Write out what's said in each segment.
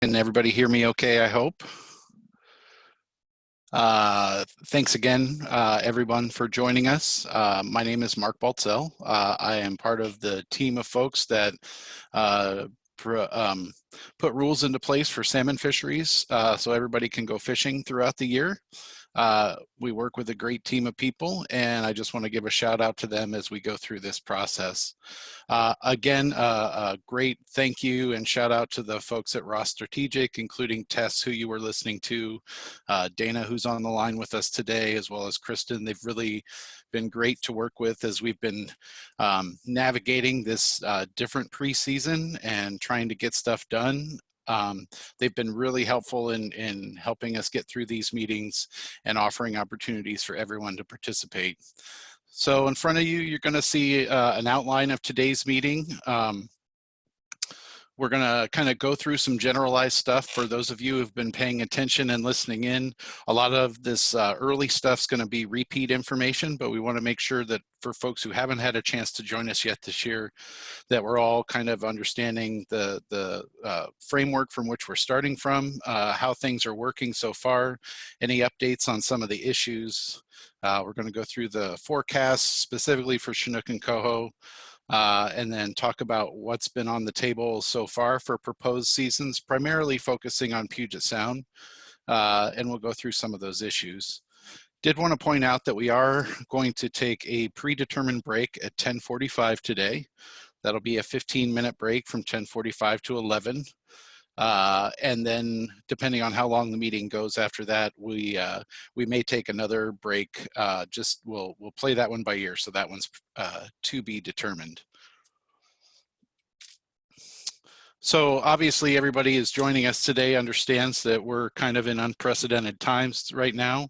Can everybody hear me okay, I hope? Thanks again, everyone, for joining us. My name is Mark Baltzell. I am part of the team of folks that put rules into place for salmon fisheries so everybody can go fishing throughout the year. We work with a great team of people, and I just want to give a shout out to them as we go through this process. Again, a great thank you and shout out to the folks at Ross Strategic, including Tess, who you were listening to, Dana, who's on the line with us today, as well as Kristen. They've really been great to work with as we've been navigating this different preseason and trying to get stuff done. They've been really helpful in helping us get through these meetings and offering opportunities for everyone to participate. So in front of you, you're going to see an outline of today's meeting. We're going to kind of go through some generalized stuff for those of you who've been paying attention and listening in. A lot of this early stuff's going to be repeat information, but we want to make sure that for folks who haven't had a chance to join us yet this year, that we're all kind of understanding the framework from which we're starting from, how things are working so far, any updates on some of the issues. We're going to go through the forecasts specifically for Chinook and Coho, and then talk about what's been on the table so far for proposed seasons, primarily focusing on Puget Sound, and we'll go through some of those issues. Did want to point out that we are going to take a predetermined break at 10:45 today. That'll be a 15-minute break from 10:45 to 11. And then depending on how long the meeting goes after that, we may take another break. We'll play that one by ear, so that one's to be determined. So obviously everybody is joining us today understands that we're kind of in unprecedented times right now.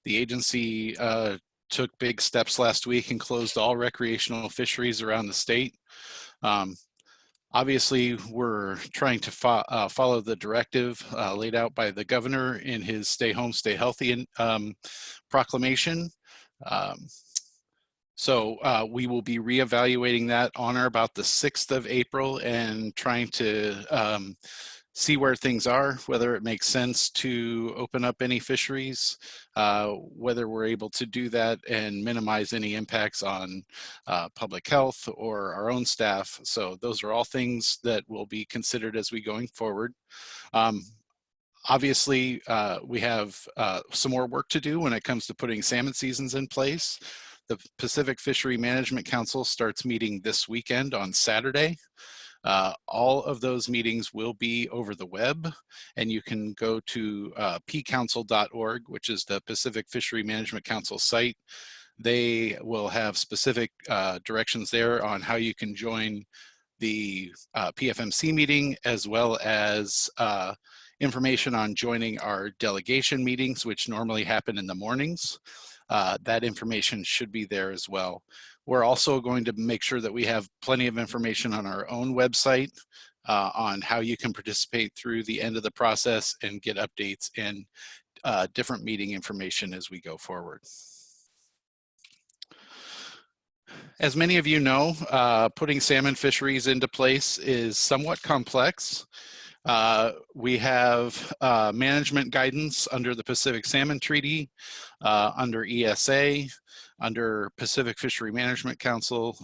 The agency took big steps last week and closed all recreational fisheries around the state. Obviously, we're trying to follow the directive laid out by the governor in his Stay Home, Stay Healthy proclamation. So we will be reevaluating that on or about the 6th of April and trying to see where things are, whether it makes sense to open up any fisheries, whether we're able to do that and minimize any impacts on public health or our own staff. So those are all things that will be considered as we going forward. Obviously, we have some more work to do when it comes to putting salmon seasons in place. The Pacific Fishery Management Council starts meeting this weekend on Saturday. All of those meetings will be over the web, and you can go to pcouncil.org, which is the Pacific Fishery Management Council site. They will have specific directions there on how you can join the PFMC meeting, as well as information on joining our delegation meetings, which normally happen in the mornings. That information should be there as well. We're also going to make sure that we have plenty of information on our own website on how you can participate through the end of the process and get updates and different meeting information as we go forward. As many of you know, putting salmon fisheries into place is somewhat complex. We have management guidance under the Pacific Salmon Treaty, under ESA, under Pacific Fishery Management Council,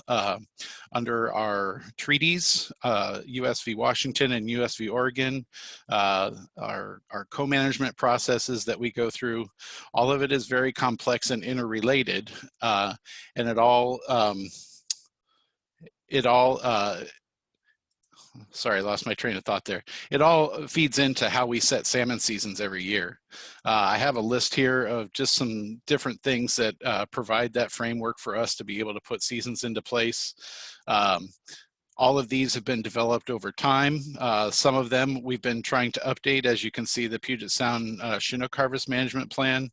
under our treaties, US v. Washington and US v. Oregon, our co-management processes that we go through. All of it is very complex and interrelated, and it all sorry, I lost my train of thought there. It all feeds into how we set salmon seasons every year. I have a list here of just some different things that provide that framework for us to be able to put seasons into place. All of these have been developed over time. Some of them we've been trying to update. As you can see, the Puget Sound Chinook Harvest Management Plan.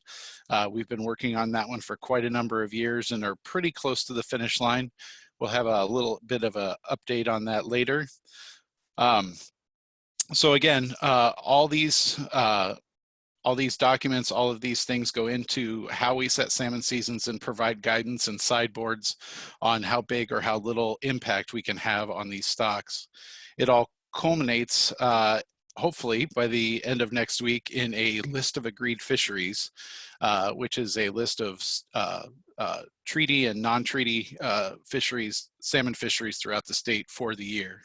We've been working on that one for quite a number of years and are pretty close to the finish line. We'll have a little bit of an update on that later. So again, all these documents, all of these things go into how we set salmon seasons and provide guidance and sideboards on how big or how little impact we can have on these stocks. It all culminates hopefully by the end of next week in a list of agreed fisheries, which is a list of treaty and non-treaty fisheries, salmon fisheries throughout the state for the year.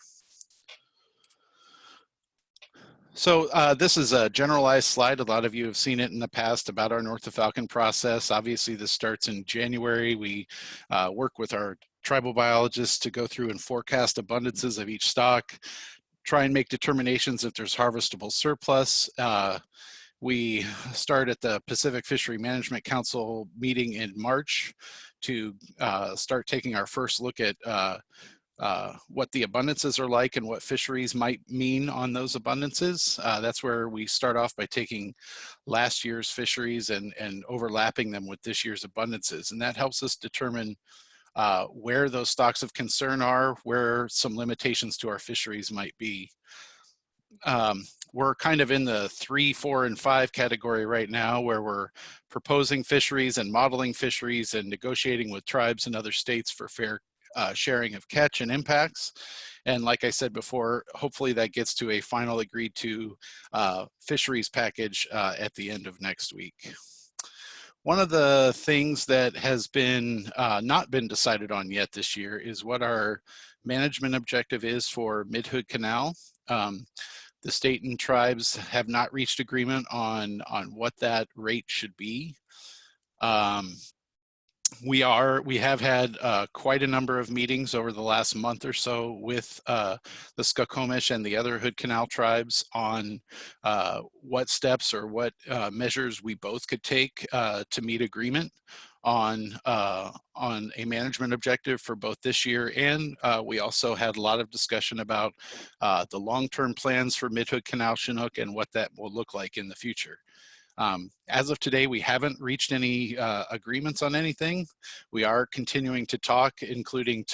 So this is a generalized slide. A lot of you have seen it in the past about our North of Falcon process. Obviously, this starts in January. We work with our tribal biologists to go through and forecast abundances of each stock, try and make determinations if there's harvestable surplus. We start at the Pacific Fishery Management Council meeting in March to start taking our first look at what the abundances are like and what fisheries might mean on those abundances. That's where we start off by taking last year's fisheries and overlapping them with this year's abundances. And that helps us determine where those stocks of concern are, where some limitations to our fisheries might be. We're kind of in the 3, 4, and 5 category right now, where we're proposing fisheries and modeling fisheries and negotiating with tribes and other states for fair sharing of catch and impacts. And like I said before, hopefully that gets to a final agreed to fisheries package at the end of next week. One of the things that has been not been decided on yet this year is what our management objective is for Mid-Hood Canal. The state and tribes have not reached agreement on what that rate should be. We have had quite a number of meetings over the last month or so with the Skokomish and the other Hood Canal tribes on what steps or what measures we both could take to meet agreement on a management objective for both this year. And we also had a lot of discussion about the long-term plans for Mid-Hood Canal Chinook and what that will look like in the future. As of today, we haven't reached any agreements on anything. We are continuing to talk, including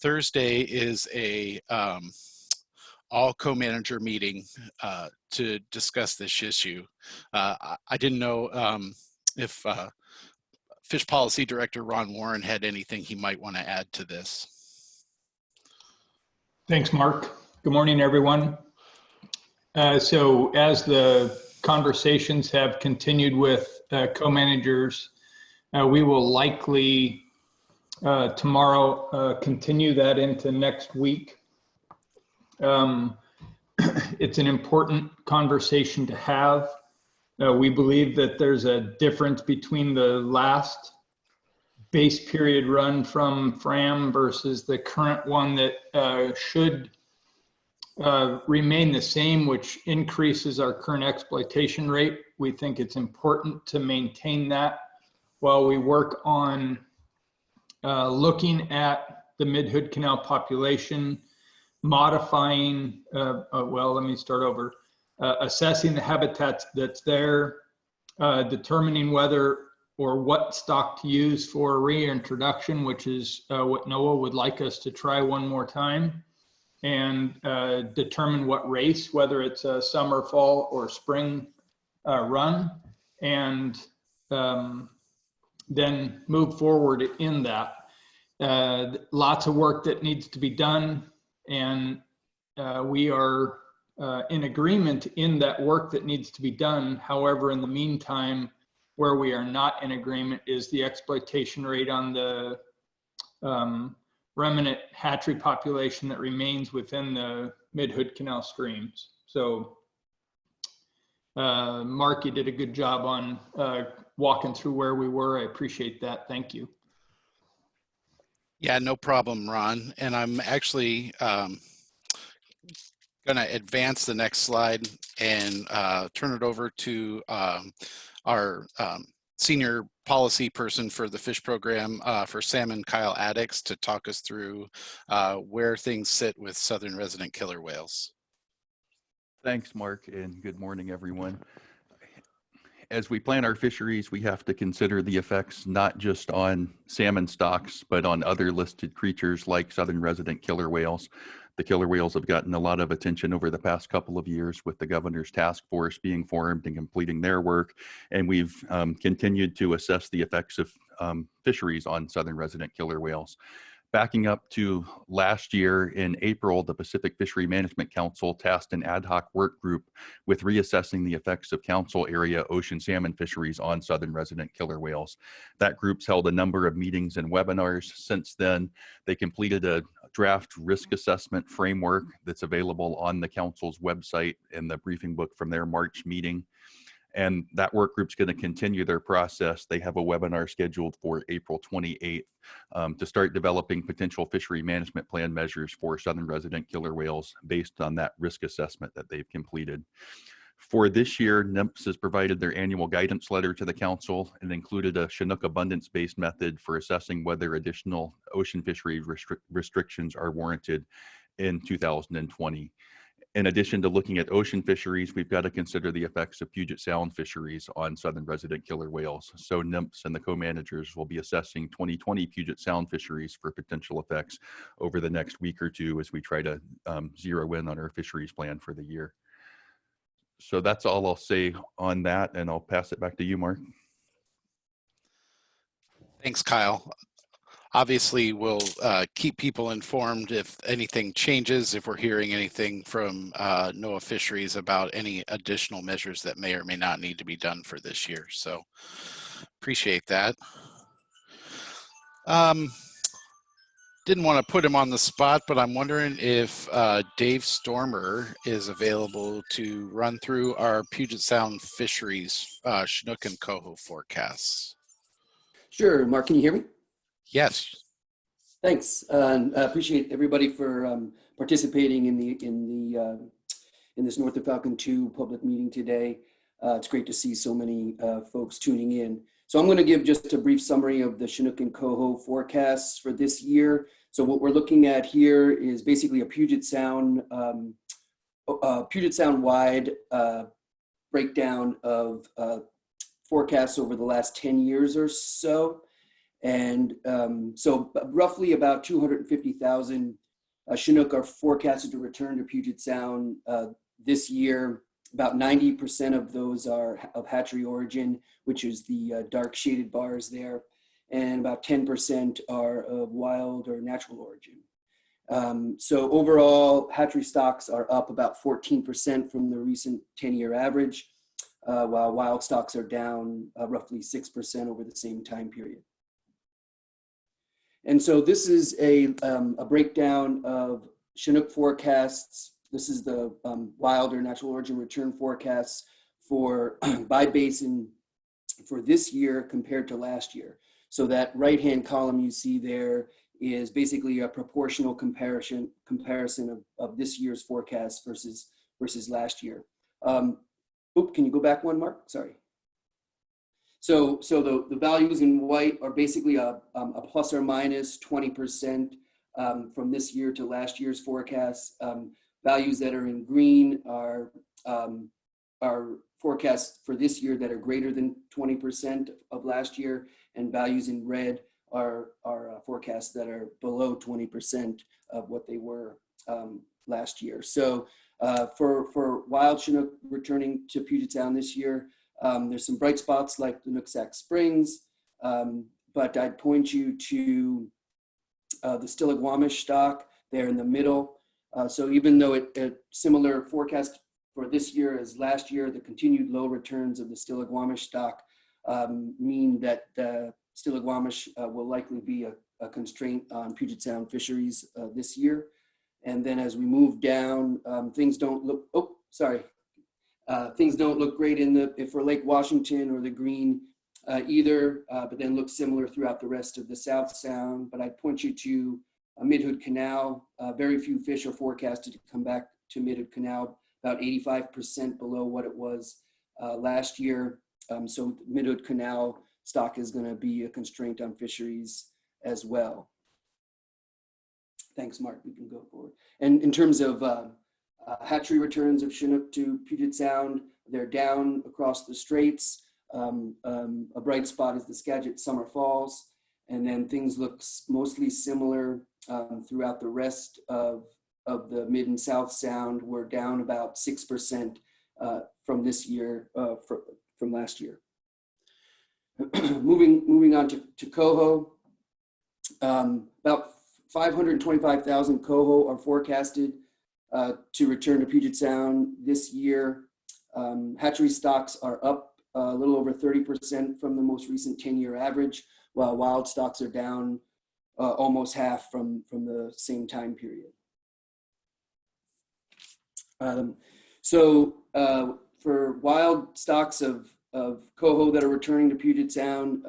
Thursday is a all co-manager meeting to discuss this issue. I didn't know if Fish Policy Director Ron Warren had anything he might want to add to this. Thanks, Mark. Good morning, everyone. So as the conversations have continued with co-managers, we will likely tomorrow continue that into next week. It's an important conversation to have. We believe that there's a difference between the last base period run from FRAM versus the current one that should remain the same, which increases our current exploitation rate. We think it's important to maintain that while we work on looking at the Mid-Hood Canal population, modifying, assessing the habitats that's there, determining whether or what stock to use for reintroduction, which is what NOAA would like us to try one more time, and determine what race, whether it's a summer, fall, or spring run, and then move forward in that. Lots of work that needs to be done, and we are in agreement in that work that needs to be done. However, in the meantime, where we are not in agreement is the exploitation rate on the remnant hatchery population that remains within the Mid-Hood Canal streams. So Mark, you did a good job on walking through where we were. I appreciate that. Thank you. Yeah, no problem, Ron. And I'm actually going to advance the next slide and turn it over to our senior policy person for the fish program for salmon, Kyle Addix, to talk us through where things sit with southern resident killer whales. Thanks, Mark, and good morning, everyone. As we plan our fisheries, we have to consider the effects not just on salmon stocks, but on other listed creatures like southern resident killer whales. The killer whales have gotten a lot of attention over the past couple of years with the governor's task force being formed and completing their work. And we've continued to assess the effects of fisheries on southern resident killer whales. Backing up to last year in April, the Pacific Fishery Management Council tasked an ad hoc work group with reassessing the effects of council area ocean salmon fisheries on southern resident killer whales. That group's held a number of meetings and webinars. Since then, they completed a draft risk assessment framework that's available on the council's website and the briefing book from their March meeting. And that work group's going to continue their process. They have a webinar scheduled for April 28th to start developing potential fishery management plan measures for southern resident killer whales based on that risk assessment that they've completed. For this year, NMFS has provided their annual guidance letter to the council and included a Chinook abundance-based method for assessing whether additional ocean fishery restrictions are warranted in 2020. In addition to looking at ocean fisheries, we've got to consider the effects of Puget Sound fisheries on southern resident killer whales. So NMFS and the co-managers will be assessing 2020 Puget Sound fisheries for potential effects over the next week or two as we try to zero in on our fisheries plan for the year. So that's all I'll say on that, and I'll pass it back to you, Mark. Thanks, Kyle. Obviously, we'll keep people informed if anything changes, if we're hearing anything from NOAA Fisheries about any additional measures that may or may not need to be done for this year. So appreciate that. Didn't want to put him on the spot, but I'm wondering if Dave Stormer is available to run through our Puget Sound Fisheries Chinook and Coho forecasts. Sure, Mark, can you hear me? Yes. Thanks. I appreciate everybody for participating in this North of Falcon 2 public meeting today. It's great to see so many folks tuning in. So I'm going to give just a brief summary of the Chinook and Coho forecasts for this year. So what we're looking at here is basically a Puget Sound wide breakdown of forecasts over the last 10 years or so. And so roughly about 250,000 Chinook are forecasted to return to Puget Sound this year. About 90% of those are of hatchery origin, which is the dark shaded bars there. And about 10% are of wild or natural origin. So overall, hatchery stocks are up about 14% from the recent 10-year average, while wild stocks are down roughly 6% over the same time period. And so this is a breakdown of Chinook forecasts. This is the wild or natural origin return forecasts for by basin for this year compared to last year. So that right-hand column you see there is basically a proportional comparison of this year's forecast versus last year. Can you go back one, Mark? Sorry. So the values in white are basically a plus or minus 20% from this year to last year's forecast. Values that are in green are forecasts for this year that are greater than 20% of last year, and values in red are forecasts that are below 20% of what they were last year. So for wild Chinook returning to Puget Sound this year, there's some bright spots like the Nooksack Springs, but I'd point you to the Stillaguamish stock there in the middle. So even though a similar forecast for this year as last year, the continued low returns of the Stillaguamish stock mean that the Stillaguamish will likely be a constraint on Puget Sound fisheries this year. And then as we move down, things don't look, things don't look great for Lake Washington or the Green either, but then look similar throughout the rest of the South Sound. But I'd point you to Mid-Hood Canal. Very few fish are forecasted to come back to Mid-Hood Canal, about 85% below what it was last year. So Mid-Hood Canal stock is going to be a constraint on fisheries as well. Thanks, Mark. We can go forward. And in terms of hatchery returns of Chinook to Puget Sound, they're down across the straits. A bright spot is the Skagit Summer Falls, and then things look mostly similar throughout the rest of the Mid and South Sound. We're down about 6% from this year, from last year. Moving on to Coho, about 525,000 coho are forecasted to return to Puget Sound this year. Hatchery stocks are up a little over 30% from the most recent 10-year average, while wild stocks are down almost half from the same time period. For wild stocks of coho that are returning to Puget Sound,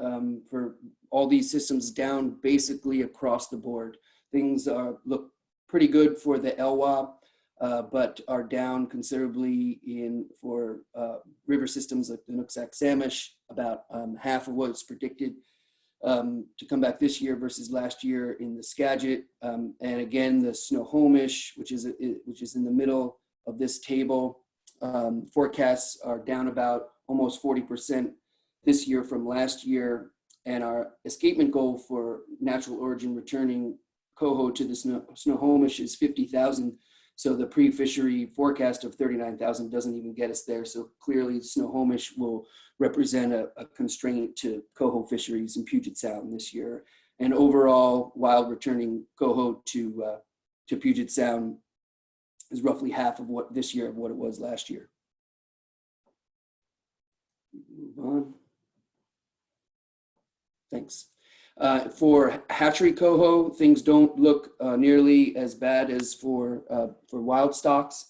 for all these systems down basically across the board. Things look pretty good for the LWA, but are down considerably for river systems like the Nooksack-Samish, about half of what's predicted to come back this year versus last year in the Skagit. And again, the Snohomish, which is in the middle of this table, forecasts are down about almost 40% this year from last year. And our escapement goal for natural origin returning coho to the Snohomish is 50,000. So the pre-fishery forecast of 39,000 doesn't even get us there. So clearly Snohomish will represent a constraint to coho fisheries in Puget Sound this year. And overall, wild returning coho to Puget Sound is roughly half of what this year of what it was last year. Move on. Thanks. For hatchery coho, things don't look nearly as bad as for wild stocks.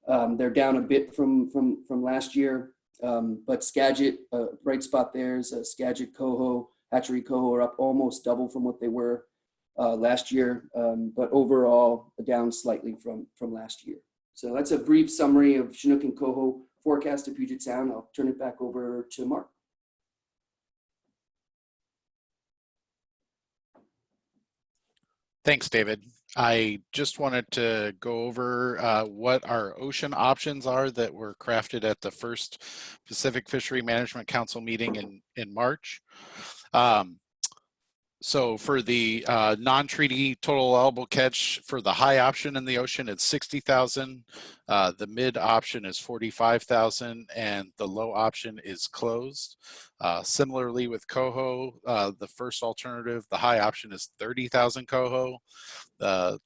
They're down a bit from last year, but Skagit, bright spot there is Skagit coho, hatchery coho are up almost double from what they were last year, but overall down slightly from last year. So that's a brief summary of Chinook and coho forecast at Puget Sound. I'll turn it back over to Mark. Thanks, David. I just wanted to go over what our ocean options are that were crafted at the first Pacific Fishery Management Council meeting in March. So for the non-treaty total allowable catch, for the high option in the ocean, it's 60,000. The mid option is 45,000, and the low option is closed. Similarly with coho, the first alternative, the high option is 30,000 coho. The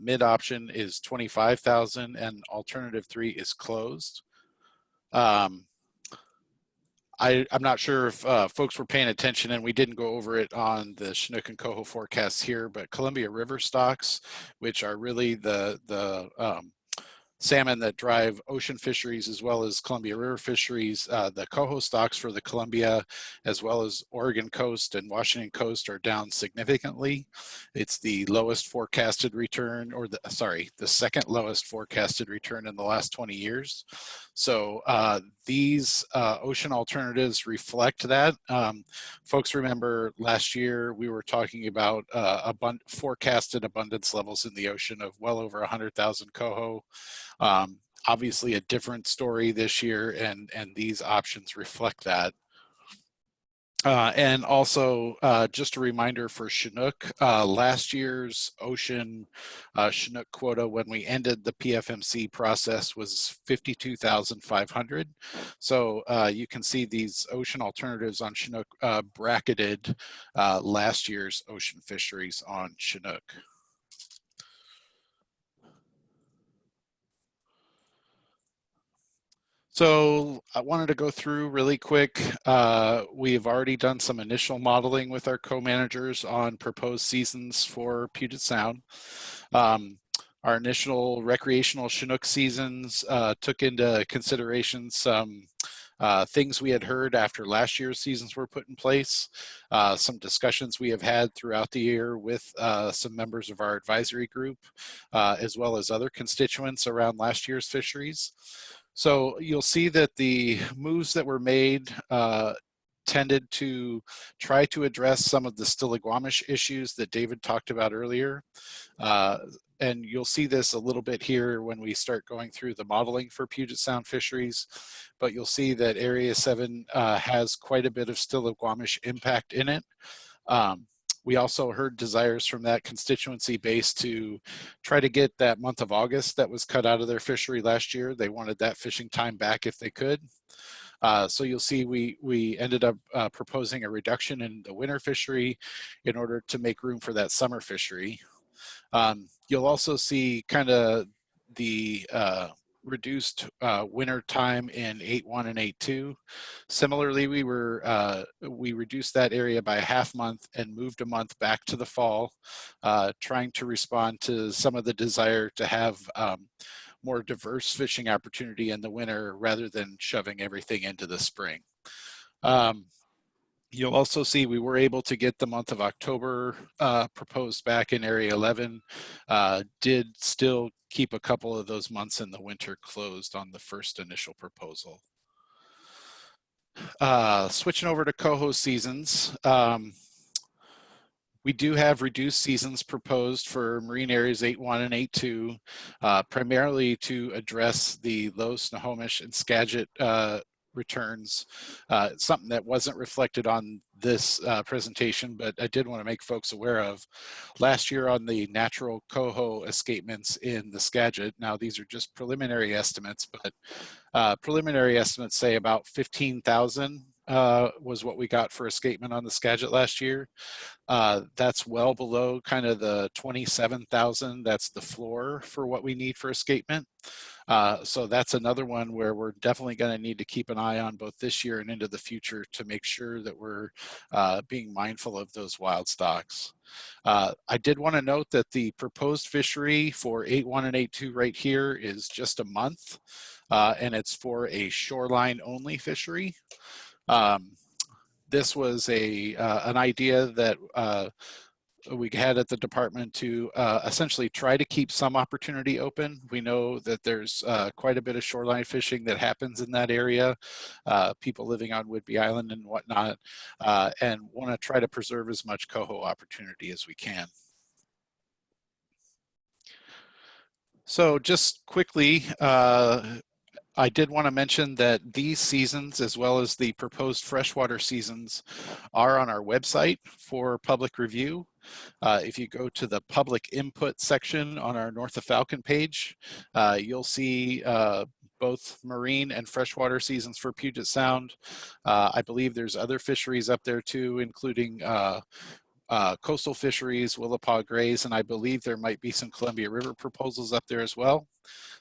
mid option is 25,000, and alternative 3 is closed. I'm not sure if folks were paying attention, and we didn't go over it on the Chinook and coho forecasts here, but Columbia River stocks, which are really the salmon that drive ocean fisheries as well as Columbia River fisheries, the coho stocks for the Columbia as well as Oregon coast and Washington coast are down significantly. It's the lowest forecasted return, or the second lowest forecasted return in the last 20 years. So these ocean alternatives reflect that. Folks remember last year we were talking about forecasted abundance levels in the ocean of well over 100,000 coho. Obviously a different story this year, and these options reflect that. And also just a reminder for Chinook, last year's ocean Chinook quota when we ended the PFMC process was 52,500. So you can see these ocean alternatives on Chinook bracketed last year's ocean fisheries on Chinook. So I wanted to go through really quick. We've already done some initial modeling with our co-managers on proposed seasons for Puget Sound. Our initial recreational Chinook seasons took into consideration some things we had heard after last year's seasons were put in place, some discussions we have had throughout the year with some members of our advisory group, as well as other constituents around last year's fisheries. So you'll see that the moves that were made tended to try to address some of the Stiligwamish issues that David talked about earlier. And you'll see this a little bit here when we start going through the modeling for Puget Sound fisheries, but you'll see that Area 7 has quite a bit of Stiligwamish impact in it. We also heard desires from that constituency base to try to get that month of August that was cut out of their fishery last year. They wanted that fishing time back if they could. So you'll see we ended up proposing a reduction in the winter fishery in order to make room for that summer fishery. You'll also see kind of the reduced winter time in 8.1 and 8.2. Similarly, we reduced that area by a half month and moved a month back to the fall, trying to respond to some of the desire to have more diverse fishing opportunity in the winter rather than shoving everything into the spring. You'll also see we were able to get the month of October proposed back in Area 11, did still keep a couple of those months in the winter closed on the first initial proposal. Switching over to coho seasons, we do have reduced seasons proposed for marine areas 8.1 and 8.2, primarily to address the low Snohomish and Skagit returns. Something that wasn't reflected on this presentation, but I did want to make folks aware of. Last year on the natural coho escapements in the Skagit, now these are just preliminary estimates, but preliminary estimates say about 15,000 was what we got for escapement on the Skagit last year. That's well below kind of the 27,000. That's the floor for what we need for escapement. So that's another one where we're definitely going to need to keep an eye on both this year and into the future to make sure that we're being mindful of those wild stocks. I did want to note that the proposed fishery for 8.1 and 8.2 right here is just a month, and it's for a shoreline only fishery. This was an idea that we had at the department to essentially try to keep some opportunity open. We know that there's quite a bit of shoreline fishing that happens in that area, people living on Whidbey Island and whatnot, and want to try to preserve as much coho opportunity as we can. So just quickly, I did want to mention that these seasons, as well as the proposed freshwater seasons, are on our website for public review. If you go to the public input section on our North of Falcon page, you'll see both marine and freshwater seasons for Puget Sound. I believe there's other fisheries up there too, including coastal fisheries, Willapa Grays, and I believe there might be some Columbia River proposals up there as well.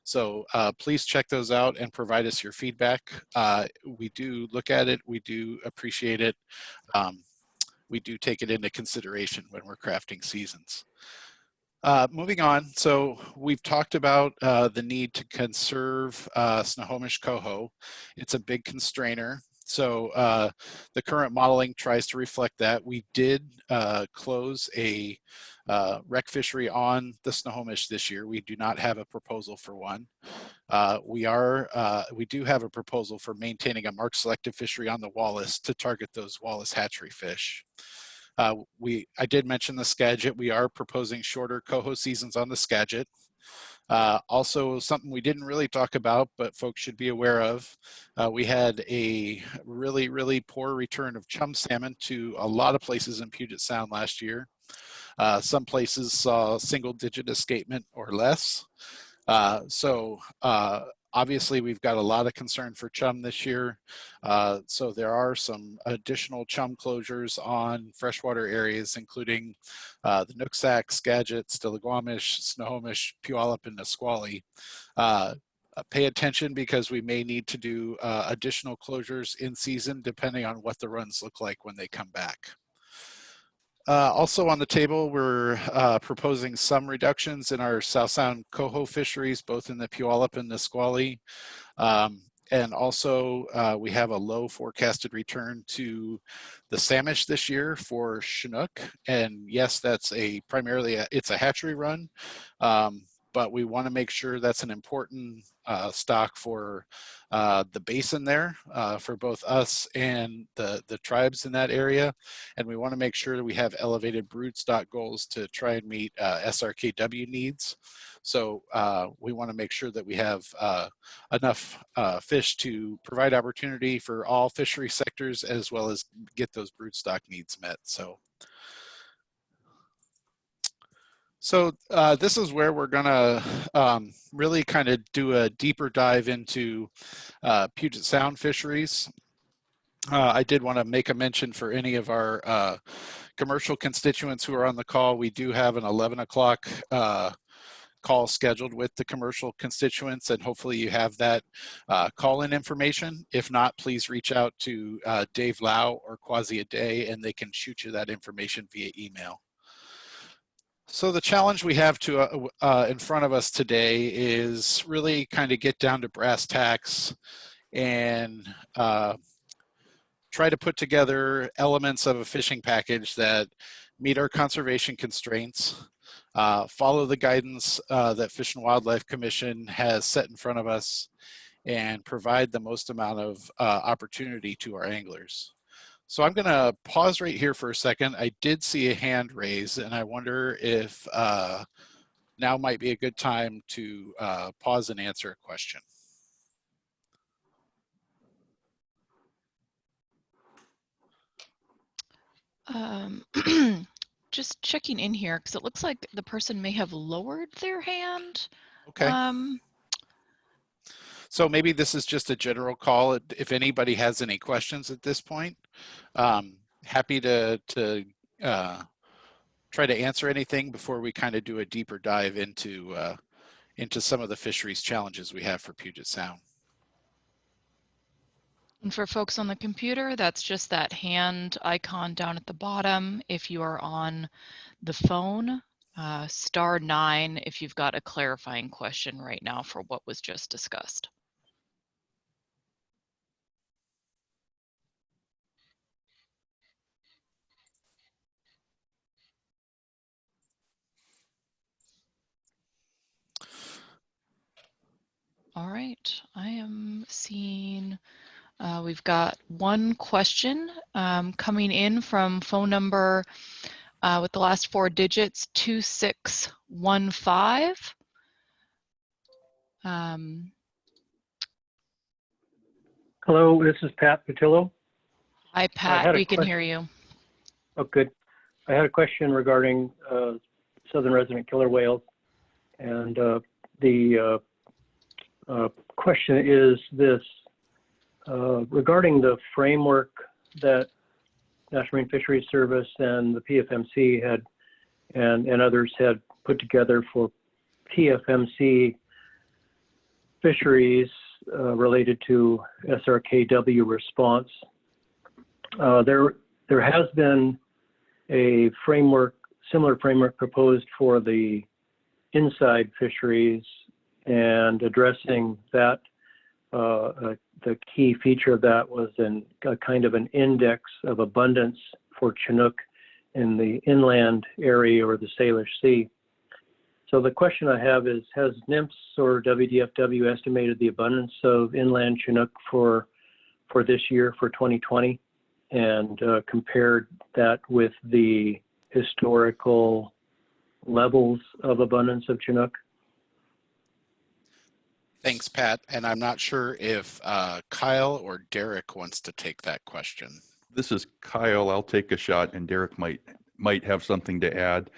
So please check those out and provide us your feedback. We do look at it, we do appreciate it. We do take it into consideration when we're crafting seasons. Moving on, so we've talked about the need to conserve Snohomish coho. It's a big constrainer. So the current modeling tries to reflect that. We did close a rec fishery on the Snohomish this year. We do not have a proposal for one. We do have a proposal for maintaining a marked selective fishery on the Wallace to target those Wallace hatchery fish. I did mention the Skagit. We are proposing shorter coho seasons on the Skagit. Also, something we didn't really talk about, but folks should be aware of, we had a really, really poor return of chum salmon to a lot of places in Puget Sound last year. Some places saw single-digit escapement or less. Obviously, we've got a lot of concern for chum this year. So there are some additional chum closures on freshwater areas, including the Nooksack, Skagit, Stillaguamish, Snohomish, Puyallup, and Nisqually. Pay attention because we may need to do additional closures in season depending on what the runs look like when they come back. Also on the table, we're proposing some reductions in our South Sound coho fisheries, both in the Puyallup and Nisqually. And also we have a low forecasted return to the Samish this year for Chinook. And yes, that's it's a hatchery run, but we want to make sure that's an important stock for the basin there, for both us and the tribes in that area. And we want to make sure that we have elevated brood stock goals to try and meet SRKW needs. So we want to make sure that we have enough fish to provide opportunity for all fishery sectors, as well as get those brood stock needs met. So this is where we're gonna really kind of do a deeper dive into Puget Sound fisheries. I did want to make a mention for any of our commercial constituents who are on the call. We do have an 11 o'clock call scheduled with the commercial constituents, and hopefully you have that call-in information. If not, please reach out to Dave Lau or Quasi a Day, and they can shoot you that information via email. So the challenge we have in front of us today is really kind of get down to brass tacks and try to put together elements of a fishing package that meet our conservation constraints, follow the guidance that Fish and Wildlife Commission has set in front of us, and provide the most amount of opportunity to our anglers. So I'm gonna pause right here for a second. I did see a hand raise, and I wonder if now might be a good time to pause and answer a question. Just checking in here because it looks like the person may have lowered their hand. Okay. So maybe this is just a general call. If anybody has any questions at this point, happy to try to answer anything before we kind of do a deeper dive into some of the fisheries challenges we have for Puget Sound. And for folks on the computer, that's just that hand icon down at the bottom. If you are on the phone, *9 if you've got a clarifying question right now for what was just discussed. All right, I am seeing we've got one question coming in from phone number with the last 4 digits, 2615. Hello, this is Pat Patillo. Hi, Pat. We can hear you. Oh, good. I had a question regarding southern resident killer whales, and the question is this. Regarding the framework that National Marine Fisheries Service and the PFMC had and others had put together for PFMC fisheries related to SRKW response, there has been a framework, similar framework proposed for the inside fisheries, and addressing that. The key feature of that was a kind of an index of abundance for Chinook in the inland area or the Salish Sea. So the question I have is, has NMFS or WDFW estimated the abundance of inland Chinook for this year, for 2020, and compared that with the historical levels of abundance of Chinook? Thanks, Pat. And I'm not sure if Kyle or Derek wants to take that question. This is Kyle. I'll take a shot, and Derek might have something to add.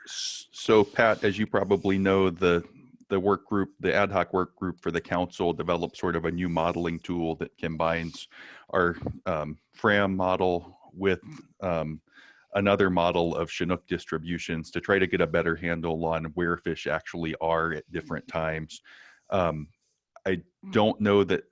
So, Pat, as you probably know, the work group, the ad hoc work group for the council, developed sort of a new modeling tool that combines our FRAM model with another model of Chinook distributions to try to get a better handle on where fish actually are at different times. I don't know that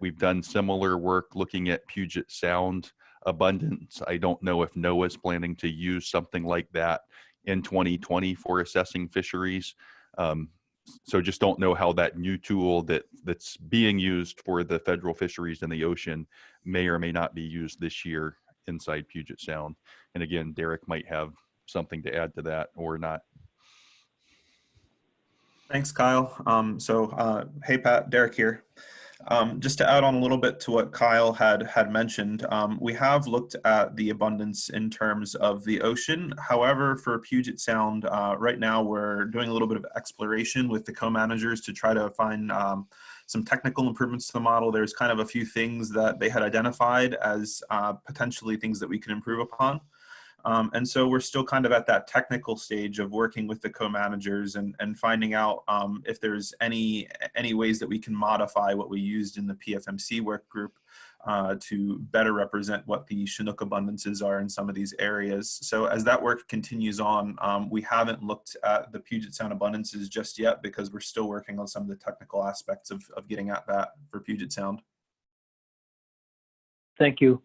we've done similar work looking at Puget Sound abundance. I don't know if NOAA's planning to use something like that in 2020 for assessing fisheries. So just don't know how that new tool that's being used for the federal fisheries in the ocean may or may not be used this year inside Puget Sound. And again, Derek might have something to add to that or not. Thanks, Kyle. Hey, Pat, Derek here. Just to add on a little bit to what Kyle had mentioned, we have looked at the abundance in terms of the ocean. However, for Puget Sound, right now we're doing a little bit of exploration with the co-managers to try to find some technical improvements to the model. There's kind of a few things that they had identified as potentially things that we can improve upon. And so we're still kind of at that technical stage of working with the co-managers and finding out if there's any ways that we can modify what we used in the PFMC work group to better represent what the Chinook abundances are in some of these areas. So as that work continues on, we haven't looked at the Puget Sound abundances just yet because we're still working on some of the technical aspects of getting at that for Puget Sound. Thank you.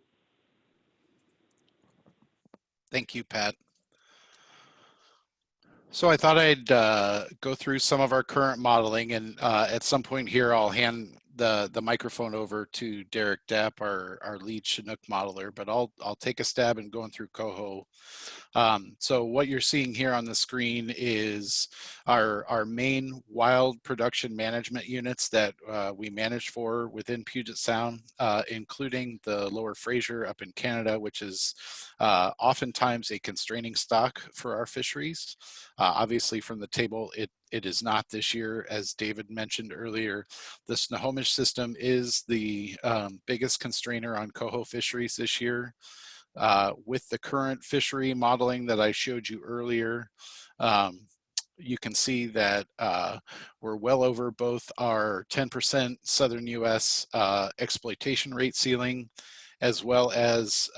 Thank you, Pat. So I thought I'd go through some of our current modeling, and at some point here, I'll hand the microphone over to Derek Depp, our lead Chinook modeler, but I'll take a stab in going through Coho. So what you're seeing here on the screen is our main wild production management units that we manage for within Puget Sound, including the Lower Fraser up in Canada, which is oftentimes a constraining stock for our fisheries. Obviously from the table, it is not this year. As David mentioned earlier, the Snohomish system is the biggest constrainer on Coho fisheries this year. With the current fishery modeling that I showed you earlier, you can see that we're well over both our 10% Southern US exploitation rate ceiling, as well as,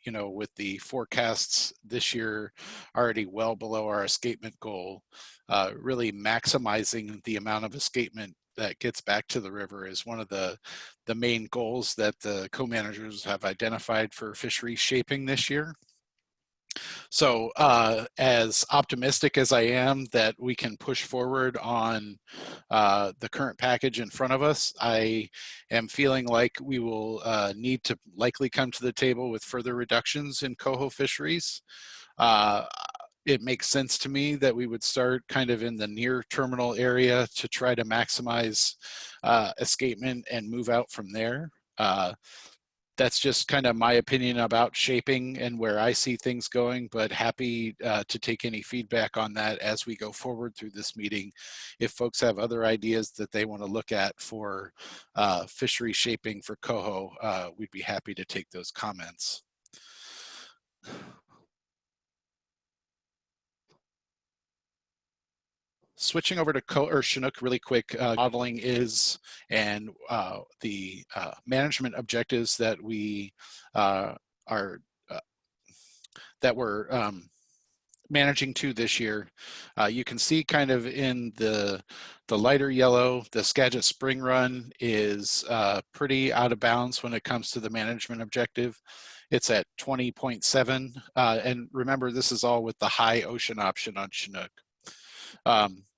you know, with the forecasts this year already well below our escapement goal, really maximizing the amount of escapement that gets back to the river is one of the main goals that the co-managers have identified for fishery shaping this year. So as optimistic as I am that we can push forward on the current package in front of us, I am feeling like we will need to likely come to the table with further reductions in Coho fisheries. It makes sense to me that we would start kind of in the near terminal area to try to maximize escapement and move out from there. That's just kind of my opinion about shaping and where I see things going, but happy to take any feedback on that as we go forward through this meeting. If folks have other ideas that they want to look at for fishery shaping for Coho, we'd be happy to take those comments. Switching over to Chinook really quick, modeling is, and the management objectives that we are that we're managing to this year. You can see kind of in the lighter yellow, the Skagit Spring Run is pretty out of bounds when it comes to the management objective. It's at 20.7, and remember, this is all with the high ocean option on Chinook.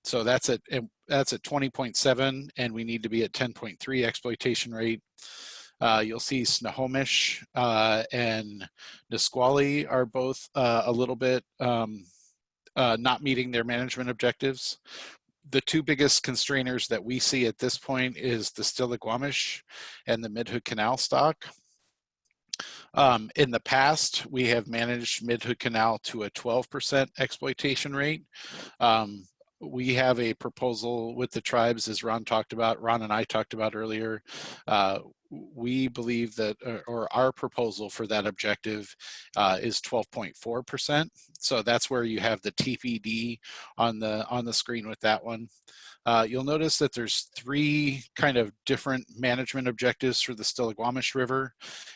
So that's at 20.7, and we need to be at 10.3 exploitation rate. You'll see Snohomish and Nisqually are both a little bit not meeting their management objectives. The two biggest constrainers that we see at this point is the Stillaguamish and the Mid-Hood Canal stock. In the past, we have managed Mid-Hood Canal to a 12% exploitation rate. We have a proposal with the tribes, as Ron and I talked about earlier. We believe that, or our proposal for that objective is 12.4%. So that's where you have the TPD on the screen with that one. You'll notice that there's three kind of different management objectives for the Stillaguamish River: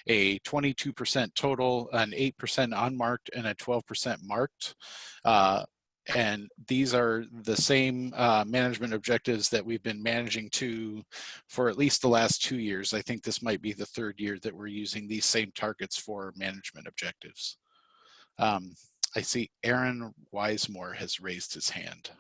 a 22% total, an 8% unmarked, and a 12% marked. And these are the same management objectives that we've been managing to for at least the last 2 years. I think this might be the third year that we're using these same targets for management objectives. I see Aaron Wisemore has raised his hand.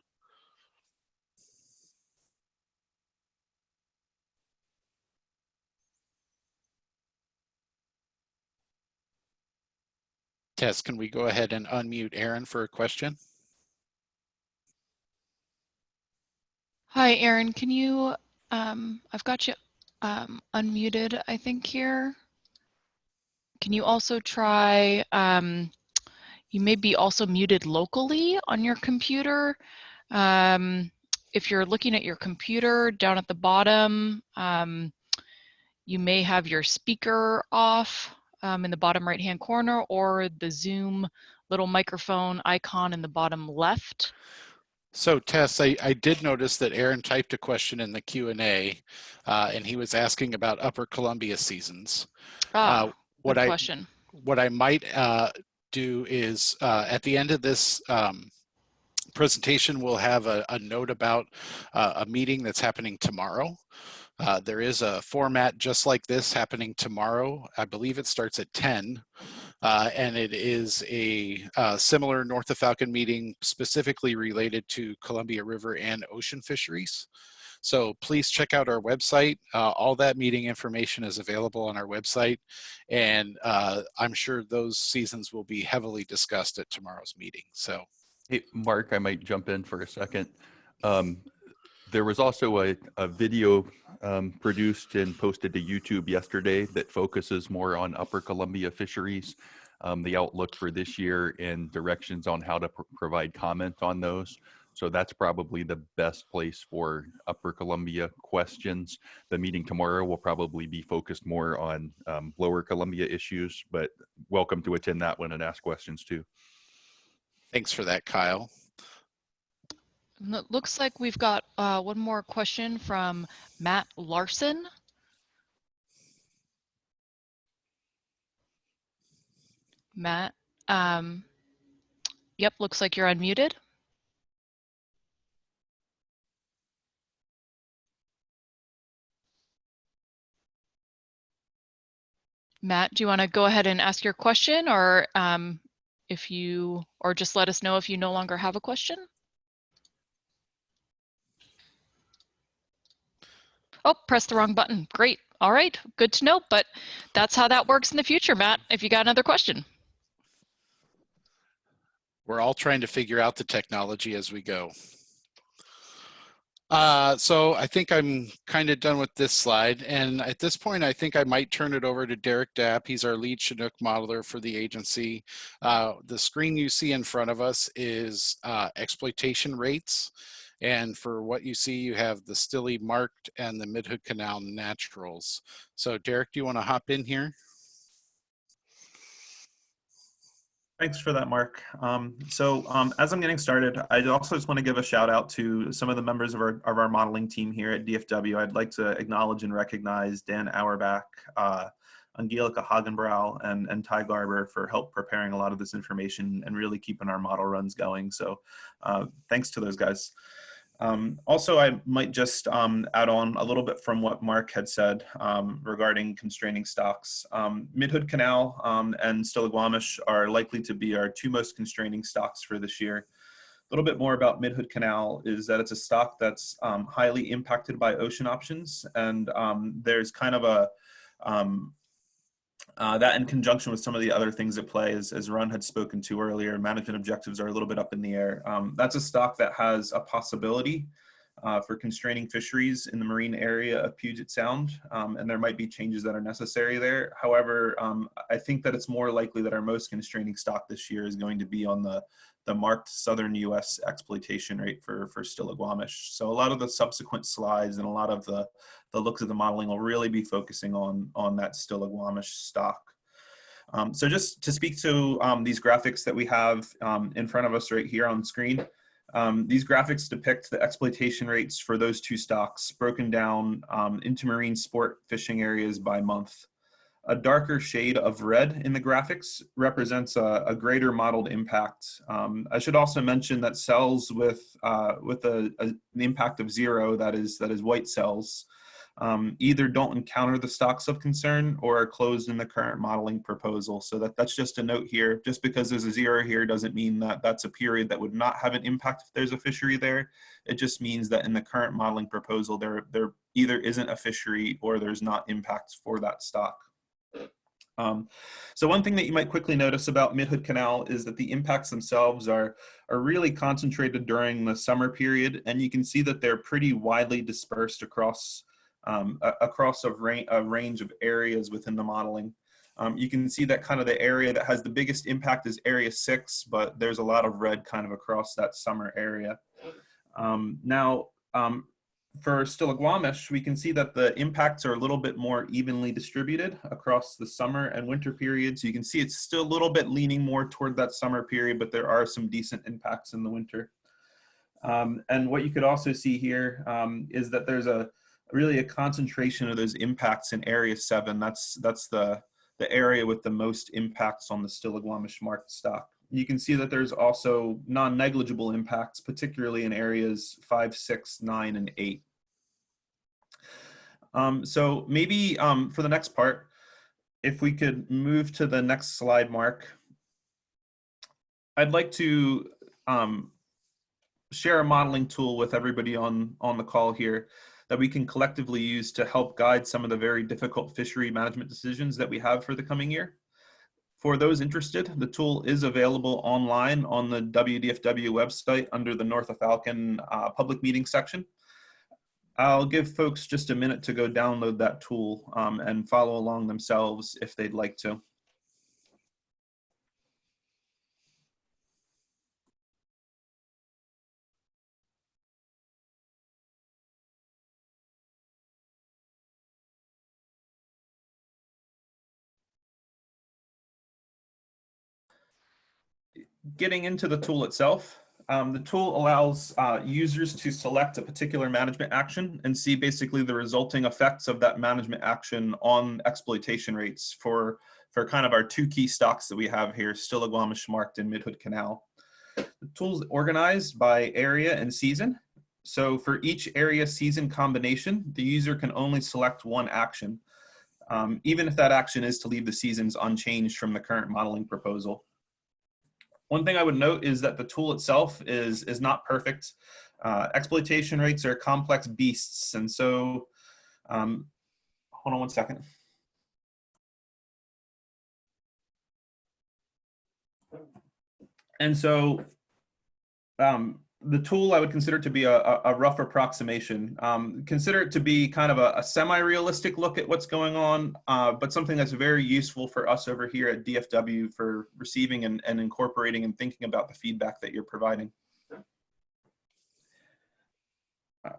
Tess, can we go ahead and unmute Aaron for a question? Hi, Aaron, can you, I've got you unmuted, I think here. Can you also try, you may be also muted locally on your computer. If you're looking at your computer down at the bottom, you may have your speaker off in the bottom right-hand corner, or the Zoom little microphone icon in the bottom left. So Tess, I did notice that Aaron typed a question in the Q&A, and he was asking about Upper Columbia seasons. Good question. What I might do is at the end of this presentation, we'll have a note about a meeting that's happening tomorrow. There is a format just like this happening tomorrow. I believe it starts at 10. And it is a similar North of Falcon meeting specifically related to Columbia River and ocean fisheries. So please check out our website. All that meeting information is available on our website. And I'm sure those seasons will be heavily discussed at tomorrow's meeting. So, Hey, Mark, I might jump in for a second. There was also a video produced and posted to YouTube yesterday that focuses more on Upper Columbia fisheries, the outlook for this year and directions on how to provide comment on those. So that's probably the best place for Upper Columbia questions. The meeting tomorrow will probably be focused more on Lower Columbia issues, but welcome to attend that one and ask questions too. thanks for that, Kyle. And it looks like we've got one more question from Matt Larson. Matt, yep, looks like you're unmuted. Matt, do you want to go ahead and ask your question, or or just let us know if you no longer have a question? Oh, press the wrong button. Great. All right, good to know, but that's how that works in the future, Matt, if you got another question. We're all trying to figure out the technology as we go. So I think I'm kind of done with this slide. And at this point, I think I might turn it over to Derek Dapp. He's our lead Chinook modeler for the agency. The screen you see in front of us is exploitation rates. And for what you see, you have the Stille marked and the Mid-Hood Canal naturals. So Derek, do you want to hop in here? Thanks for that, Mark. As I'm getting started, I also just want to give a shout out to some of the members of our modeling team here at DFW. I'd like to acknowledge and recognize Dan Auerbach, Angelica Hagenbrow, and Ty Garber for help preparing a lot of this information and really keeping our model runs going. So thanks to those guys. Also, I might just add on a little bit from what Mark had said regarding constraining stocks. Mid-Hood Canal and Stillaguamish are likely to be our two most constraining stocks for this year. A little bit more about Mid-Hood Canal is that it's a stock that's highly impacted by ocean options, and there's kind of a that in conjunction with some of the other things at play, as Ron had spoken to earlier, management objectives are a little bit up in the air. That's a stock that has a possibility for constraining fisheries in the marine area of Puget Sound, and there might be changes that are necessary there. However, I think that it's more likely that our most constraining stock this year is going to be on the marked southern U.S. exploitation rate for Stillaguamish. So a lot of the subsequent slides and a lot of the looks of the modeling will really be focusing on that Stillaguamish stock. So just to speak to these graphics that we have in front of us right here on screen, these graphics depict the exploitation rates for those two stocks broken down into marine sport fishing areas by month. A darker shade of red in the graphics represents a greater modeled impact. I should also mention that cells with an impact of 0, that is white cells, either don't encounter the stocks of concern or are closed in the current modeling proposal. So that's just a note here. Just because there's a 0 here doesn't mean that that's a period that would not have an impact if there's a fishery there. It just means that in the current modeling proposal, there either isn't a fishery or there's not impacts for that stock. So one thing that you might quickly notice about Mid-Hood Canal is that the impacts themselves are really concentrated during the summer period, and you can see that they're pretty widely dispersed across a range of areas within the modeling. You can see that kind of the area that has the biggest impact is Area 6, but there's a lot of red kind of across that summer area. For Stillaguamish, we can see that the impacts are a little bit more evenly distributed across the summer and winter periods. You can see it's still a little bit leaning more toward that summer period, but there are some decent impacts in the winter. And what you could also see here is that there's really a concentration of those impacts in Area 7. That's the area with the most impacts on the Stillaguamish marked stock. You can see that there's also non-negligible impacts, particularly in areas 5, 6, 9, and 8. So maybe for the next part, if we could move to the next slide, Mark. I'd like to share a modeling tool with everybody on the call here that we can collectively use to help guide some of the very difficult fishery management decisions that we have for the coming year. For those interested, the tool is available online on the WDFW website under the North of Falcon public meeting section. I'll give folks just a minute to go download that tool and follow along themselves if they'd like to. Getting into the tool itself, the tool allows users to select a particular management action and see basically the resulting effects of that management action on exploitation rates for kind of our two key stocks that we have here, Stillaguamish marked and Mid-Hood Canal. The tool is organized by area and season. So for each area season combination, the user can only select one action, even if that action is to leave the seasons unchanged from the current modeling proposal. One thing I would note is that the tool itself is not perfect. Exploitation rates are complex beasts. And so, hold on one second. And so the tool I would consider to be a rough approximation. Consider it to be kind of a semi-realistic look at what's going on, but something that's very useful for us over here at DFW for receiving and incorporating and thinking about the feedback that you're providing.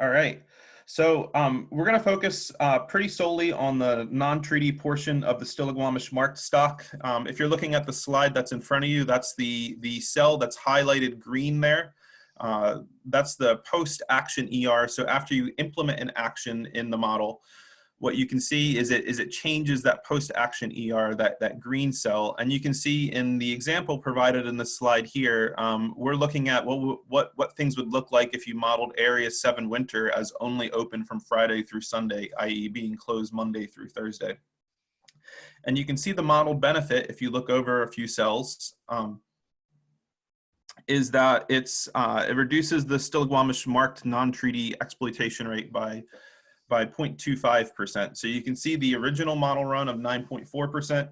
All right, so we're going to focus pretty solely on the non-treaty portion of the Stillaguamish marked stock. If you're looking at the slide that's in front of you, that's the cell that's highlighted green there. That's the post-action ER. So after you implement an action in the model, what you can see is it changes that post-action ER, that green cell. And you can see in the example provided in the slide here, we're looking at what things would look like if you modeled Area 7 winter as only open from Friday through Sunday, i.e. being closed Monday through Thursday. And you can see the model benefit if you look over a few cells. Is that it reduces the Stillaguamish marked non-treaty exploitation rate by 0.25%. So you can see the original model run of 9.4%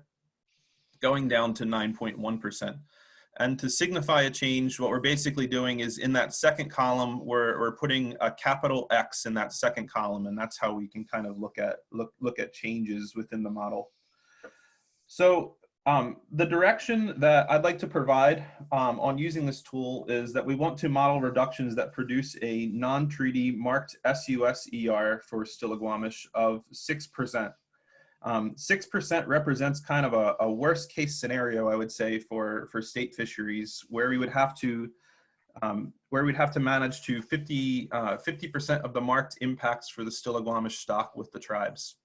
going down to 9.1%. And to signify a change, what we're basically doing is in that second column, we're putting a capital X in that second column, and that's how we can kind of look at changes within the model. So the direction that I'd like to provide on using this tool is that we want to model reductions that produce a non-treaty marked SUS-ER for Stillaguamish of 6%. 6% represents kind of a worst case scenario, I would say, for state fisheries, where we would have to manage to 50% of the marked impacts for the Stillaguamish stock with the tribes.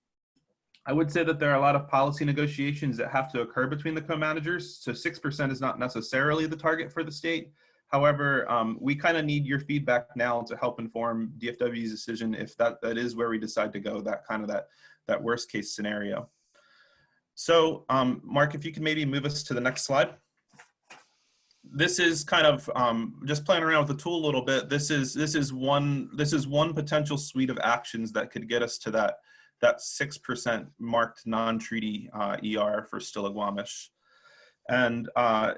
I would say that there are a lot of policy negotiations that have to occur between the co-managers, so 6% is not necessarily the target for the state. However, we kind of need your feedback now to help inform DFW's decision if that is where we decide to go, that worst case scenario. So Mark, if you can maybe move us to the next slide. This is kind of just playing around with the tool a little bit. This is one potential suite of actions that could get us to that 6% marked non-treaty ER for Stillaguamish. And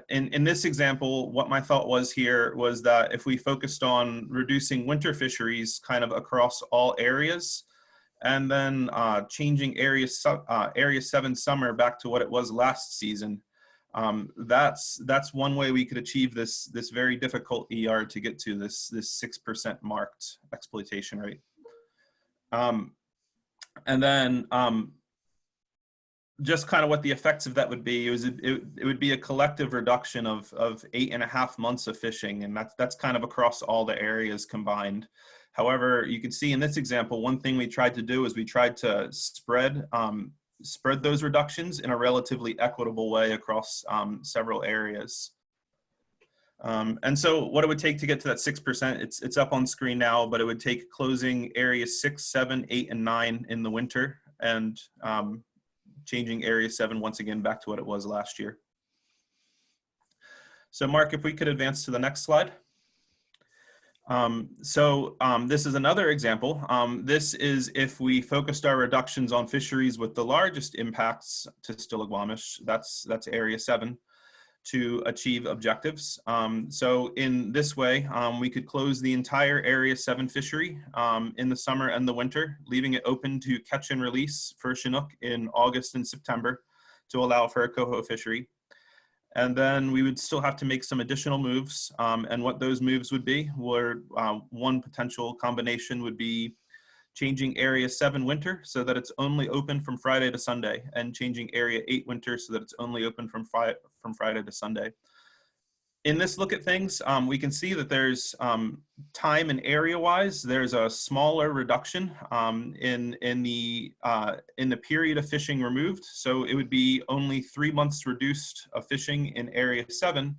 in this example, what my thought was here was that if we focused on reducing winter fisheries kind of across all areas, and then changing Area 7 summer back to what it was last season, that's one way we could achieve this very difficult ER to get to this 6% marked exploitation rate. And then just kind of what the effects of that would be, it would be a collective reduction of 8.5 months of fishing, and that's kind of across all the areas combined. However, you can see in this example, one thing we tried to do is we tried to spread those reductions in a relatively equitable way across several areas. And so what it would take to get to that 6%, it's up on screen now, but it would take closing areas 6, 7, 8, and 9 in the winter, and changing area 7 once again back to what it was last year. So Mark, if we could advance to the next slide. This is another example. This is if we focused our reductions on fisheries with the largest impacts to Stiligwamish, that's area 7, to achieve objectives. So in this way, we could close the entire area 7 fishery in the summer and the winter, leaving it open to catch and release for Chinook in August and September to allow for a Coho fishery. And then we would still have to make some additional moves. And what those moves would be were, one potential combination would be changing area 7 winter so that it's only open from Friday to Sunday, and changing area 8 winter so that it's only open from Friday to Sunday. In this look at things, we can see that there's time and area wise, there's a smaller reduction in the period of fishing removed. So it would be only 3 months reduced of fishing in area 7,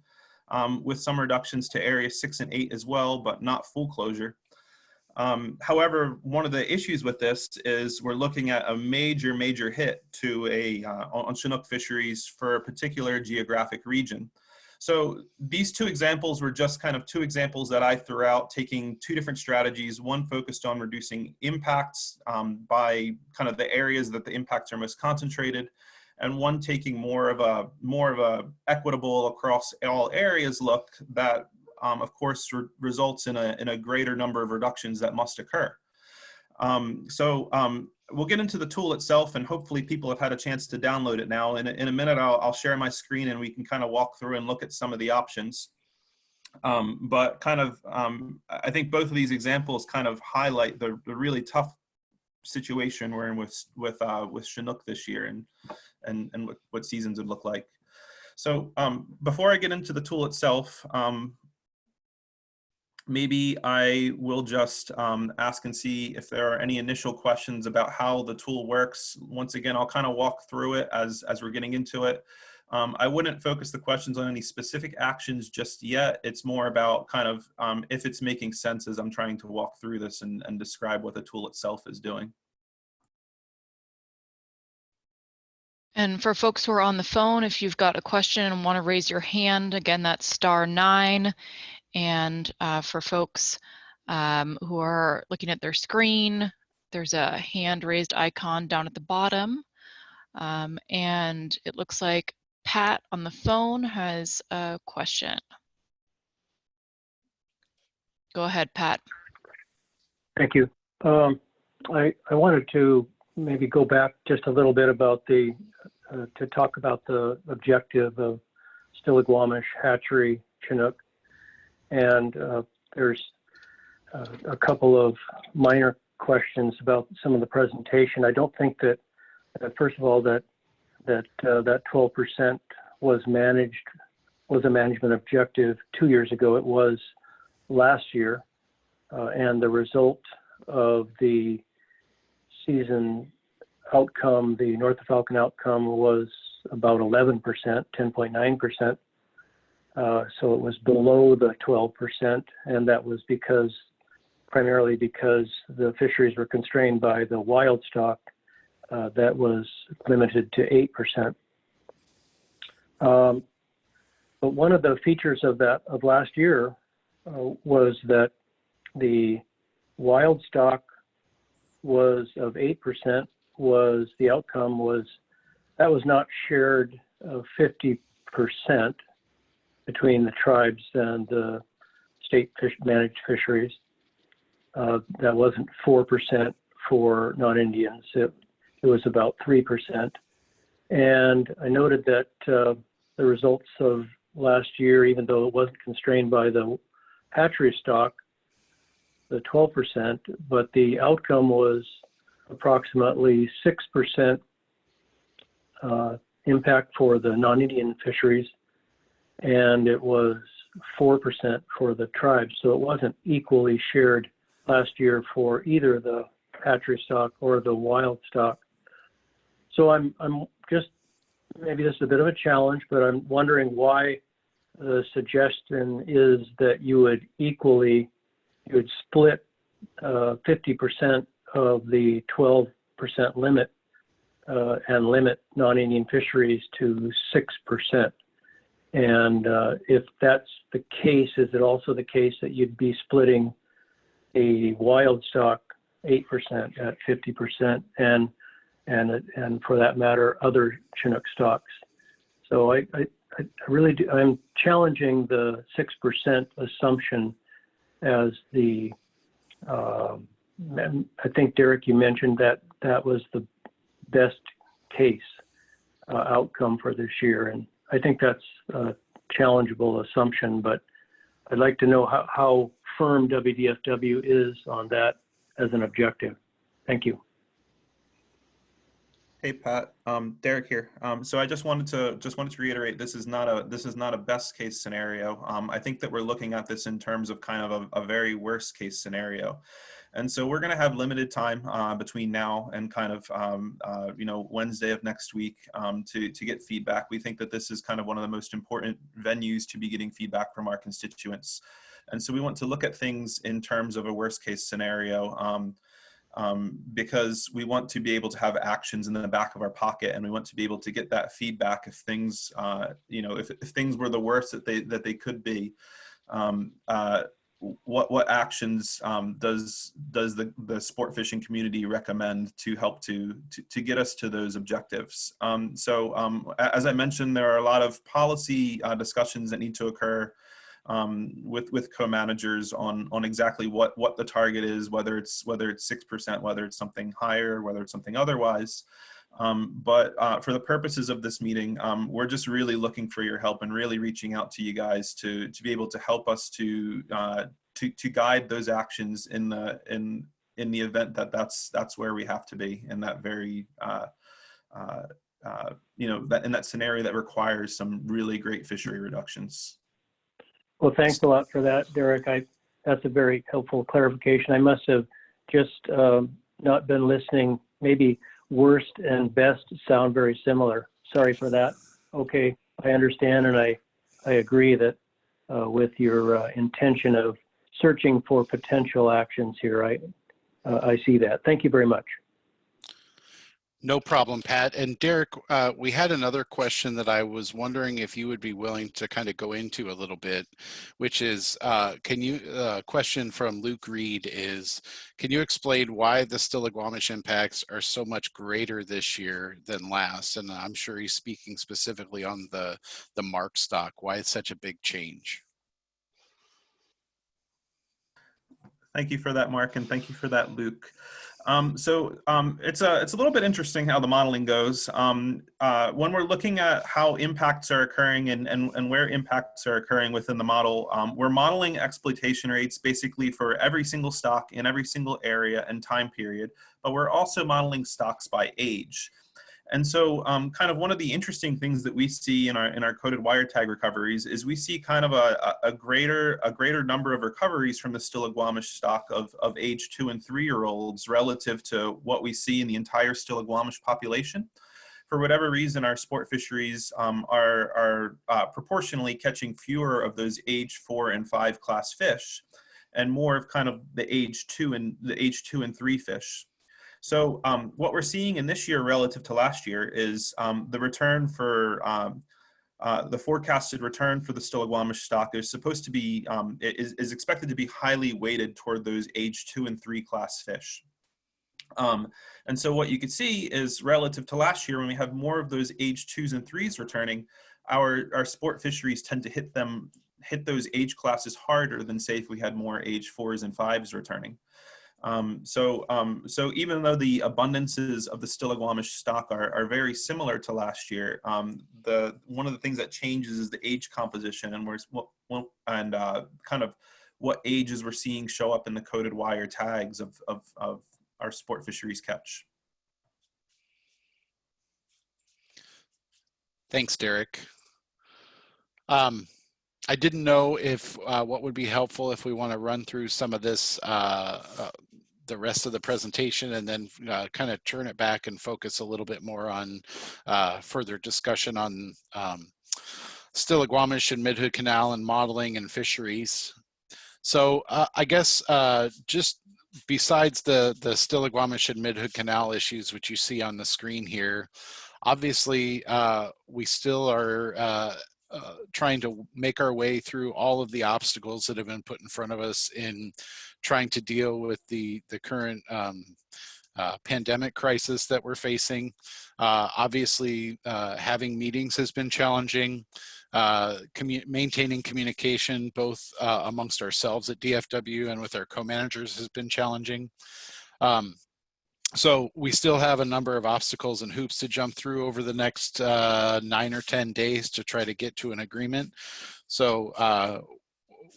with some reductions to area 6 and 8 as well, but not full closure. However, one of the issues with this is we're looking at a major hit to on Chinook fisheries for a particular geographic region. So these two examples were just kind of two examples that I threw out, taking two different strategies, one focused on reducing impacts by kind of the areas that the impacts are most concentrated, and one taking more of a equitable across all areas look that of course results in a greater number of reductions that must occur. We'll get into the tool itself, and hopefully people have had a chance to download it now. In a minute, I'll share my screen and we can kind of walk through and look at some of the options. But kind of, I think both of these examples kind of highlight the really tough situation we're in with Chinook this year, and what seasons would look like. So before I get into the tool itself, maybe I will just ask and see if there are any initial questions about how the tool works. Once again, I'll kind of walk through it as we're getting into it. I wouldn't focus the questions on any specific actions just yet. It's more about kind of if it's making sense as I'm trying to walk through this and describe what the tool itself is doing. And for folks who are on the phone, if you've got a question and want to raise your hand, again, that's *9. And for folks who are looking at their screen, there's a hand raised icon down at the bottom. And it looks like Pat on the phone has a question. Go ahead, Pat. Thank you. I wanted to maybe go back just a little bit about to talk about the objective of Stiligwamish, Hatchery, Chinook. And there's a couple of minor questions about some of the presentation. I don't think that first of all, that 12% was a management objective 2 years ago. It was last year, and the result of the season outcome, the North of Falcon outcome, was about 11%, 10.9%. So it was below the 12%, and that was primarily because the fisheries were constrained by the wild stock that was limited to 8%. But one of the features of last year was that the wild stock was of 8%. The outcome was that was not shared 50% between the tribes and the state managed fisheries. That wasn't 4% for non-Indians. It was about 3%. And I noted that the results of last year, even though it wasn't constrained by the hatchery stock, the 12%, but the outcome was approximately 6% impact for the non-Indian fisheries, and it was 4% for the tribes. So it wasn't equally shared last year for either the hatchery stock or the wild stock. So I'm just, maybe this is a bit of a challenge, but I'm wondering why the suggestion is that you would split 50% of the 12% limit and limit non-Indian fisheries to 6%. And if that's the case, is it also the case that you'd be splitting a wild stock 8% at 50% and for that matter, other Chinook stocks? So I really do, I'm challenging the 6% assumption as the, I think Derek, you mentioned that that was the best case outcome for this year. And I think that's a challengeable assumption, but I'd like to know how firm WDFW is on that as an objective. Thank you. Hey Pat, Derek here. So I just wanted to reiterate, this is not a best case scenario. I think that we're looking at this in terms of kind of a very worst case scenario. And so we're going to have limited time between now and kind of, Wednesday of next week to get feedback. We think that this is kind of one of the most important venues to be getting feedback from our constituents. And so we want to look at things in terms of a worst case scenario because we want to be able to have actions in the back of our pocket, and we want to be able to get that feedback if things, if things were the worst that they could be. What actions does the sport fishing community recommend to help to get us to those objectives? As I mentioned, there are a lot of policy discussions that need to occur with co-managers on exactly what the target is, whether it's 6%, whether it's something higher, whether it's something otherwise. But for the purposes of this meeting, we're just really looking for your help and really reaching out to you guys to be able to help us to guide those actions in the event that that's where we have to be in that very in that scenario that requires some really great fishery reductions. Well, thanks a lot for that, Derek. That's a very helpful clarification. I must have just not been listening. Maybe worst and best sound very similar. Sorry for that. Okay, I understand, and I agree that with your intention of searching for potential actions here, I see that. Thank you very much. No problem, Pat. And Derek, we had another question that I was wondering if you would be willing to kind of go into a little bit, which is, question from Luke Reed is, can you explain why the Stillaguamish impacts are so much greater this year than last? And I'm sure he's speaking specifically on the mark stock. Why it's such a big change? Thank you for that, Mark, and thank you for that, Luke. It's a little bit interesting how the modeling goes. When we're looking at how impacts are occurring and where impacts are occurring within the model, we're modeling exploitation rates basically for every single stock in every single area and time period, but we're also modeling stocks by age. And so kind of one of the interesting things that we see in our coded wire tag recoveries is we see kind of a greater number of recoveries from the Stillaguamish stock of age 2 and 3-year-olds relative to what we see in the entire Stillaguamish population. For whatever reason, our sport fisheries are proportionally catching fewer of those age 4 and 5 class fish and more of kind of the age 2 and 3 fish. So what we're seeing in this year relative to last year is the return for the forecasted return for the Stillaguamish stock is supposed to be is expected to be highly weighted toward those age 2 and 3 class fish. And so what you can see is relative to last year, when we have more of those age 2s and 3s returning, our sport fisheries tend to hit those age classes harder than, say, if we had more age 4s and 5s returning. So even though the abundances of the Stillaguamish stock are very similar to last year, one of the things that changes is the age composition, and kind of what ages we're seeing show up in the coded wire tags of our sport fisheries catch. Thanks, Derek. I didn't know if what would be helpful if we want to run through some of this, the rest of the presentation, and then kind of turn it back and focus a little bit more on further discussion on Stillaguamish and Mid-Hood Canal and modeling and fisheries. So I guess just besides the Stillaguamish and Mid-Hood Canal issues, which you see on the screen here, obviously we still are trying to make our way through all of the obstacles that have been put in front of us in trying to deal with the current pandemic crisis that we're facing. Obviously, having meetings has been challenging. Maintaining communication both amongst ourselves at DFW and with our co-managers has been challenging. So we still have a number of obstacles and hoops to jump through over the next 9 or 10 days to try to get to an agreement. So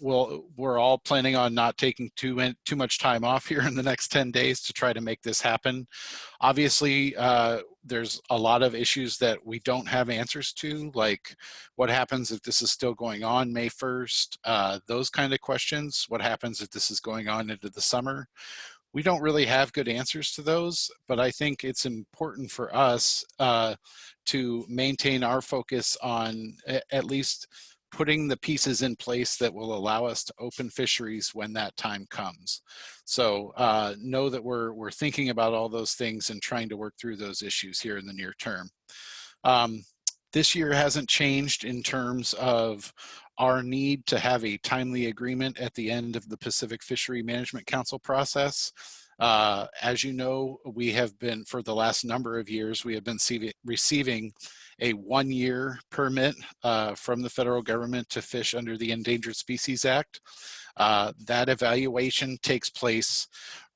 we're all planning on not taking too much time off here in the next 10 days to try to make this happen. Obviously, there's a lot of issues that we don't have answers to, like what happens if this is still going on May 1st, those kind of questions. What happens if this is going on into the summer? We don't really have good answers to those, but I think it's important for us to maintain our focus on at least putting the pieces in place that will allow us to open fisheries when that time comes. So know that we're thinking about all those things and trying to work through those issues here in the near term. This year hasn't changed in terms of our need to have a timely agreement at the end of the Pacific Fishery Management Council process. As you know, we have been, for the last number of years, we have been receiving a 1-year permit from the federal government to fish under the Endangered Species Act. That evaluation takes place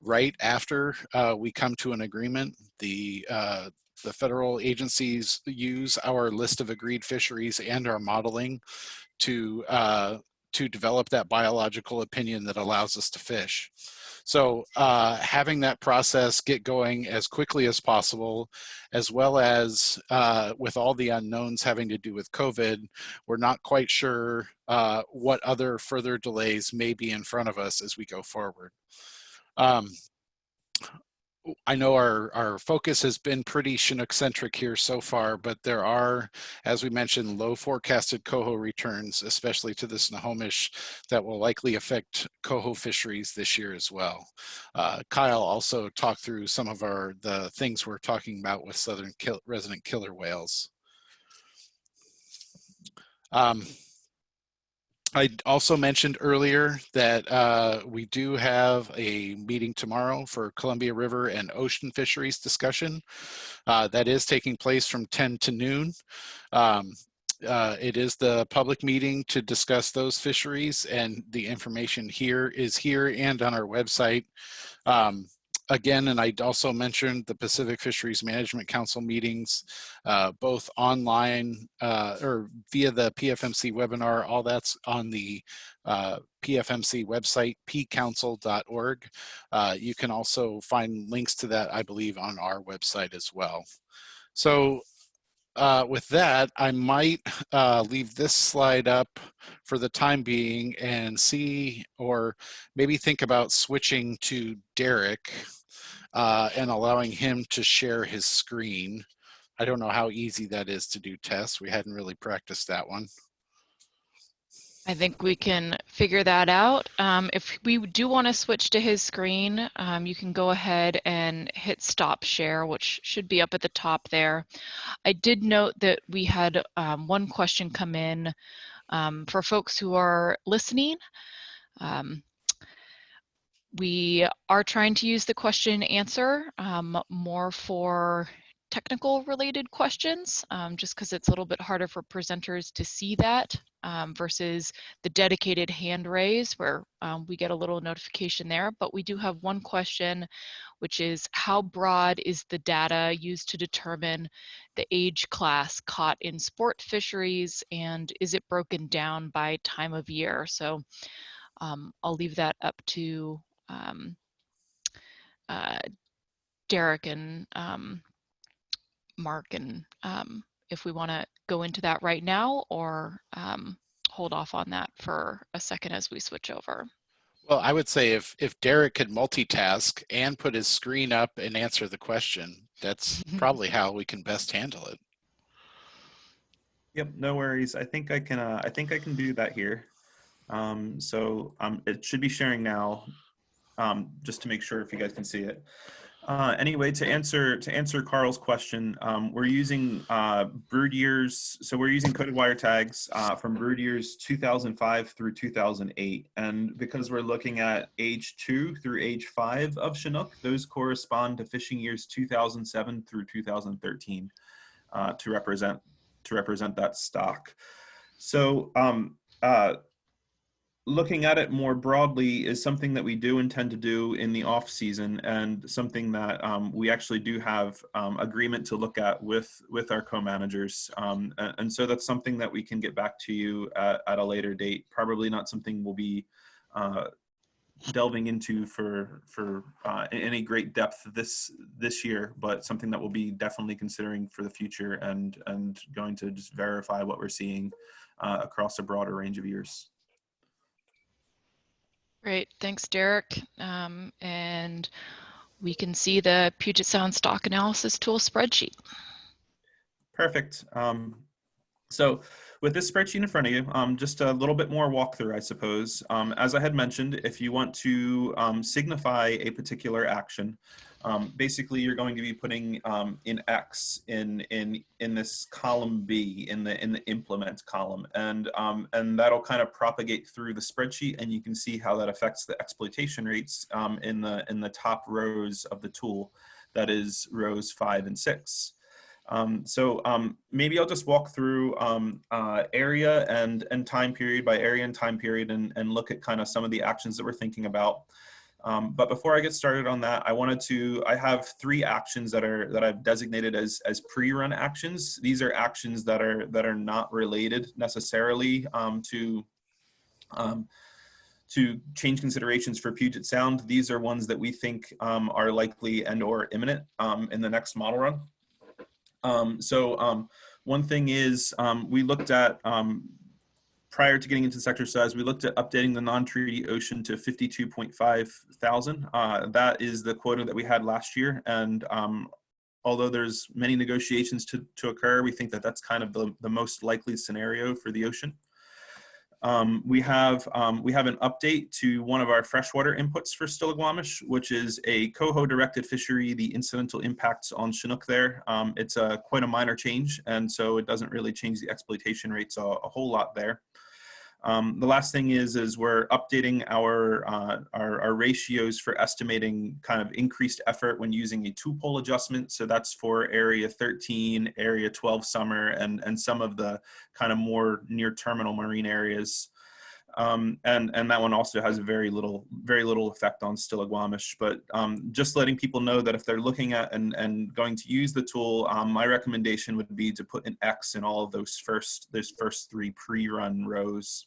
right after we come to an agreement. The federal agencies use our list of agreed fisheries and our modeling to develop that biological opinion that allows us to fish. So having that process get going as quickly as possible, as well as with all the unknowns having to do with COVID, we're not quite sure what other further delays may be in front of us as we go forward. I know our focus has been pretty Chinook-centric here so far, but there are, as we mentioned, low forecasted Coho returns, especially to the Snohomish, that will likely affect Coho fisheries this year as well. Kyle also talked through some of the things we're talking about with southern resident killer whales. I also mentioned earlier that we do have a meeting tomorrow for Columbia River and ocean fisheries discussion. That is taking place from 10 to noon. It is the public meeting to discuss those fisheries, and the information here is here and on our website. Again, and I also mentioned the Pacific Fisheries Management Council meetings, both online or via the PFMC webinar. All that's on the PFMC website, pcouncil.org. You can also find links to that, I believe, on our website as well. So with that, I might leave this slide up for the time being and see, or maybe think about switching to Derek and allowing him to share his screen. I don't know how easy that is to do, Tess. We hadn't really practiced that one. I think we can figure that out. If we do want to switch to his screen, you can go ahead and hit stop share, which should be up at the top there. I did note that we had one question come in for folks who are listening. We are trying to use the question and answer more for technical related questions, just because it's a little bit harder for presenters to see that versus the dedicated hand raise where we get a little notification there. But we do have one question, which is how broad is the data used to determine the age class caught in sport fisheries, and is it broken down by time of year? So I'll leave that up to Derek and Mark, and if we want to go into that right now, or hold off on that for a second as we switch over. Well, I would say if Derek could multitask and put his screen up and answer the question, that's probably how we can best handle it. Yep, no worries. I think I can do that here. It should be sharing now, just to make sure if you guys can see it. Anyway, to answer Carl's question, we're using brood years. So we're using coded wire tags from brood years 2005 through 2008. And because we're looking at age 2 through age 5 of Chinook, those correspond to fishing years 2007 through 2013 to represent that stock. So looking at it more broadly is something that we do intend to do in the off season, and something that we actually do have agreement to look at with our co-managers. And so that's something that we can get back to you at a later date. Probably not something we'll be delving into for any great depth this year, but something that we'll be definitely considering for the future, and going to just verify what we're seeing across a broader range of years. Great, thanks, Derek. And we can see the Puget Sound stock analysis tool spreadsheet. Perfect. So with this spreadsheet in front of you, just a little bit more walkthrough, I suppose. As I had mentioned, if you want to signify a particular action, basically you're going to be putting in X in this column B, in the implement column, and that'll kind of propagate through the spreadsheet, and you can see how that affects the exploitation rates in the top rows of the tool, that is rows 5 and 6. Maybe I'll just walk through area and time period by area and time period, and look at kind of some of the actions that we're thinking about. But before I get started on that, I have 3 actions that I've designated as pre-run actions. These are actions that are not related necessarily to change considerations for Puget Sound. These are ones that we think are likely and or imminent in the next model run. One thing is we looked at, prior to getting into sector size, we looked at updating the non-treaty ocean to 52.5 thousand. That is the quota that we had last year. And although there's many negotiations to occur, we think that that's kind of the most likely scenario for the ocean. We have an update to one of our freshwater inputs for Stillaguamish, which is a Coho directed fishery, the incidental impacts on Chinook there. It's quite a minor change, and so it doesn't really change the exploitation rates a whole lot there. The last thing is we're updating our ratios for estimating kind of increased effort when using a 2-pole adjustment. So that's for area 13, area 12 summer, and some of the kind of more near terminal marine areas. And that one also has very little effect on Stillaguamish. But just letting people know that if they're looking at and going to use the tool, my recommendation would be to put an X in all of those first 3 pre-run rows.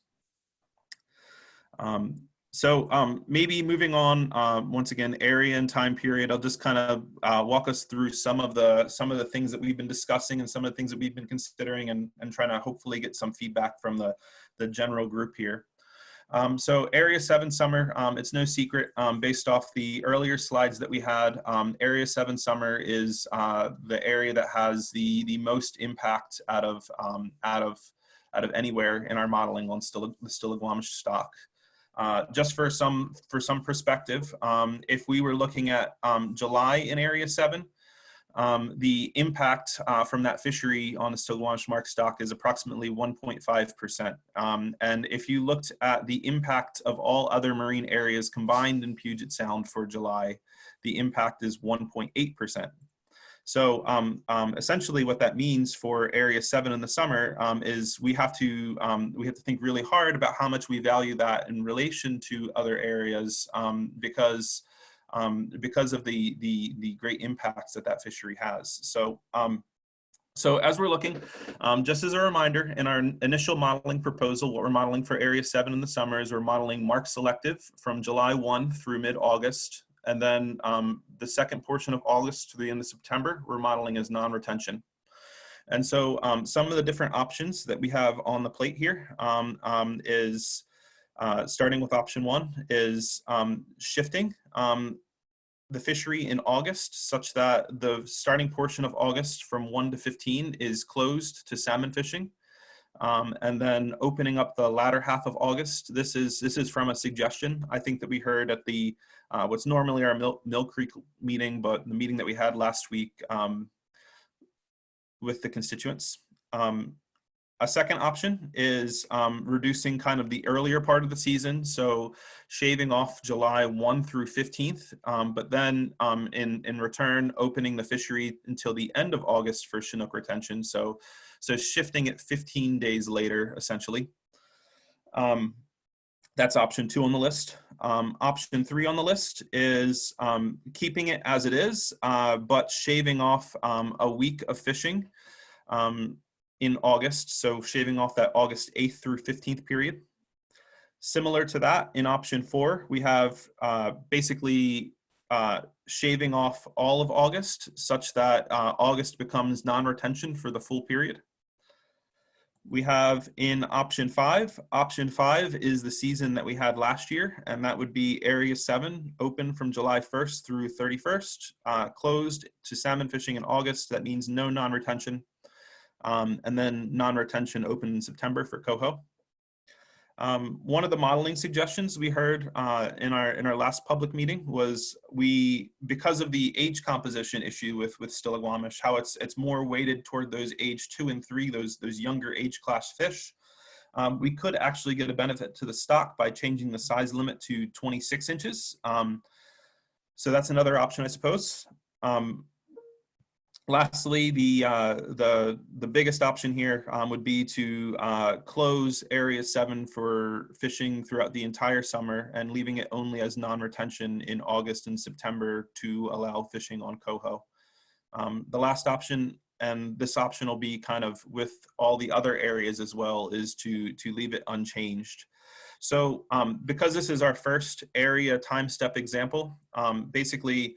Maybe moving on, once again, area and time period, I'll just kind of walk us through some of the things that we've been discussing and some of the things that we've been considering, and trying to hopefully get some feedback from the general group here. So area 7 summer, it's no secret, based off the earlier slides that we had, area 7 summer is the area that has the most impact out of anywhere in our modeling on the Stillaguamish stock. Just for some perspective, if we were looking at July in area 7, the impact from that fishery on the Stillaguamish mark stock is approximately 1.5%. And if you looked at the impact of all other marine areas combined in Puget Sound for July, the impact is 1.8%. So essentially what that means for area 7 in the summer is we have to think really hard about how much we value that in relation to other areas, because of the great impacts that fishery has. So So as we're looking, just as a reminder, in our initial modeling proposal, what we're modeling for Area 7 in the summer is we're modeling mark selective from July 1 through mid-August. And then the second portion of August to the end of September, we're modeling as non-retention. And so some of the different options that we have on the plate here is starting with option 1 is shifting the fishery in August such that the starting portion of August from 1 to 15 is closed to salmon fishing. And then opening up the latter half of August. This is from a suggestion I think that we heard at the what's normally our Mill Creek meeting, but the meeting that we had last week with the constituents. A second option is reducing kind of the earlier part of the season, so shaving off July 1 through 15th, but then in return opening the fishery until the end of August for Chinook retention, so shifting it 15 days later, essentially. That's option 2 on the list. Option 3 on the list is keeping it as it is, but shaving off a week of fishing in August, so shaving off that August 8th through 15th period. Similar to that, in option 4, we have basically shaving off all of August such that August becomes non-retention for the full period. We have in option 5 is the season that we had last year, and that would be Area 7, open from July 1st through 31st, closed to salmon fishing in August. That means no non-retention. And then non-retention open in September for Coho. One of the modeling suggestions we heard in our last public meeting was because of the age composition issue with Stillaguamish, how it's more weighted toward those age 2 and 3, those younger age class fish. We could actually get a benefit to the stock by changing the size limit to 26 inches. So that's another option, I suppose. Lastly, the biggest option here would be to close Area 7 for fishing throughout the entire summer and leaving it only as non-retention in August and September to allow fishing on Coho. The last option, and this option will be kind of with all the other areas as well, is to leave it unchanged. So because this is our first area time step example, basically,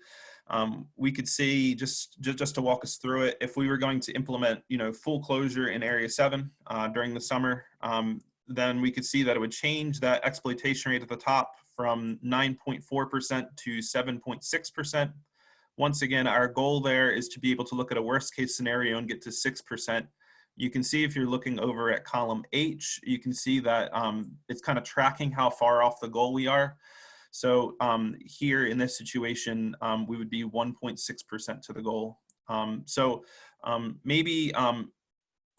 we could see, just to walk us through it, if we were going to implement, full closure in Area 7 during the summer, then we could see that it would change that exploitation rate at the top from 9.4% to 7.6%. Once again, our goal there is to be able to look at a worst case scenario and get to 6%. You can see if you're looking over at column H, you can see that it's kind of tracking how far off the goal we are. So here in this situation, we would be 1.6% to the goal.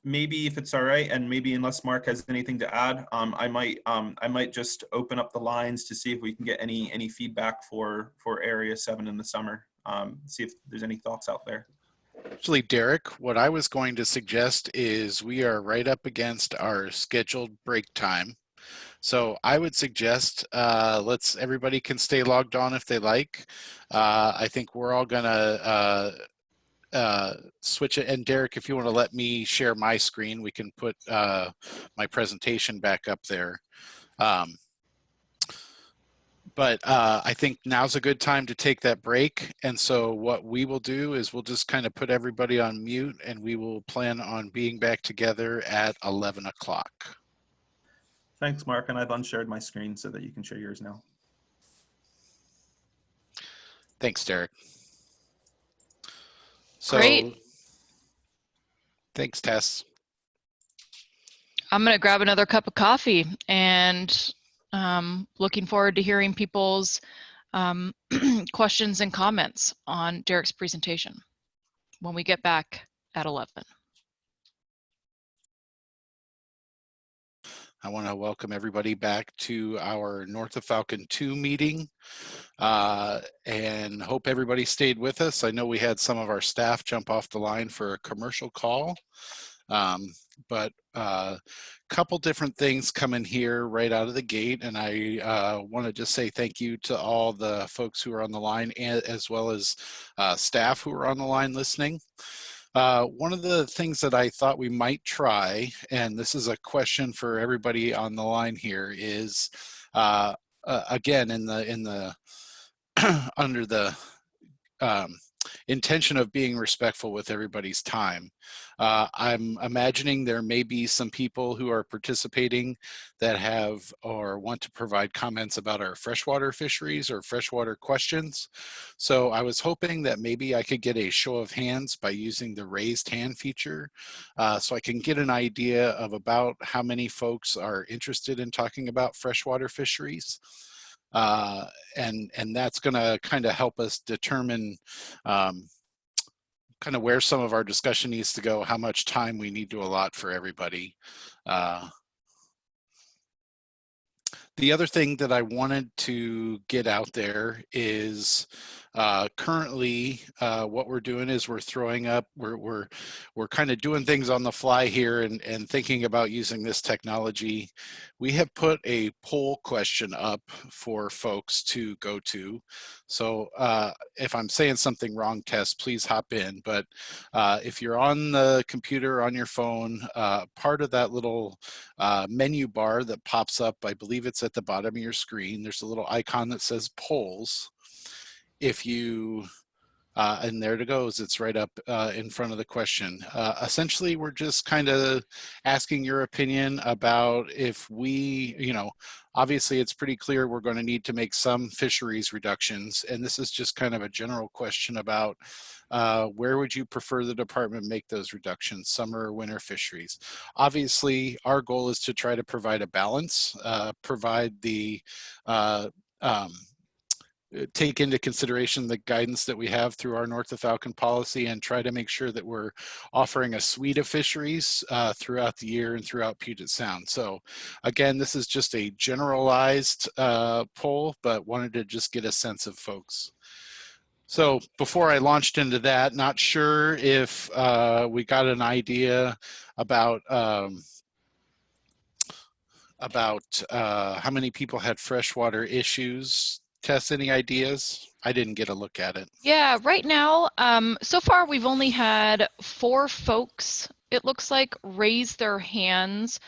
Maybe if it's all right, and maybe unless Mark has anything to add, I might just open up the lines to see if we can get any feedback for Area 7 in the summer. See if there's any thoughts out there. Actually, Derek, what I was going to suggest is we are right up against our scheduled break time. So I would suggest everybody can stay logged on if they like. I think we're all gonna switch it. And Derek, if you want to let me share my screen, we can put my presentation back up there. But I think now's a good time to take that break. And so what we will do is we'll just kind of put everybody on mute, and we will plan on being back together at 11 o'clock. Thanks, Mark, and I've unshared my screen so that you can share yours now. Thanks, Derek. So, Great. Thanks, Tess. I'm going to grab another cup of coffee, and looking forward to hearing people's questions and comments on Derek's presentation when we get back at 11. I want to welcome everybody back to our North of Falcon 2 meeting, and hope everybody stayed with us. I know we had some of our staff jump off the line for a commercial call, but a couple different things coming here right out of the gate, and I want to just say thank you to all the folks who are on the line, as well as staff who are on the line listening. One of the things that I thought we might try, and this is a question for everybody on the line here, is again in the under the intention of being respectful with everybody's time. I'm imagining there may be some people who are participating that have or want to provide comments about our freshwater fisheries or freshwater questions. So I was hoping that maybe I could get a show of hands by using the raised hand feature, so I can get an idea of about how many folks are interested in talking about freshwater fisheries. And that's going to kind of help us determine kind of where some of our discussion needs to go, how much time we need to allot for everybody. The other thing that I wanted to get out there is currently what we're doing is we're throwing up, we're kind of doing things on the fly here and thinking about using this technology. We have put a poll question up for folks to go to. So if I'm saying something wrong, Tess, please hop in. But if you're on the computer, on your phone, part of that little menu bar that pops up, I believe it's at the bottom of your screen, there's a little icon that says polls. If you, and there it goes, it's right up in front of the question. Essentially, we're just kind of asking your opinion about if we, obviously it's pretty clear we're going to need to make some fisheries reductions. And this is just kind of a general question about where would you prefer the department make those reductions, summer or winter fisheries? Obviously, our goal is to try to provide a balance, provide the, take into consideration the guidance that we have through our North of Falcon policy and try to make sure that we're offering a suite of fisheries throughout the year and throughout Puget Sound. So again, this is just a generalized poll, but wanted to just get a sense of folks. So before I launched into that, not sure if we got an idea about how many people had freshwater issues. Tess, any ideas? I didn't get a look at it. Yeah, right now, so far we've only had 4 folks, it looks like, raise their hands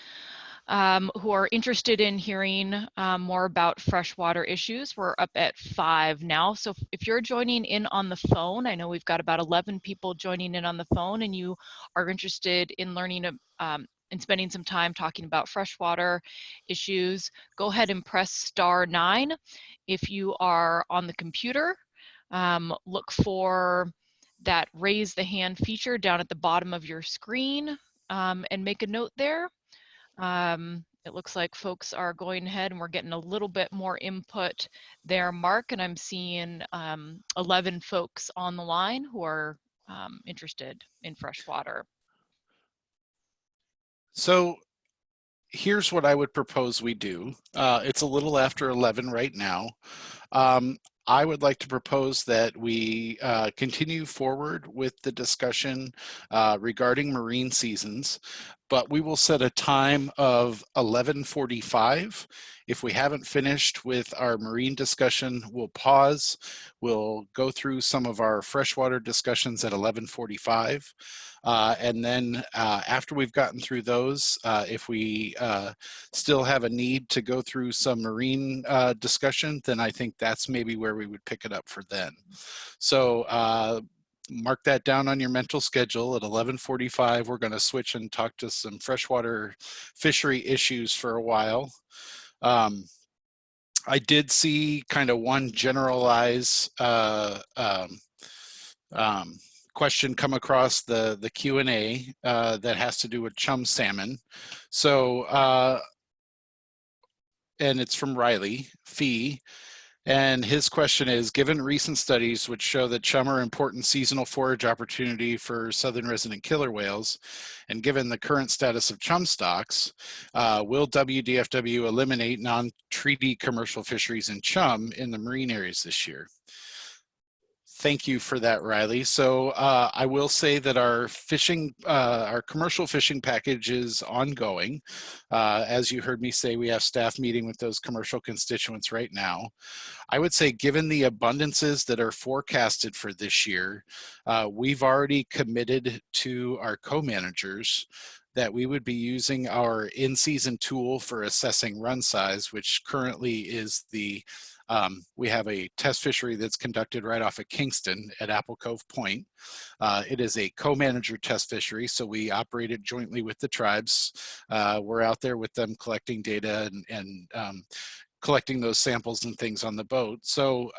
who are interested in hearing more about freshwater issues. We're up at 5 now. So if you're joining in on the phone, I know we've got about 11 people joining in on the phone, and you are interested in learning and spending some time talking about freshwater issues, go ahead and press *9. If you are on the computer, look for that raise the hand feature down at the bottom of your screen and make a note there. It looks like folks are going ahead and we're getting a little bit more input there, Mark, and I'm seeing 11 folks on the line who are interested in freshwater. So here's what I would propose we do. It's a little after 11 right now. I would like to propose that we continue forward with the discussion regarding marine seasons, but we will set a time of 11:45. If we haven't finished with our marine discussion, we'll pause. We'll go through some of our freshwater discussions at 11:45. And then after we've gotten through those, if we still have a need to go through some marine discussion, then I think that's maybe where we would pick it up for then. So mark that down on your mental schedule. At 11:45, we're going to switch and talk to some freshwater fishery issues for a while. I did see kind of one generalized question come across the Q&A that has to do with chum salmon. So, and it's from Riley Fee. And his question is, given recent studies which show that chum are important seasonal forage opportunity for southern resident killer whales, and given the current status of chum stocks, will WDFW eliminate non-treaty commercial fisheries in chum in the marine areas this year? Thank you for that, Riley. So I will say that our commercial fishing package is ongoing. As you heard me say, we have staff meeting with those commercial constituents right now. I would say, given the abundances that are forecasted for this year, we've already committed to our co-managers that we would be using our in-season tool for assessing run size, which currently is we have a test fishery that's conducted right off of Kingston at Apple Cove Point. It is a co-manager test fishery, so we operate it jointly with the tribes. We're out there with them collecting data and collecting those samples and things on the boat. So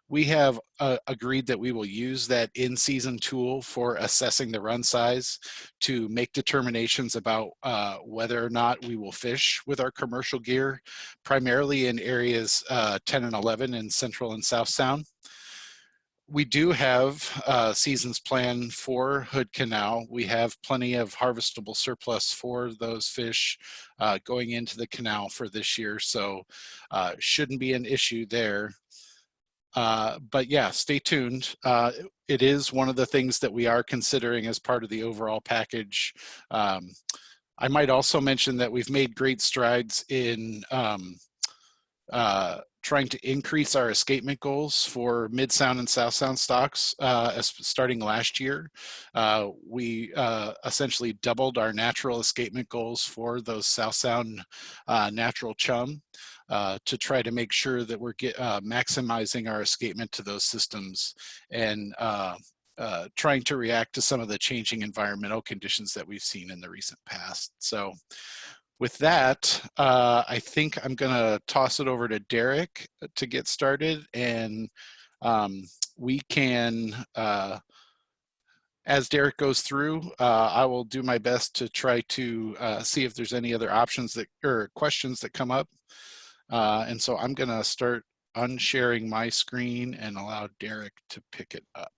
we have agreed that we will use that in-season tool for assessing the run size to make determinations about whether or not we will fish with our commercial gear, primarily in areas 10 and 11 in Central and South Sound. We do have seasons planned for Hood Canal. We have plenty of harvestable surplus for those fish going into the canal for this year, so shouldn't be an issue there. But yeah, stay tuned. It is one of the things that we are considering as part of the overall package. I might also mention that we've made great strides in trying to increase our escapement goals for Mid-Sound and South Sound stocks starting last year. We essentially doubled our natural escapement goals for those South Sound natural chum to try to make sure that we're maximizing our escapement to those systems and trying to react to some of the changing environmental conditions that we've seen in the recent past. So with that, I think I'm going to toss it over to Derek to get started, and we can, as Derek goes through, I will do my best to try to see if there's any other options or questions that come up. And so I'm going to start unsharing my screen and allow Derek to pick it up.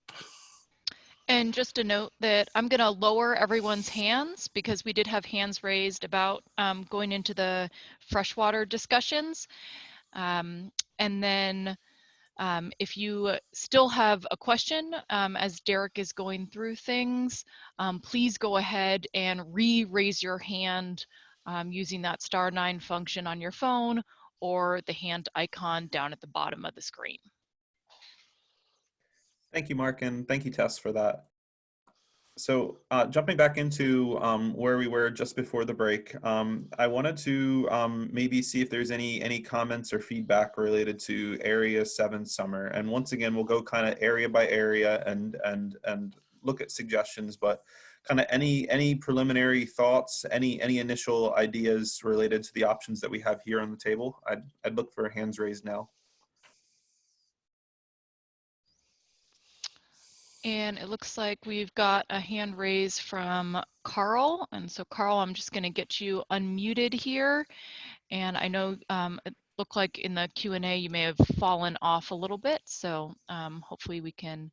And just a note that I'm going to lower everyone's hands because we did have hands raised about going into the freshwater discussions. And then if you still have a question as Derek is going through things, please go ahead and raise your hand using that *9 function on your phone or the hand icon down at the bottom of the screen. Thank you, Mark, and thank you, Tess, for that. So jumping back into where we were just before the break, I wanted to maybe see if there's any comments or feedback related to Area 7 summer. And once again, we'll go kind of area by area and look at suggestions, but kind of any preliminary thoughts, any initial ideas related to the options that we have here on the table. I'd look for hands raised now. And it looks like we've got a hand raised from Carl. And so Carl, I'm just going to get you unmuted here. And I know it looked like in the Q&A you may have fallen off a little bit. So hopefully we can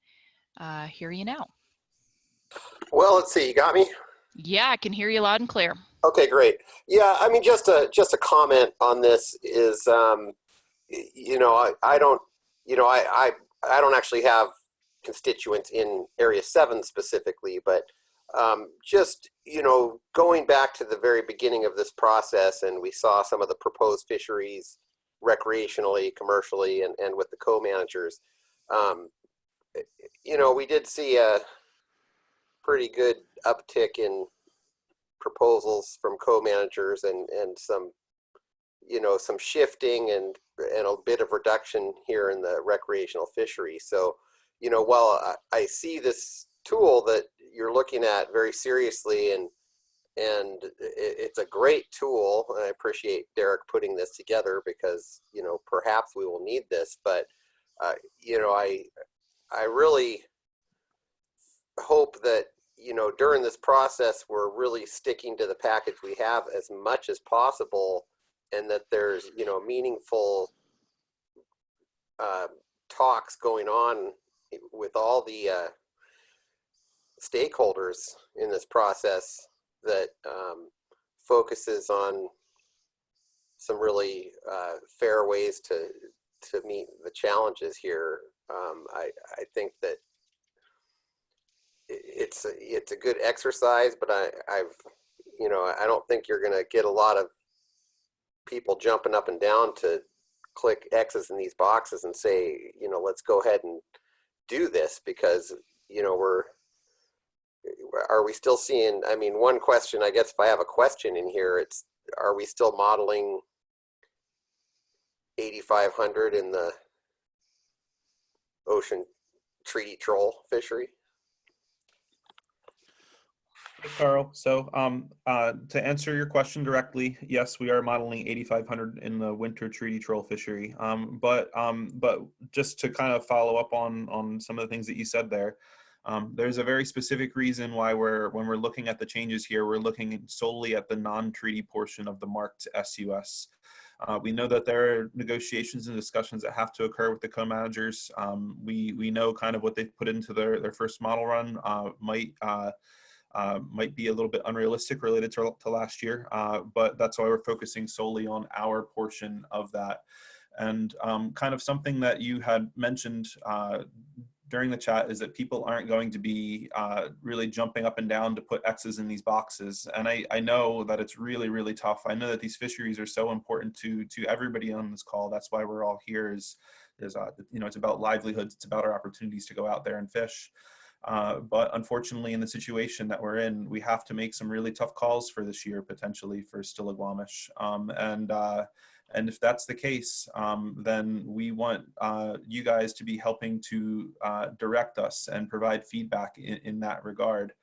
hear you now. Well, let's see. You got me? Yeah, I can hear you loud and clear. Okay, great. Yeah, I mean, just a comment on this is, you know, I don't actually have constituents in Area 7 specifically, but just, you know, going back to the very beginning of this process, and we saw some of the proposed fisheries recreationally, commercially, and with the co-managers, you know, we did see a pretty good uptick in proposals from co-managers and some, you know, some shifting and a bit of reduction here in the recreational fishery. So, you know, while I see this tool that you're looking at very seriously, and it's a great tool, and I appreciate Derek putting this together because, you know, perhaps we will need this, but, you know, I really hope that, you know, during this process, we're really sticking to the package we have as much as possible, and that there's, you know, meaningful talks going on with all the stakeholders in this process that focuses on some really fair ways to meet the challenges here. I think that it's a good exercise, but I've I don't think you're going to get a lot of people jumping up and down to click X's in these boxes and say, let's go ahead and do this, because are we still seeing, I mean, one question, I guess if I have a question in here, it's, are we still modeling 8,500 in the ocean treaty troll fishery? Hey, Carl. So to answer your question directly, yes, we are modeling 8,500 in the winter treaty troll fishery. But just to kind of follow up on some of the things that you said there, there's a very specific reason why when we're looking at the changes here, we're looking solely at the non-treaty portion of the marked SUS. We know that there are negotiations and discussions that have to occur with the co-managers. We know kind of what they've put into their first model run might be a little bit unrealistic related to last year, but that's why we're focusing solely on our portion of that. And kind of something that you had mentioned during the chat is that people aren't going to be really jumping up and down to put X's in these boxes. And I know that it's really, really tough. I know that these fisheries are so important to everybody on this call. That's why we're all here is it's about livelihoods. It's about our opportunities to go out there and fish. But unfortunately, in the situation that we're in, we have to make some really tough calls for this year, potentially for Stillaguamish. And if that's the case, then we want you guys to be helping to direct us and provide feedback in that regard.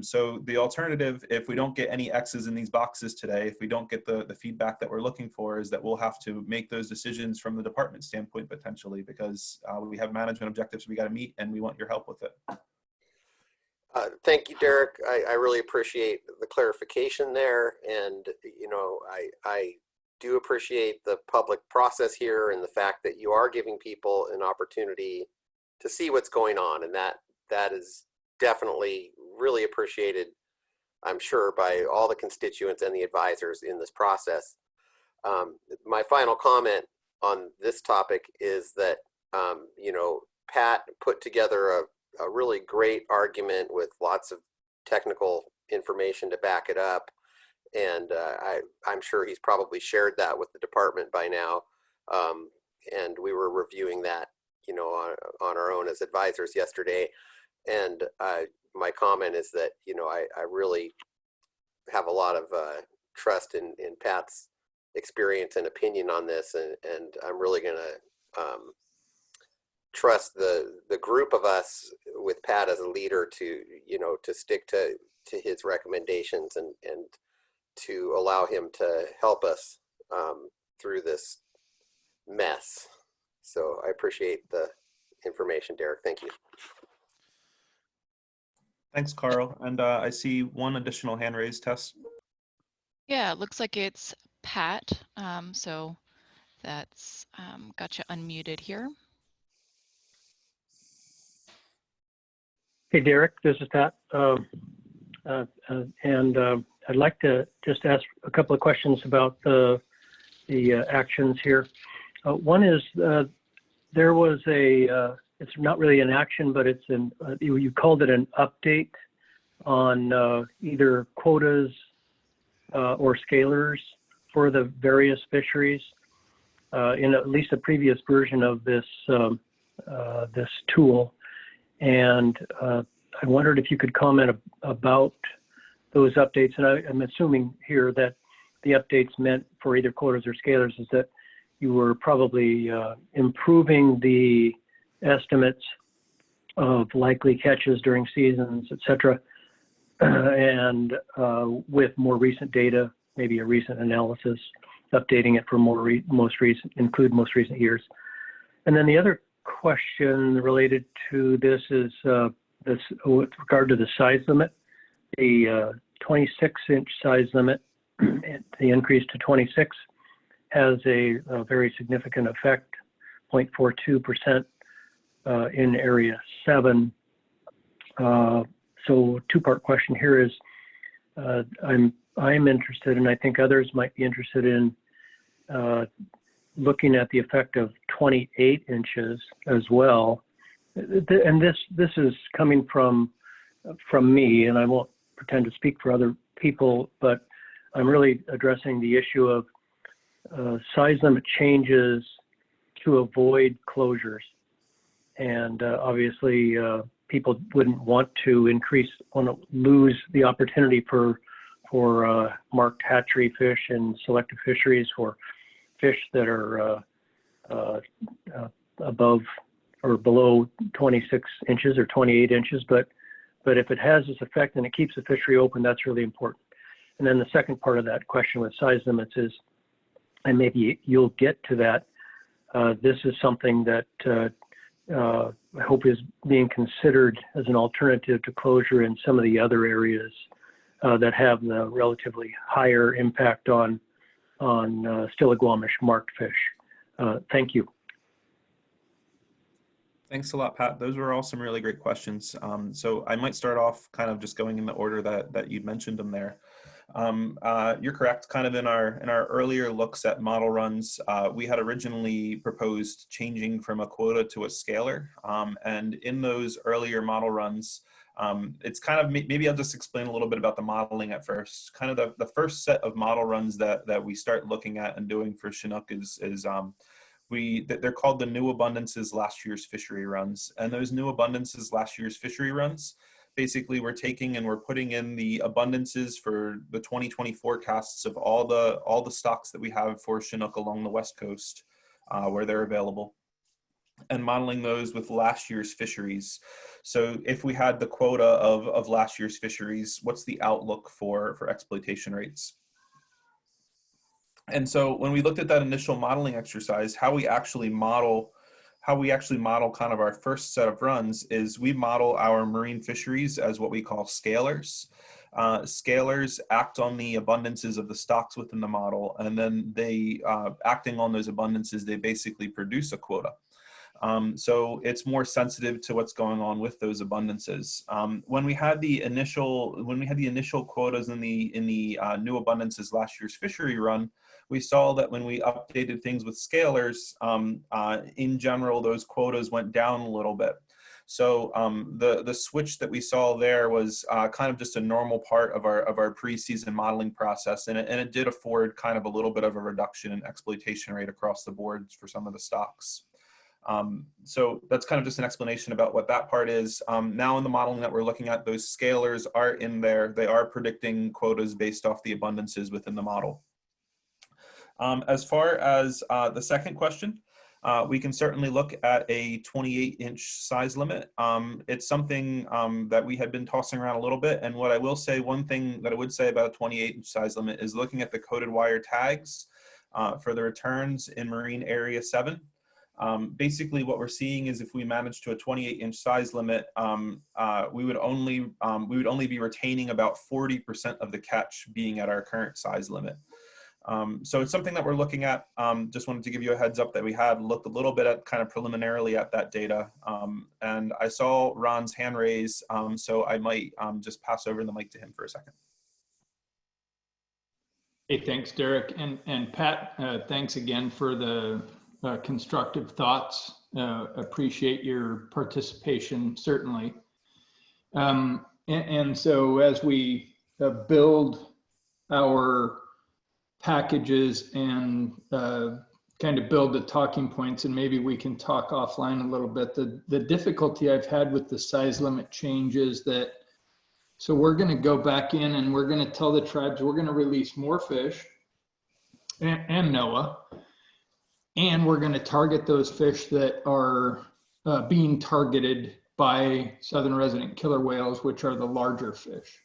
So the alternative, if we don't get any X's in these boxes today, if we don't get the feedback that we're looking for, is that we'll have to make those decisions from the department standpoint potentially, because we have management objectives we got to meet, and we want your help with it. Thank you, Derek. I really appreciate the clarification there, and I do appreciate the public process here and the fact that you are giving people an opportunity to see what's going on, and that is definitely really appreciated, I'm sure, by all the constituents and the advisors in this process. My final comment on this topic is that Pat put together a really great argument with lots of technical information to back it up. And I'm sure he's probably shared that with the department by now. And we were reviewing that, on our own as advisors yesterday. And my comment is that, I really have a lot of trust in Pat's experience and opinion on this. And I'm really going to trust the group of us with Pat as a leader to, to stick to his recommendations and to allow him to help us through this mess. So I appreciate the information, Derek. Thank you. Thanks, Carl. And I see one additional hand raised, Tess. Yeah, it looks like it's Pat. So that's got you unmuted here. Hey, Derek, this is Pat. I'd like to just ask a couple of questions about the actions here. One is there was it's not really an action, but it's you called it an update on either quotas or scalers for the various fisheries in at least a previous version of this this tool. And I wondered if you could comment about those updates. And I'm assuming here that the updates meant for either quotas or scalers is that you were probably improving the estimates of likely catches during seasons, et cetera, and with more recent data, maybe a recent analysis, updating it for most recent years. And then the other question related to this is this with regard to the size limit, the 26-inch size limit, the increase to 26 has a very significant effect, 0.42% in area 7. So two-part question here is, I'm interested, and I think others might be interested in looking at the effect of 28 inches as well. And this is coming from me, and I won't pretend to speak for other people, but I'm really addressing the issue of size limit changes to avoid closures. And obviously, people wouldn't want to lose the opportunity for marked hatchery fish and selective fisheries for fish that are above or below 26 inches or 28 inches. But if it has this effect and it keeps the fishery open, that's really important. And then the second part of that question with size limits is, and maybe you'll get to that, this is something that I hope is being considered as an alternative to closure in some of the other areas that have the relatively higher impact on Stillaguamish marked fish. Thank you. Thanks a lot, Pat. Those were all some really great questions. So I might start off kind of just going in the order that you mentioned them there. You're correct. Kind of in our earlier looks at model runs, we had originally proposed changing from a quota to a scalar. And in those earlier model runs, it's kind of, maybe I'll just explain a little bit about the modeling at first. Kind of the first set of model runs that we start looking at and doing for Chinook is they're called the new abundances last year's fishery runs. And those new abundances last year's fishery runs, basically we're taking and we're putting in the abundances for the 2020 forecasts of all the stocks that we have for Chinook along the West Coast where they're available, and modeling those with last year's fisheries. So if we had the quota of last year's fisheries, what's the outlook for exploitation rates? And so when we looked at that initial modeling exercise, how we actually model kind of our first set of runs is we model our marine fisheries as what we call scalars. Scalars act on the abundances of the stocks within the model, and then they, acting on those abundances, they basically produce a quota. So it's more sensitive to what's going on with those abundances. When we had the initial quotas in the new abundances last year's fishery run, we saw that when we updated things with scalars, in general, those quotas went down a little bit. So the switch that we saw there was kind of just a normal part of our pre-season modeling process, and it did afford kind of a little bit of a reduction in exploitation rate across the board for some of the stocks. So that's kind of just an explanation about what that part is. Now in the modeling that we're looking at, those scalars are in there. They are predicting quotas based off the abundances within the model. As far as the second question, we can certainly look at a 28-inch size limit. It's something that we had been tossing around a little bit. And what I will say, one thing that I would say about a 28-inch size limit is looking at the coded wire tags for the returns in Marine Area 7. Basically what we're seeing is if we manage to a 28-inch size limit, we would only be retaining about 40% of the catch being at our current size limit. So it's something that we're looking at. Just wanted to give you a heads up that we had looked a little bit at kind of preliminarily at that data. And I saw Ron's hand raise, so I might just pass over the mic to him for a second. Hey, thanks, Derek. And Pat, thanks again for the constructive thoughts. Appreciate your participation, certainly. And so as we build our packages and kind of build the talking points, and maybe we can talk offline a little bit. The difficulty I've had with the size limit change is that, so we're going to go back in and we're going to tell the tribes we're going to release more fish and NOAA, and we're going to target those fish that are being targeted by southern resident killer whales, which are the larger fish.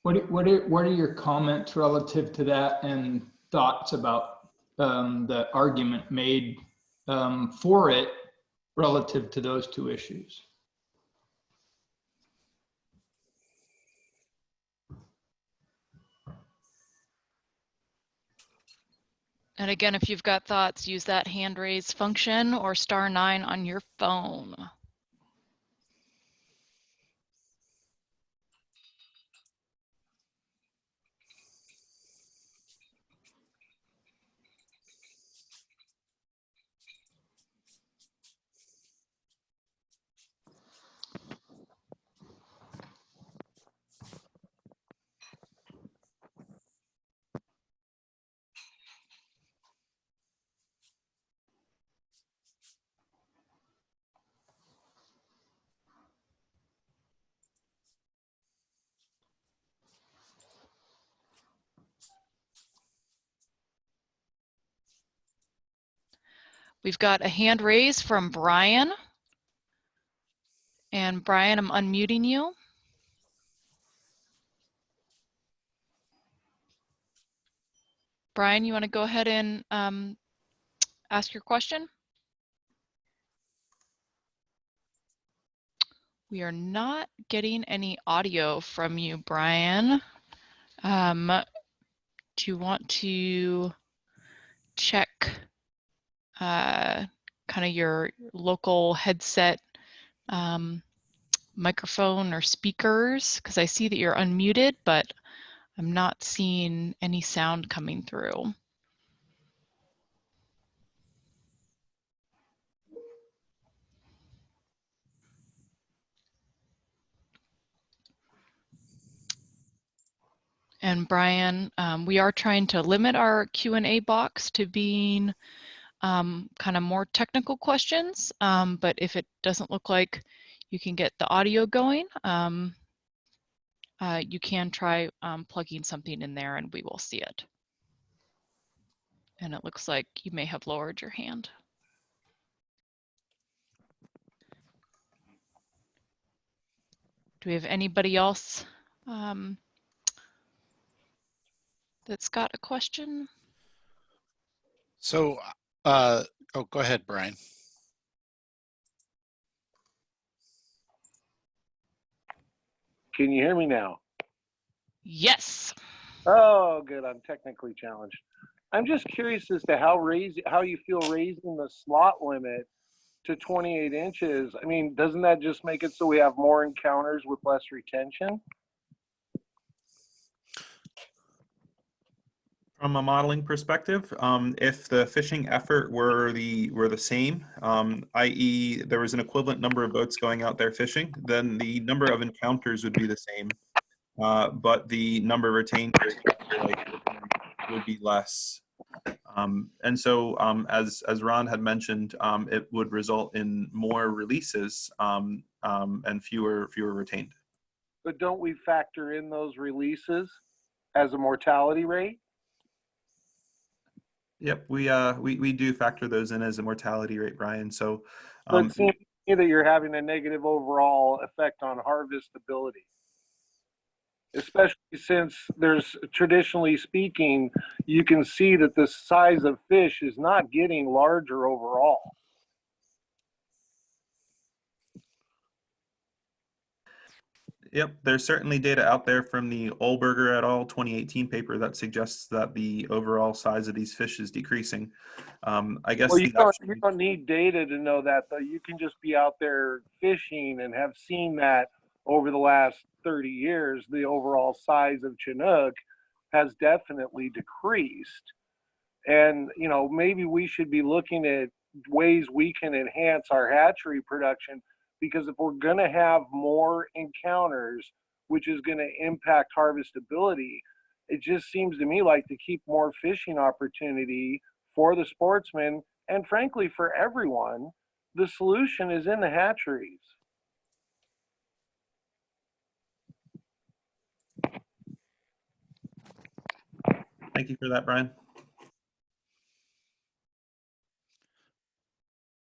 What are your comments relative to that and thoughts about the argument made for it relative to those two issues? And again, if you've got thoughts, use that hand raise function or *9 on your phone. We've got a hand raised from Brian. And Brian, I'm unmuting you. Brian, you want to go ahead and ask your question? We are not getting any audio from you, Brian. Do you want to check kind of your local headset microphone or speakers? Because I see that you're unmuted, but I'm not seeing any sound coming through. And Brian, we are trying to limit our Q&A box to being kind of more technical questions, but if it doesn't look like you can get the audio going, you can try plugging something in there and we will see it. And it looks like you may have lowered your hand. Do we have anybody else that's got a question? So, oh, go ahead, Brian. Can you hear me now? Yes. Oh, good. I'm technically challenged. I'm just curious as to how you feel raising the slot limit to 28 inches. I mean, doesn't that just make it so we have more encounters with less retention? From a modeling perspective, if the fishing effort were the same, i.e. there was an equivalent number of boats going out there fishing, then the number of encounters would be the same, but the number retained would be less. And so, as Ron had mentioned, it would result in more releases and fewer retained. But don't we factor in those releases as a mortality rate? Yep, we do factor those in as a mortality rate, Brian. So it seems to me that you're having a negative overall effect on harvestability, especially since there's, traditionally speaking, you can see that the size of fish is not getting larger overall. Yep, there's certainly data out there from the Olberger et al. 2018 paper that suggests that the overall size of these fish is decreasing. I guess well, you don't need data to know that, though. You can just be out there fishing and have seen that over the last 30 years, the overall size of Chinook has definitely decreased. And, you know, maybe we should be looking at ways we can enhance our hatchery production, because if we're going to have more encounters, which is going to impact harvestability, it just seems to me like to keep more fishing opportunity for the sportsmen and frankly for everyone, the solution is in the hatcheries. Thank you for that, Brian.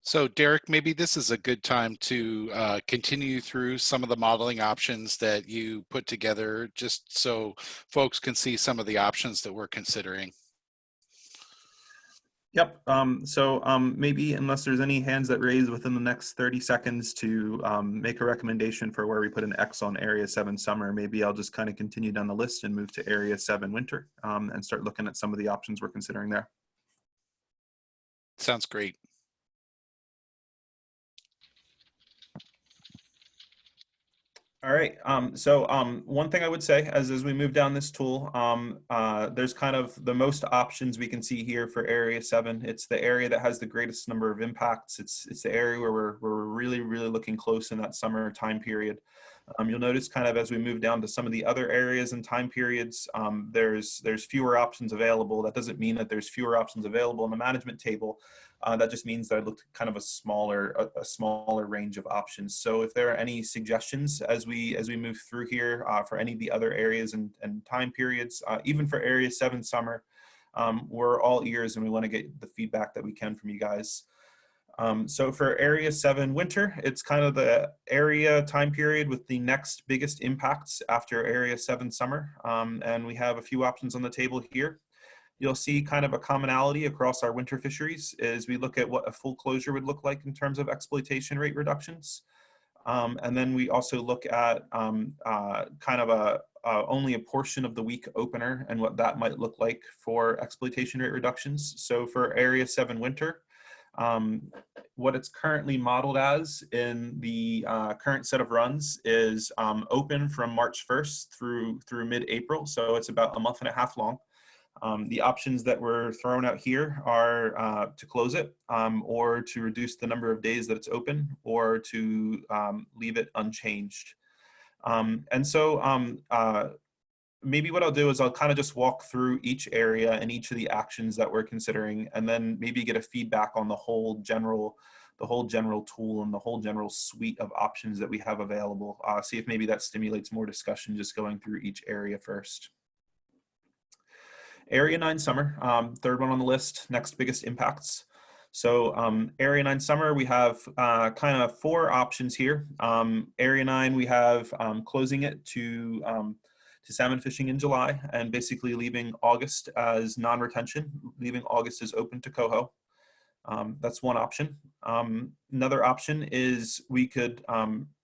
So Derek, maybe this is a good time to continue through some of the modeling options that you put together, just so folks can see some of the options that we're considering. Yep. Maybe, unless there's any hands that raise within the next 30 seconds to make a recommendation for where we put an X on Area 7 summer, maybe I'll just kind of continue down the list and move to Area 7 winter and start looking at some of the options we're considering there. Sounds great. All right. One thing I would say as we move down this tool, there's kind of the most options we can see here for Area 7. It's the area that has the greatest number of impacts. It's the area where we're really looking close in that summer time period. You'll notice kind of as we move down to some of the other areas and time periods, there's fewer options available. That doesn't mean that there's fewer options available in the management table. That just means that I looked at kind of a smaller range of options. So if there are any suggestions as we move through here for any of the other areas and time periods, even for Area 7 summer, we're all ears and we want to get the feedback that we can from you guys. So for Area 7 winter, it's kind of the area time period with the next biggest impacts after Area 7 summer. And we have a few options on the table here. You'll see kind of a commonality across our winter fisheries is we look at what a full closure would look like in terms of exploitation rate reductions. And then we also look at kind of only a portion of the week opener and what that might look like for exploitation rate reductions. So for Area 7 winter, what it's currently modeled as in the current set of runs is open from March 1st through mid-April. So it's about a month and a half long. The options that were thrown out here are to close it or to reduce the number of days that it's open or to leave it unchanged. And so maybe what I'll do is I'll kind of just walk through each area and each of the actions that we're considering, and then maybe get a feedback on the whole general tool and the whole general suite of options that we have available. See if maybe that stimulates more discussion just going through each area first. Area 9 summer, third one on the list, next biggest impacts. So Area 9 summer, we have kind of 4 options here. Area 9, we have closing it to salmon fishing in July and basically leaving August as non-retention, leaving August as open to coho. That's one option. Another option is we could,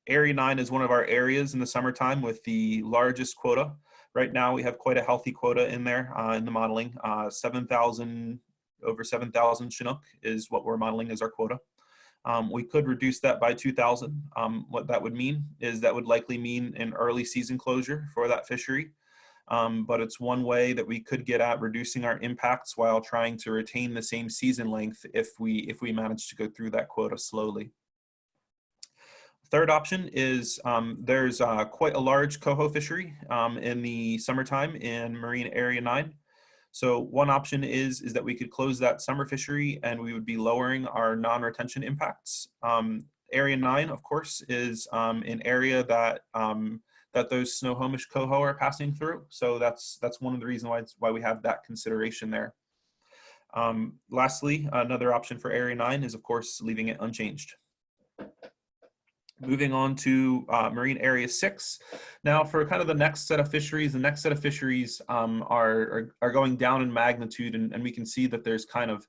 Area 9 is one of our areas in the summertime with the largest quota. Right now we have quite a healthy quota in there in the modeling. 7,000, over 7,000 Chinook is what we're modeling as our quota. We could reduce that by 2,000. What that would mean is that would likely mean an early season closure for that fishery. But it's one way that we could get at reducing our impacts while trying to retain the same season length if we manage to go through that quota slowly. Third option is there's quite a large coho fishery in the summertime in Marine Area 9. So one option is that we could close that summer fishery and we would be lowering our non-retention impacts. Area 9, of course, is an area that that those Snohomish coho are passing through. So that's one of the reasons why we have that consideration there. Lastly, another option for Area 9 is, of course, leaving it unchanged. Moving on to Marine Area 6. Now for kind of the next set of fisheries, are going down in magnitude, and we can see that there's kind of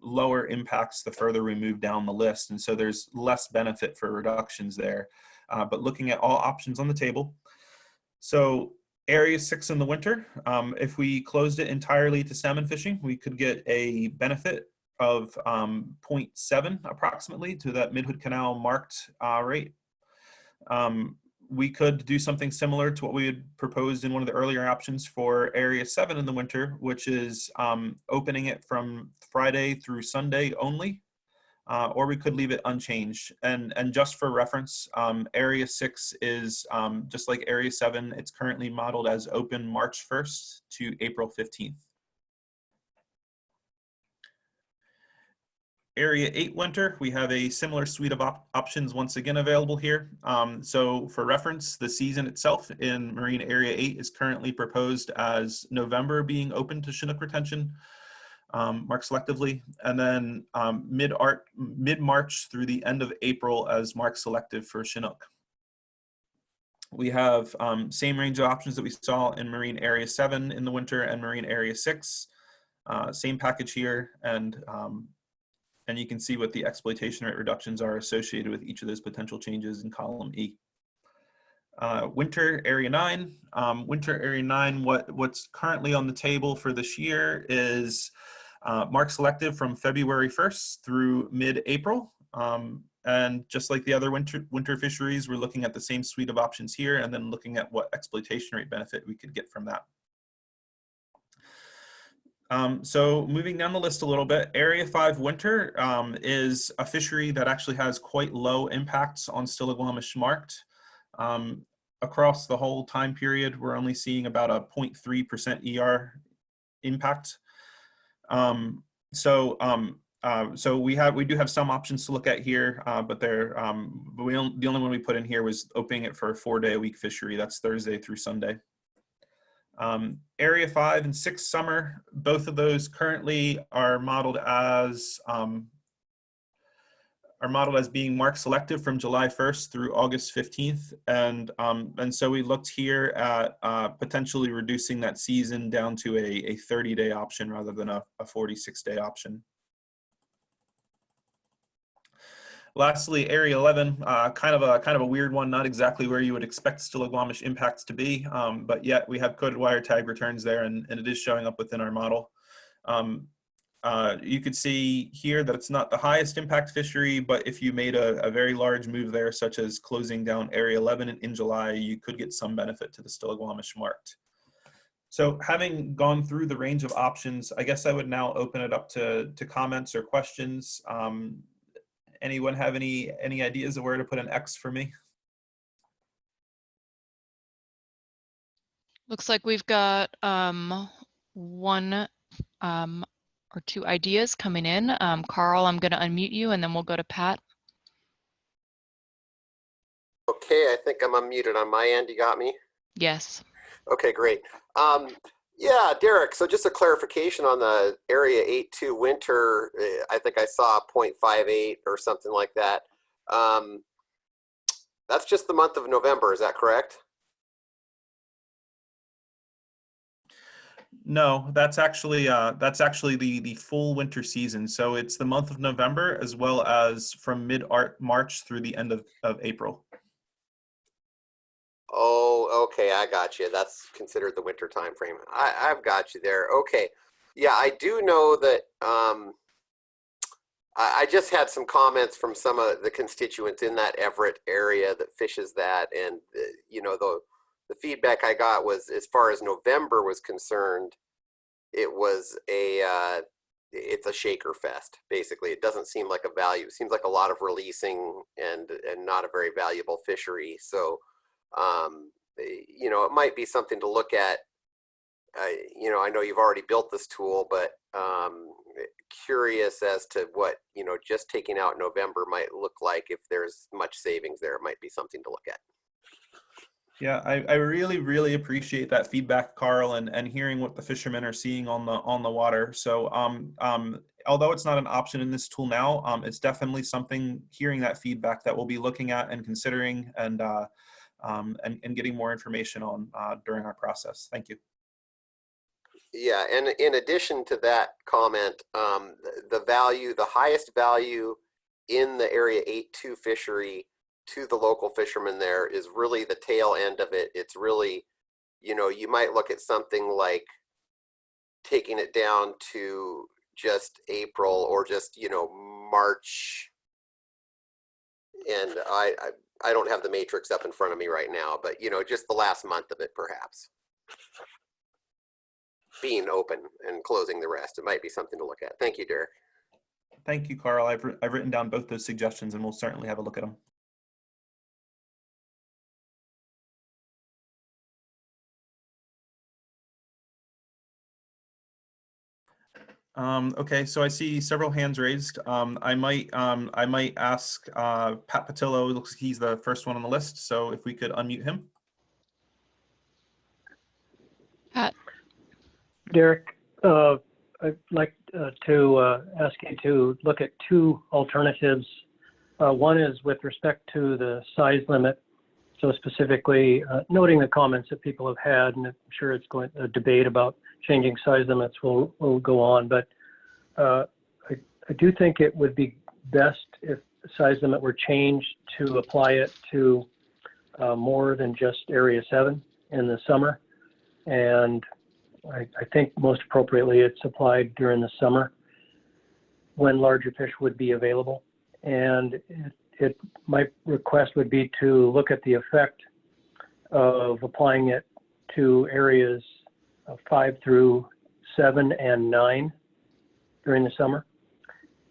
lower impacts the further we move down the list. And so there's less benefit for reductions there. But looking at all options on the table. So Area 6 in the winter, if we closed it entirely to salmon fishing, we could get a benefit of 0.7 approximately to that Mid-Hood Canal marked rate. We could do something similar to what we had proposed in one of the earlier options for Area 7 in the winter, which is opening it from Friday through Sunday only, or we could leave it unchanged. And just for reference, Area 6 is just like Area 7, it's currently modeled as open March 1st to April 15th. Area 8 winter, we have a similar suite of options once again available here. So for reference, the season itself in Marine Area 8 is currently proposed as November being open to Chinook retention, marked selectively, and then mid-March through the end of April as marked selective for Chinook. We have same range of options that we saw in Marine Area 7 in the winter and Marine Area 6. Same package here, and you can see what the exploitation rate reductions are associated with each of those potential changes in column E. Winter Area 9. Winter Area 9, what's currently on the table for this year is mark selective from February 1st through mid-April. And just like the other winter fisheries, we're looking at the same suite of options here and then looking at what exploitation rate benefit we could get from that. So moving down the list a little bit, Area 5 winter is a fishery that actually has quite low impacts on Stillaguamish marked. Across the whole time period, we're only seeing about a 0.3% ER impact. So we do have some options to look at here, but the only one we put in here was opening it for a 4-day-a-week fishery. That's Thursday through Sunday. Area 5 and 6 summer, both of those currently are modeled as modeled as being mark selective from July 1st through August 15th. And so we looked here at potentially reducing that season down to a 30-day option rather than a 46-day option. Lastly, Area 11, kind of a weird one, not exactly where you would expect Stiligwamish impacts to be, but yet we have coded wire tag returns there, and it is showing up within our model. You could see here that it's not the highest impact fishery, but if you made a very large move there, such as closing down Area 11 in July, you could get some benefit to the Stiligwamish marked. So having gone through the range of options, I guess I would now open it up to comments or questions. Anyone have any ideas of where to put an X for me? Looks like we've got one or two ideas coming in. Carl, I'm going to unmute you and then we'll go to Pat. Okay, I think I'm unmuted on my end. You got me? Yes. Okay, great. Yeah, Derek, so just a clarification on the Area 8.2 winter, I think I saw 0.58 or something like that. That's just the month of November, is that correct? No, that's actually the full winter season. So it's the month of November as well as from mid-March through the end of April. Oh, okay, I got you. That's considered the winter time frame. I've got you there. Okay. Yeah, I do know that I just had some comments from some of the constituents in that Everett area that fishes that, and you know, the feedback I got was, as far as November was concerned, it was it's a shaker fest. Basically, it doesn't seem like a value. It seems like a lot of releasing and not a very valuable fishery. So, you know, it might be something to look at. You know, I know you've already built this tool, but curious as to what, you know, just taking out November might look like. If there's much savings there, it might be something to look at. Yeah, I really appreciate that feedback, Carl, and hearing what the fishermen are seeing on the water. So although it's not an option in this tool now, it's definitely something, hearing that feedback, that we'll be looking at and considering and getting more information on during our process. Thank you. Yeah, and in addition to that comment, the highest value in the Area 8.2 fishery to the local fishermen there is really the tail end of it. It's really, you know, you might look at something like taking it down to just April or just, you know, March. And I don't have the matrix up in front of me right now, but, you know, just the last month of it, perhaps being open and closing the rest. It might be something to look at. Thank you, Derek. Thank you, Carl. I've written down both those suggestions, and we'll certainly have a look at them. Okay, so I see several hands raised. I might ask Pat Patillo. Looks like he's the first one on the list. So if we could unmute him. Pat. Derek, I'd like to ask you to look at two alternatives. One is with respect to the size limit. So specifically noting the comments that people have had, and I'm sure it's going a debate about changing size limits will go on, but I do think it would be best if the size limit were changed to apply it to more than just Area 7 in the summer. And I think most appropriately it's applied during the summer when larger fish would be available. And my request would be to look at the effect of applying it to areas 5 through 7 and 9 during the summer.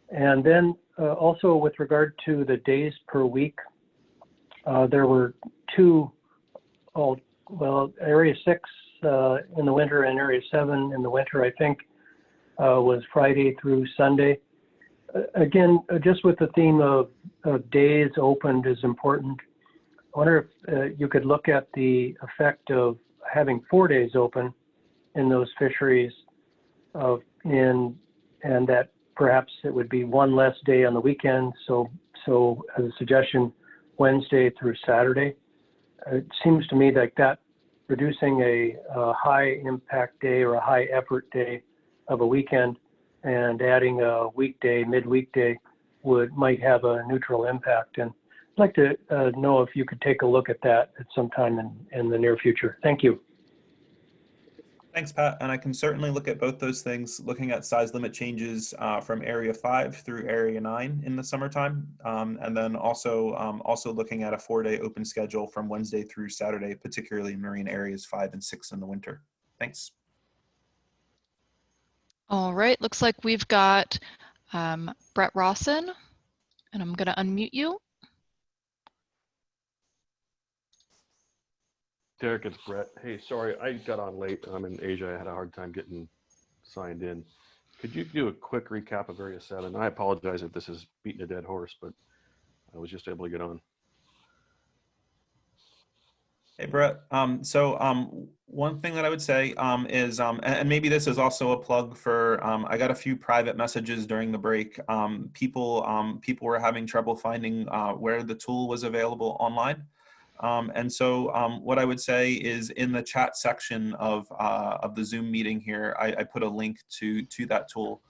And then also with regard to the days per week, there were two, Area 6 in the winter and Area 7 in the winter, I think, was Friday through Sunday. Again, just with the theme of days opened is important. I wonder if you could look at the effect of having 4 days open in those fisheries, and that perhaps it would be one less day on the weekend, so So as a suggestion, Wednesday through Saturday. It seems to me like that reducing a high impact day or a high effort day of a weekend and adding a weekday, midweekday might have a neutral impact. And I'd like to know if you could take a look at that at some time in the near future. Thank you. Thanks, Pat. And I can certainly look at both those things, looking at size limit changes from Area 5 through Area 9 in the summertime. And then also looking at a 4-day open schedule from Wednesday through Saturday, particularly in marine areas 5 and 6 in the winter. Thanks. All right, looks like we've got Brett Rawson, and I'm going to unmute you. Derek, it's Brett. Hey, sorry, I got on late. I'm in Asia. I had a hard time getting signed in. Could you do a quick recap of Area 7? I apologize if this is beating a dead horse, but I was just able to get on. Hey, Brett. One thing that I would say is, and maybe this is also a plug for, I got a few private messages during the break. People were having trouble finding where the tool was available online. What I would say is in the chat section of the Zoom meeting here, I put a link to that tool.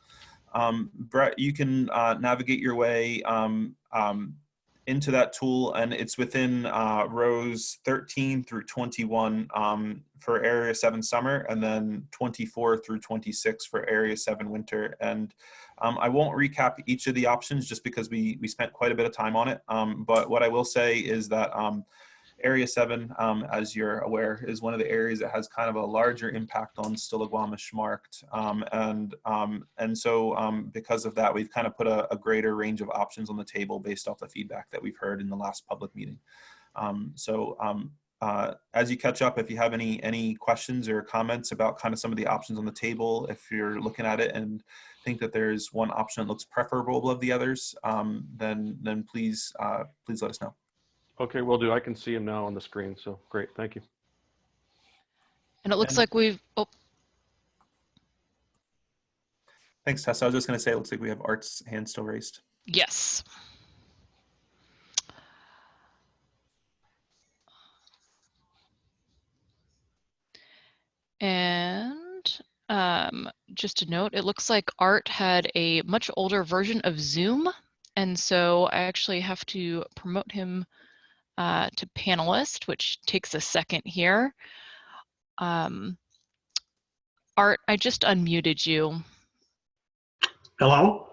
Brett, you can navigate your way into that tool, and it's within rows 13 through 21 for Area 7 summer, and then 24 through 26 for Area 7 winter. And I won't recap each of the options just because we spent quite a bit of time on it. But what I will say is that Area 7, as you're aware, is one of the areas that has kind of a larger impact on Stillaguamish marked. Because of that, we've kind of put a greater range of options on the table based off the feedback that we've heard in the last public meeting. As you catch up, if you have any questions or comments about kind of some of the options on the table, if you're looking at it and think that there's one option that looks preferable above the others, then please let us know. Okay, will do. I can see him now on the screen, so great. Thank you. And it looks like we've, oh. Thanks, Tessa. I was just going to say, it looks like we have Art's hand still raised. Yes. And just a note, it looks like Art had a much older version of Zoom. And so I actually have to promote him to panelist, which takes a second here. Art, I just unmuted you. Hello?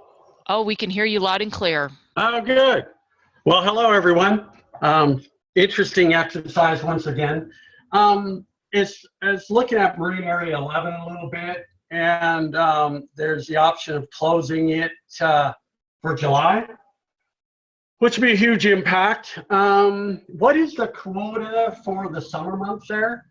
Oh, we can hear you loud and clear. Oh, good. Well, hello, everyone. Interesting exercise once again. It's looking at Marine Area 11 a little bit, and there's the option of closing it for July, which would be a huge impact. What is the quota for the summer months there?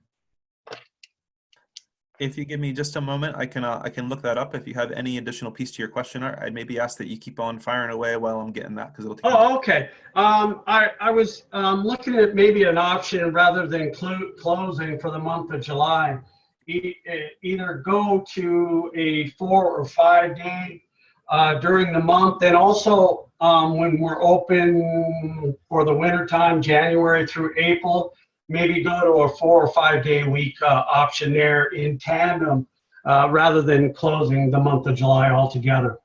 If you give me just a moment, I can look that up. If you have any additional piece to your question, Art, I'd maybe ask that you keep on firing away while I'm getting that, because it'll take. Oh, okay. I was looking at maybe an option rather than closing for the month of July. Either go to a 4 or 5 day during the month, and also when we're open for the winter time, January through April, maybe go to a 4 or 5 day week option there in tandem rather than closing the month of July altogether.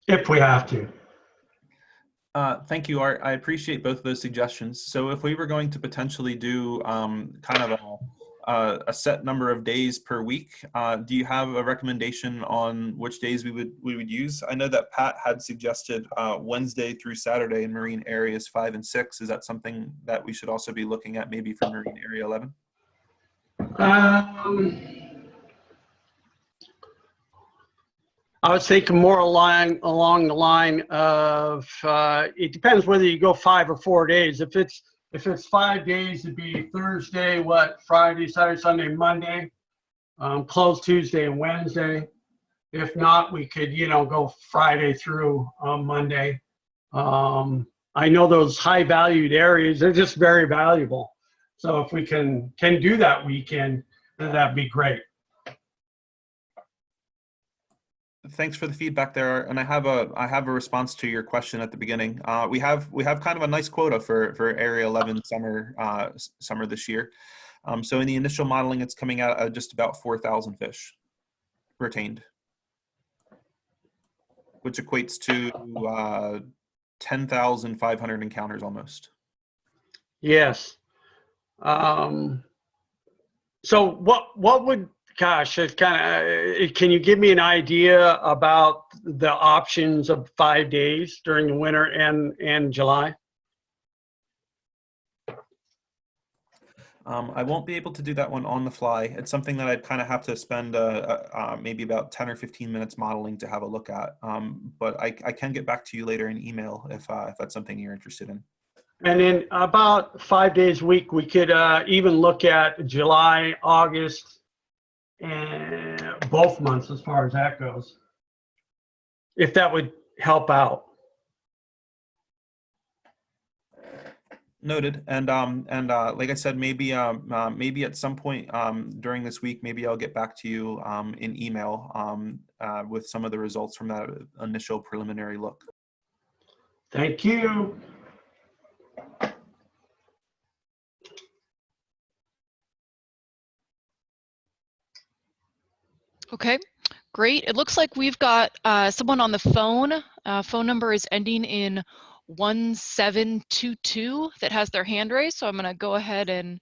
If we have to. Thank you, Art. I appreciate both of those suggestions. So if we were going to potentially do kind of a set number of days per week, do you have a recommendation on which days we would use? I know that Pat had suggested Wednesday through Saturday in marine areas 5 and 6. Is that something that we should also be looking at maybe for marine area 11? I was thinking more along the line of it depends whether you go 5 or 4 days. If it's 5 days, it'd be Thursday, Friday, Saturday, Sunday, Monday, close Tuesday and Wednesday. If not, we could, go Friday through Monday. I know those high valued areas, they're just very valuable. So if we can do that weekend, then that'd be great. Thanks for the feedback there, and I have a response to your question at the beginning. We have kind of a nice quota for Area 11 summer this year. So in the initial modeling, it's coming out at just about 4,000 fish retained, which equates to 10,500 encounters almost. Yes. So what would, gosh, it's kind of, can you give me an idea about the options of 5 days during the winter and July? I won't be able to do that one on the fly. It's something that I'd kind of have to spend maybe about 10 or 15 minutes modeling to have a look at. But I can get back to you later in email if that's something you're interested in. And in about 5 days a week, we could even look at July, August, and both months as far as that goes, if that would help out. Noted. And like I said, maybe at some point during this week, maybe I'll get back to you in email with some of the results from that initial preliminary look. Thank you. Okay, great. It looks like we've got someone on the phone. Phone number is ending in 1722 that has their hand raised. So I'm going to go ahead and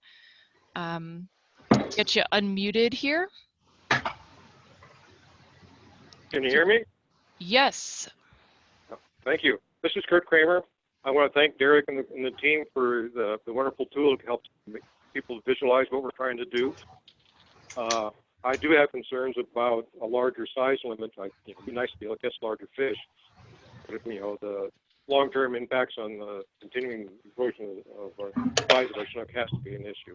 get you unmuted here. Can you hear me? Yes. Thank you. This is Kurt Kramer. I want to thank Derek and the team for the wonderful tool to help people visualize what we're trying to do. I do have concerns about a larger size limit. It'd be nice to be able to catch larger fish, but the long-term impacts on the continuing erosion of our size of our Chinook has to be an issue.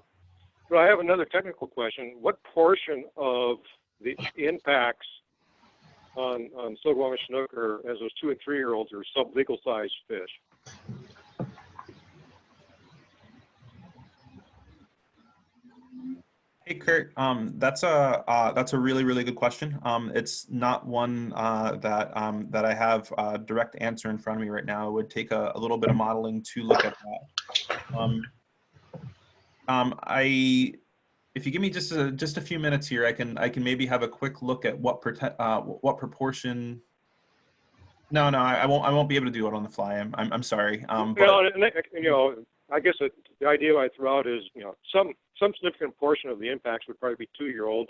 But I have another technical question. What portion of the impacts on Still-Growing Chinook as those 2- and 3-year-olds are sublegal sized fish? Hey Kurt, that's a really good question. It's not one that I have a direct answer in front of me right now. It would take a little bit of modeling to look at that. If you give me just a few minutes here, I can maybe have a quick look at what proportion. No, I won't be able to do it on the fly. I'm sorry. I guess the idea I throw out is, some significant portion of the impacts would probably be 2-year-olds.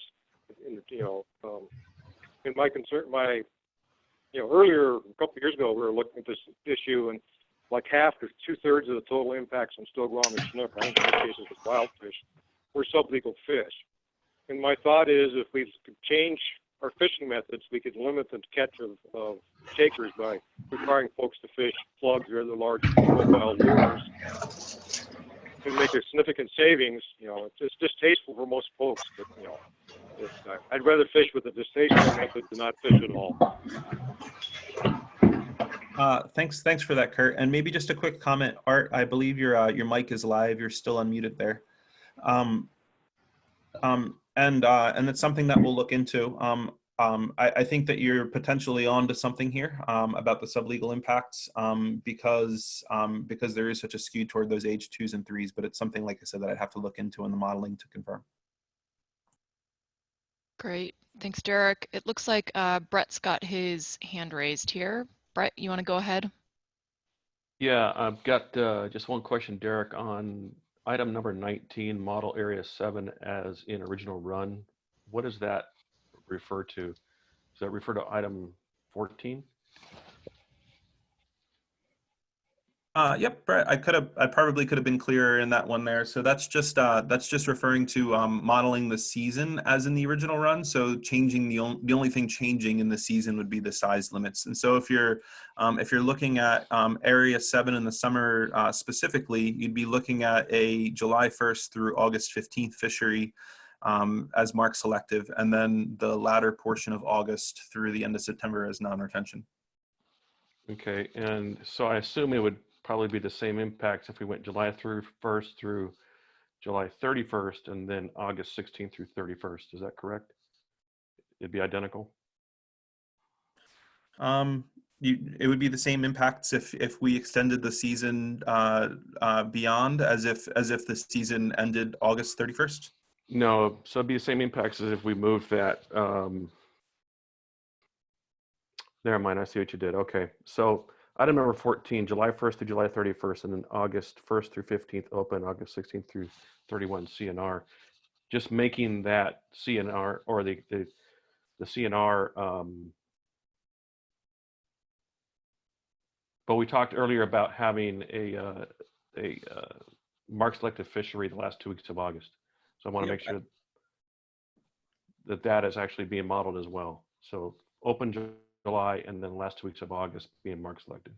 In my concern, earlier, a couple of years ago, we were looking at this issue, and like half to 2/3 of the total impacts on Still-Growing Chinook, I think in most cases with wild fish, were sublegal fish. And my thought is, if we could change our fishing methods, we could limit the catch of shakers by requiring folks to fish plugs or other large profile lures and make a significant savings. It's distasteful for most folks, but I'd rather fish with a distasteful method than not fish at all. Thanks for that, Kurt. And maybe just a quick comment, Art. I believe your mic is live. You're still unmuted there. And it's something that we'll look into. I think that you're potentially onto something here about the sublegal impacts because there is such a skew toward those age 2s and 3s, but it's something, like I said, that I'd have to look into in the modeling to confirm. Great. Thanks, Derek. It looks like Brett's got his hand raised here. Brett, you want to go ahead? Yeah, I've got just one question, Derek, on item number 19, model area 7 as in original run. What does that refer to? Does that refer to item 14? Yep, Brett. I probably could have been clearer in that one there. So that's just referring to modeling the season as in the original run. So changing the only thing changing in the season would be the size limits. And so if you're looking at area 7 in the summer specifically, you'd be looking at a July 1st through August 15th fishery as mark selective, and then the latter portion of August through the end of September as non-retention. Okay, and so I assume it would probably be the same impacts if we went July 1st through July 31st and then August 16th through 31st. Is that correct? It'd be identical? It would be the same impacts if we extended the season beyond, as if the season ended August 31st. No, so it'd be the same impacts as if we moved that. Never mind, I see what you did. Okay, so item number 14, July 1st through July 31st, and then August 1st through 15th open, August 16th through 31 CNR. Just making that CNR, or the CNR, but we talked earlier about having a mark selected fishery the last 2 weeks of August. So I want to make sure that that is actually being modeled as well. So open July and then the last 2 weeks of August being mark selected.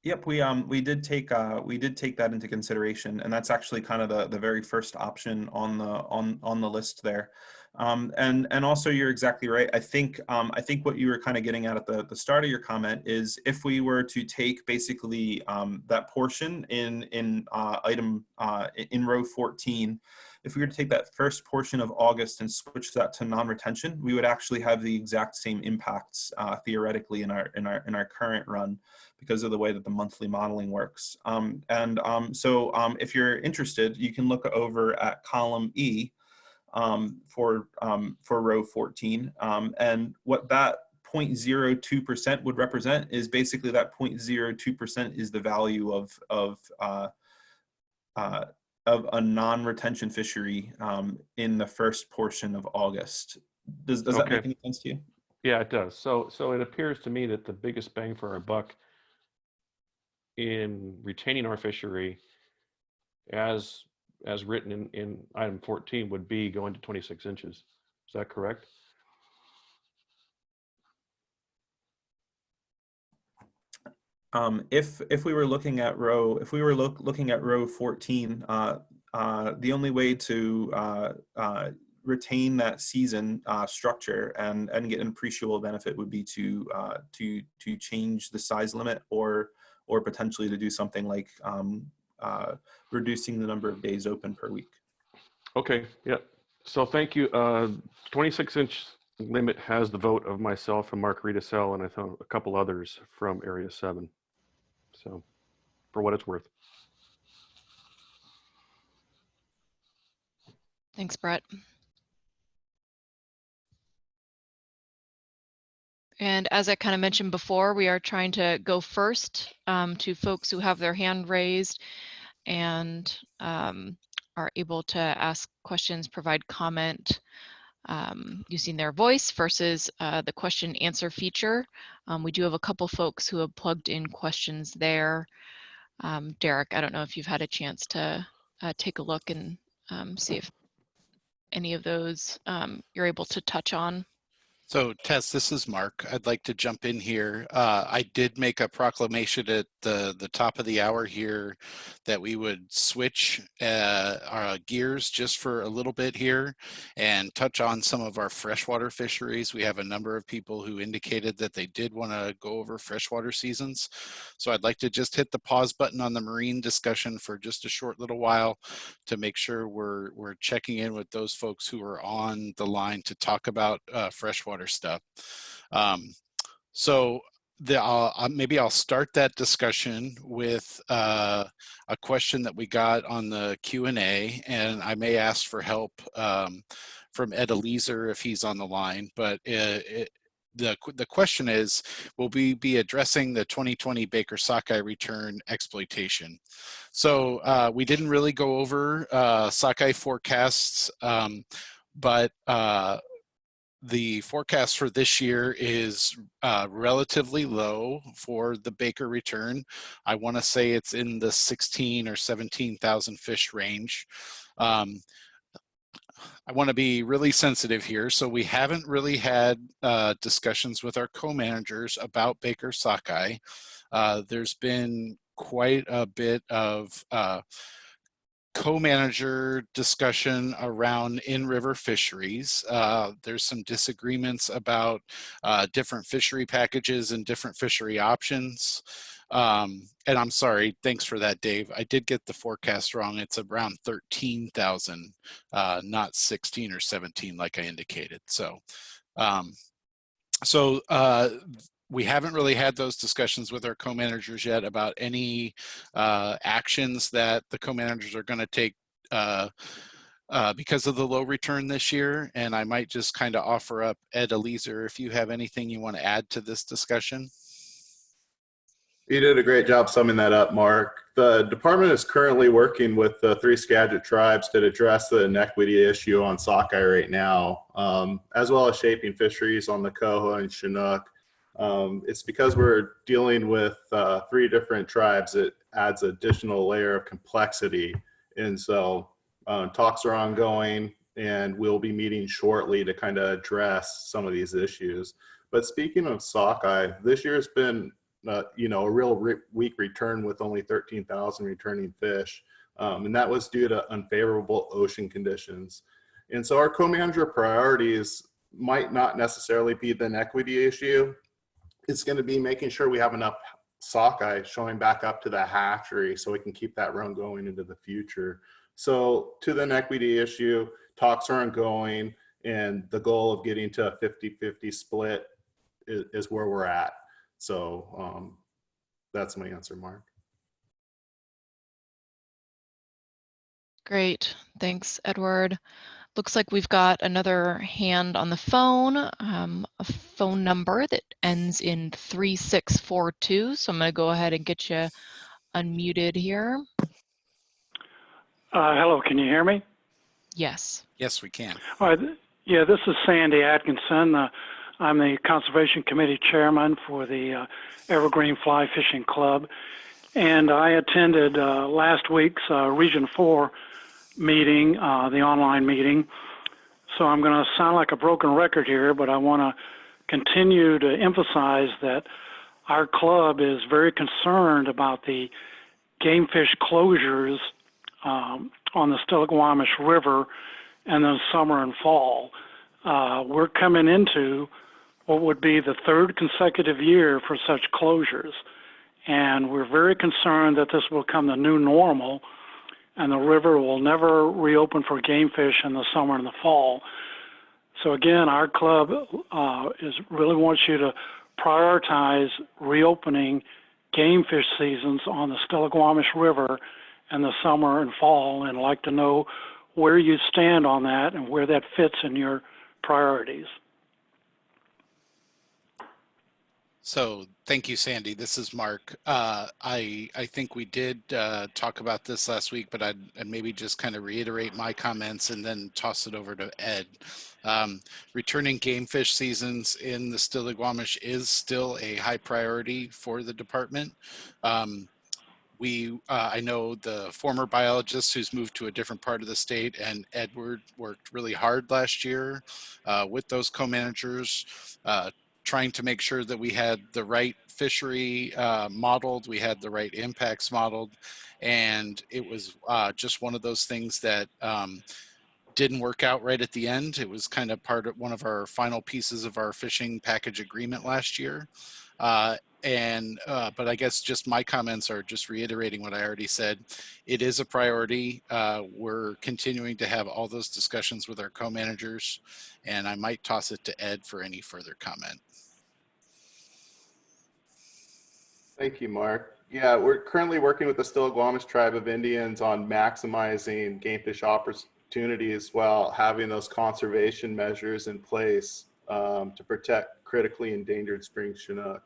Yep, we did take that into consideration, and that's actually kind of the very first option on the list there. And also, you're exactly right. I think what you were kind of getting at the start of your comment is, if we were to take basically that portion in item in row 14, if we were to take that first portion of August and switch that to non-retention, we would actually have the exact same impacts theoretically in our current run, because of the way that the monthly modeling works. So if you're interested, you can look over at column E for row 14, and what that 0.02% would represent is basically that 0.02% is the value of a non-retention fishery in the first portion of August. Does that make any sense to you? Yeah, it does. So it appears to me that the biggest bang for our buck in retaining our fishery, as written in item 14, would be going to 26 inches. Is that correct? If we were looking at row, looking at row 14, the only way to retain that season structure and get an appreciable benefit would be to change the size limit, or potentially to do something like reducing the number of days open per week. Okay, yeah. So thank you. 26-inch limit has the vote of myself and Mark Redesel, and I thought a couple others from Area 7. So for what it's worth. Thanks, Brett. And as I kind of mentioned before, we are trying to go first to folks who have their hand raised and are able to ask questions, provide comment using their voice versus the question answer feature. We do have a couple folks who have plugged in questions there. Derek, I don't know if you've had a chance to take a look and see if any of those you're able to touch on. So Tess, this is Mark. I'd like to jump in here. I did make a proclamation at the top of the hour here that we would switch our gears just for a little bit here and touch on some of our freshwater fisheries. We have a number of people who indicated that they did want to go over freshwater seasons. So I'd like to just hit the pause button on the marine discussion for just a short little while to make sure we're checking in with those folks who are on the line to talk about freshwater stuff. So maybe I'll start that discussion with a question that we got on the Q&A, and I may ask for help from Ed Eliezer if he's on the line. But the question is, will we be addressing the 2020 Baker sockeye return exploitation? So we didn't really go over sockeye forecasts, but the forecast for this year is relatively low for the Baker return. I want to say it's in the 16 or 17,000 fish range. I want to be really sensitive here. So we haven't really had discussions with our co-managers about Baker sockeye. There's been quite a bit of co-manager discussion around in-river fisheries. There's some disagreements about different fishery packages and different fishery options. And I'm sorry, thanks for that, Dave. I did get the forecast wrong. It's around 13,000, not 16 or 17 like I indicated. So So we haven't really had those discussions with our co-managers yet about any actions that the co-managers are going to take because of the low return this year. And I might just kind of offer up Ed Eliezer if you have anything you want to add to this discussion. You did a great job summing that up, Mark. The department is currently working with the 3 Skagit tribes to address the inequity issue on sockeye right now, as well as shaping fisheries on the Coho and Chinook. It's because we're dealing with 3 different tribes, it adds an additional layer of complexity. And so talks are ongoing, and we'll be meeting shortly to kind of address some of these issues. But speaking of sockeye, this year's been you know, a real weak return with only 13,000 returning fish. And that was due to unfavorable ocean conditions. And so our co-manager priorities might not necessarily be the inequity issue. It's going to be making sure we have enough sockeye showing back up to the hatchery so we can keep that run going into the future. So to the inequity issue, talks are ongoing, and the goal of getting to a 50-50 split is where we're at. So that's my answer, Mark. Great. Thanks, Edward. Looks like we've got another hand on the phone, a phone number that ends in 3642. So I'm going to go ahead and get you unmuted here. Hello, can you hear me? Yes. Yes, we can. All right. Yeah, this is Sandy Atkinson. I'm the Conservation Committee Chairman for the Evergreen Fly Fishing Club. And I attended last week's Region 4 meeting, the online meeting. So I'm going to sound like a broken record here, but I want to continue to emphasize that our club is very concerned about the gamefish closures on the Stillaguamish River in the summer and fall. We're coming into what would be the 3rd consecutive year for such closures. And we're very concerned that this will become the new normal and the river will never reopen for gamefish in the summer and the fall. So again, our club really wants you to prioritize reopening gamefish seasons on the Stillaguamish River in the summer and fall, and I'd like to know where you stand on that and where that fits in your priorities. So thank you, Sandy. This is Mark. I think we did talk about this last week, but I'd maybe just kind of reiterate my comments and then toss it over to Ed. Returning gamefish seasons in the Stillaguamish is still a high priority for the department. I know the former biologist who's moved to a different part of the state, and Edward worked really hard last year with those co-managers, trying to make sure that we had the right fishery modeled, we had the right impacts modeled, and it was just one of those things that didn't work out right at the end. It was kind of one of our final pieces of our fishing package agreement last year. But I guess just my comments are just reiterating what I already said. It is a priority. We're continuing to have all those discussions with our co-managers, and I might toss it to Ed for any further comment. Thank you, Mark. Yeah, we're currently working with the Stillaguamish tribe of Indians on maximizing gamefish opportunities while having those conservation measures in place to protect critically endangered spring Chinook.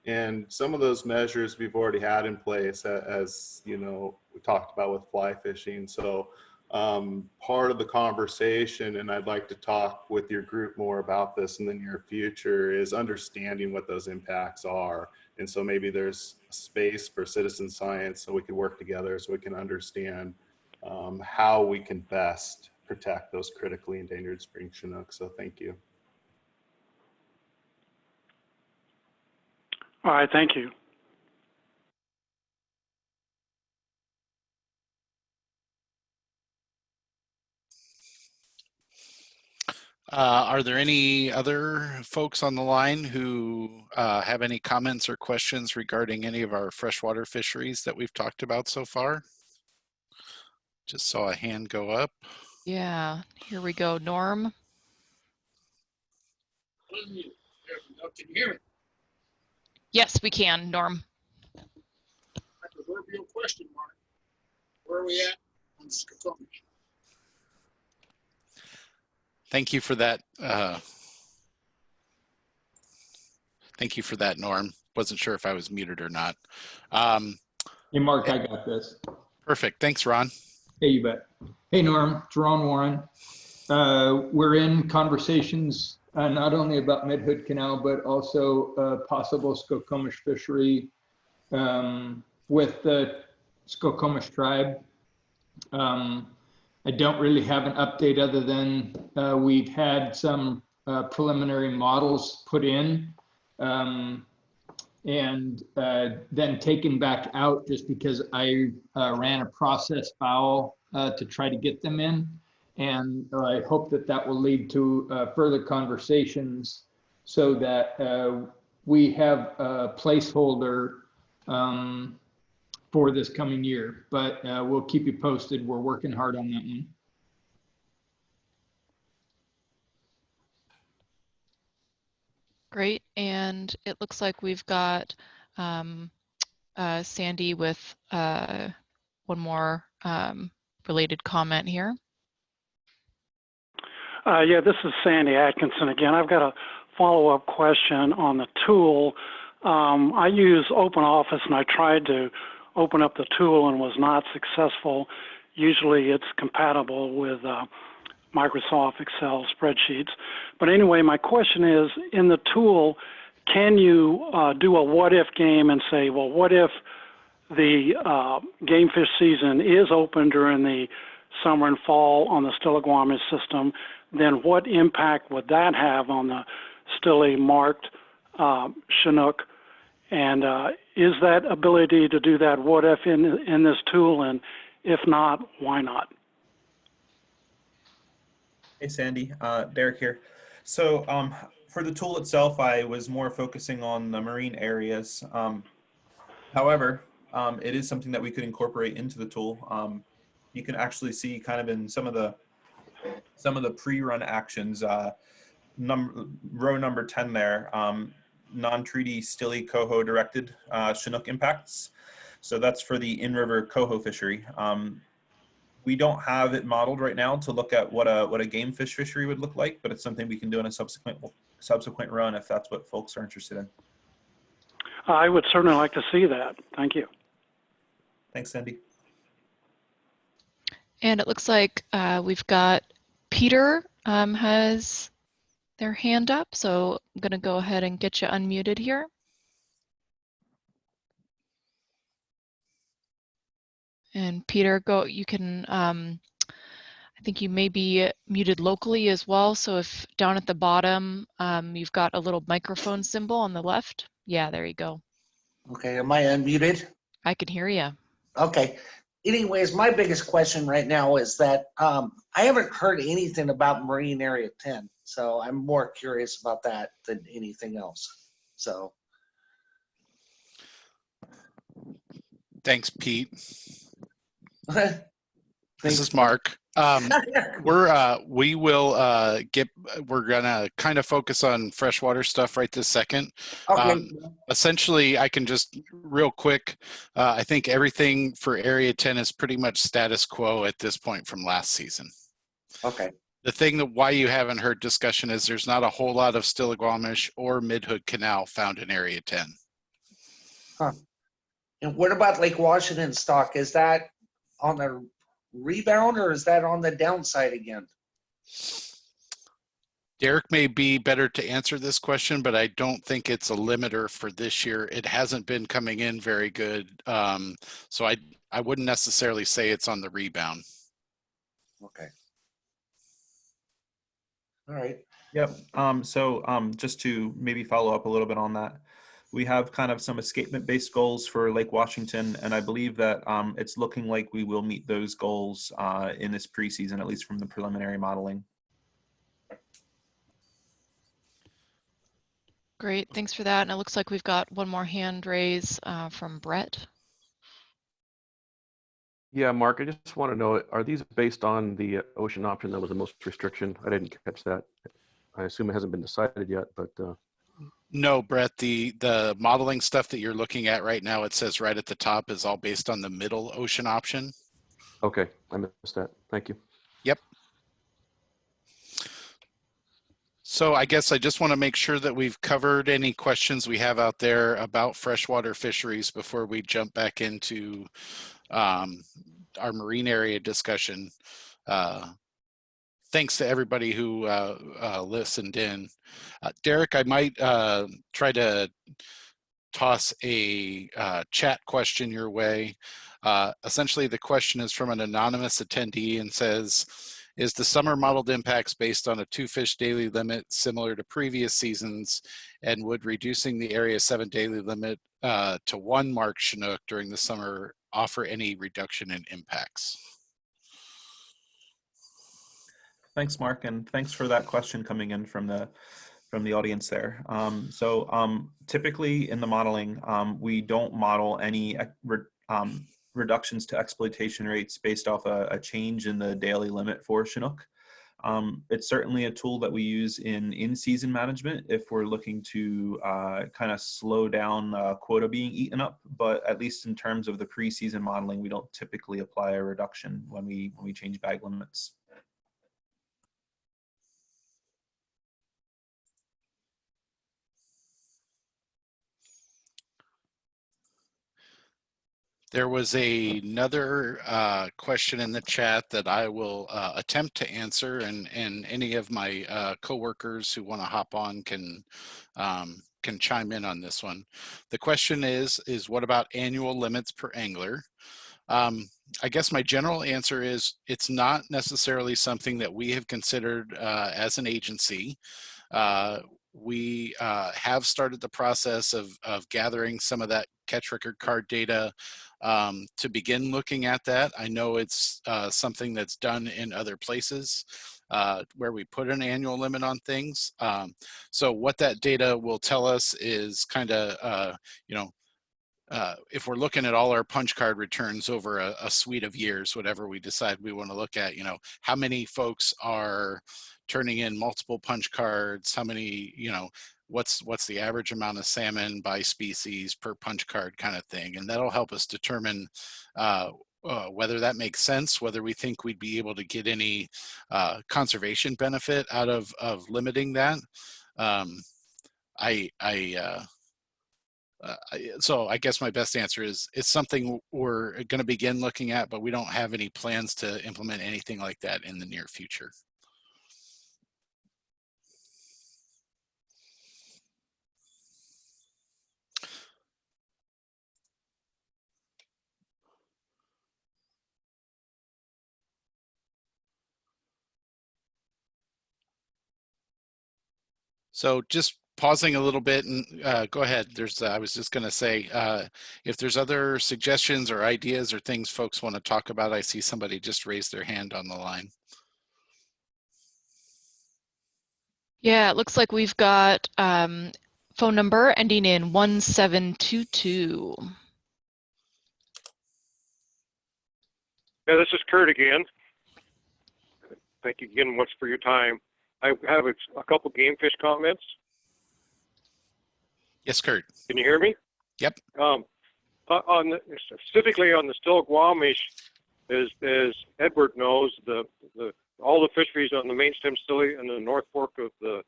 And some of those measures we've already had in place, as you know, we talked about with fly fishing. So part of the conversation, and I'd like to talk with your group more about this in the near future, is understanding what those impacts are. And so maybe there's space for citizen science so we can work together so we can understand how we can best protect those critically endangered spring Chinook. So thank you. All right, thank you. Are there any other folks on the line who have any comments or questions regarding any of our freshwater fisheries that we've talked about so far? Just saw a hand go up. Yeah, here we go, Norm. Can you hear me? Yes, we can, Norm. My proverbial question mark. Where are we at on Skokomish? Thank you for that. Thank you for that, Norm. Wasn't sure if I was muted or not. Hey, Mark, I got this. Perfect. Thanks, Ron. Hey, you bet. Hey, Norm, it's Ron Warren. We're in conversations not only about Mid-Hood Canal, but also possible Skokomish fishery with the Skokomish tribe. I don't really have an update other than we've had some preliminary models put in and then taken back out just because I ran a process foul to try to get them in. And I hope that that will lead to further conversations so that we have a placeholder for this coming year. But we'll keep you posted. We're working hard on that one. Great. And it looks like we've got Sandy with one more related comment here. Yeah, this is Sandy Atkinson again. I've got a follow-up question on the tool. I use OpenOffice and I tried to open up the tool and was not successful. Usually it's compatible with Microsoft Excel spreadsheets. But anyway, my question is, in the tool, can you do a what-if game and say, well, what if the gamefish season is open during the summer and fall on the Stillaguamish system, then what impact would that have on the Stille marked Chinook? And is that ability to do that what if in this tool? And if not, why not? Hey, Sandy, Derek here. So for the tool itself, I was more focusing on the marine areas. However, it is something that we could incorporate into the tool. You can actually see kind of in some of the pre-run actions, row number 10 there, non-treaty Stille Coho directed Chinook impacts. So that's for the in-river Coho fishery. We don't have it modeled right now to look at what a gamefish fishery would look like, but it's something we can do in a subsequent run if that's what folks are interested in. I would certainly like to see that. Thank you. Thanks, Sandy. And it looks like we've got Peter has their hand up, so I'm going to go ahead and get you unmuted here. And Peter, you can, I think you may be muted locally as well. So if down at the bottom, you've got a little microphone symbol on the left. Yeah, there you go. Okay, am I unmuted? I can hear you. Okay. Anyways, my biggest question right now is that I haven't heard anything about Marine Area 10. So I'm more curious about that than anything else. So. Thanks, Pete. This is Mark. We're gonna kind of focus on freshwater stuff right this second. Okay. Essentially, I can just real quick. I think everything for Area 10 is pretty much status quo at this point from last season. Okay. The thing that why you haven't heard discussion is there's not a whole lot of Stillaguamish or Mid-Hood Canal found in Area 10. Huh. And what about Lake Washington stock? Is that on the rebound or is that on the downside again? Derek may be better to answer this question, but I don't think it's a limiter for this year. It hasn't been coming in very good. So I wouldn't necessarily say it's on the rebound. Okay. All right. Yep. Just to maybe follow up a little bit on that, we have kind of some escapement-based goals for Lake Washington, and I believe that it's looking like we will meet those goals in this preseason, at least from the preliminary modeling. Great, thanks for that. And it looks like we've got one more hand raise from Brett. Yeah, Mark, I just want to know, are these based on the ocean option that was the most restriction? I didn't catch that. I assume it hasn't been decided yet, but No, Brett, the modeling stuff that you're looking at right now, it says right at the top, is all based on the middle ocean option. Okay, I missed that. Thank you. Yep. So I guess I just want to make sure that we've covered any questions we have out there about freshwater fisheries before we jump back into our marine area discussion. Thanks to everybody who listened in. Derek, I might try to toss a chat question your way. Essentially, the question is from an anonymous attendee and says, is the summer modeled impacts based on a 2-fish daily limit similar to previous seasons, and would reducing the area 7 daily limit to 1 marked Chinook during the summer offer any reduction in impacts? Thanks, Mark, and thanks for that question coming in from the audience there. Typically in the modeling, we don't model any reductions to exploitation rates based off a change in the daily limit for Chinook. It's certainly a tool that we use in-season management if we're looking to kind of slow down quota being eaten up, but at least in terms of the pre-season modeling, we don't typically apply a reduction when we change bag limits. There was another question in the chat that I will attempt to answer, and any of my coworkers who want to hop on can chime in on this one. The question is what about annual limits per angler? I guess my general answer is it's not necessarily something that we have considered as an agency. We have started the process of gathering some of that catch record card data to begin looking at that. I know it's something that's done in other places where we put an annual limit on things. So what that data will tell us is kind of, if we're looking at all our punch card returns over a suite of years, whatever we decide we want to look at, how many folks are turning in multiple punch cards, how many, what's the average amount of salmon by species per punch card kind of thing. And that'll help us determine whether that makes sense, whether we think we'd be able to get any conservation benefit out of limiting that. So I guess my best answer is it's something we're going to begin looking at, but we don't have any plans to implement anything like that in the near future. So just pausing a little bit and go ahead. I was just going to say, if there's other suggestions or ideas or things folks want to talk about, I see somebody just raised their hand on the line. Yeah, it looks like we've got phone number ending in 1722. Yeah, this is Kurt again. Thank you again much for your time. I have a couple Gamefish comments. Yes, Kurt. Can you hear me? Yep. Specifically on the Still-Squamish, as Edward knows, all the fisheries on the main stem Stilly and the North Fork of the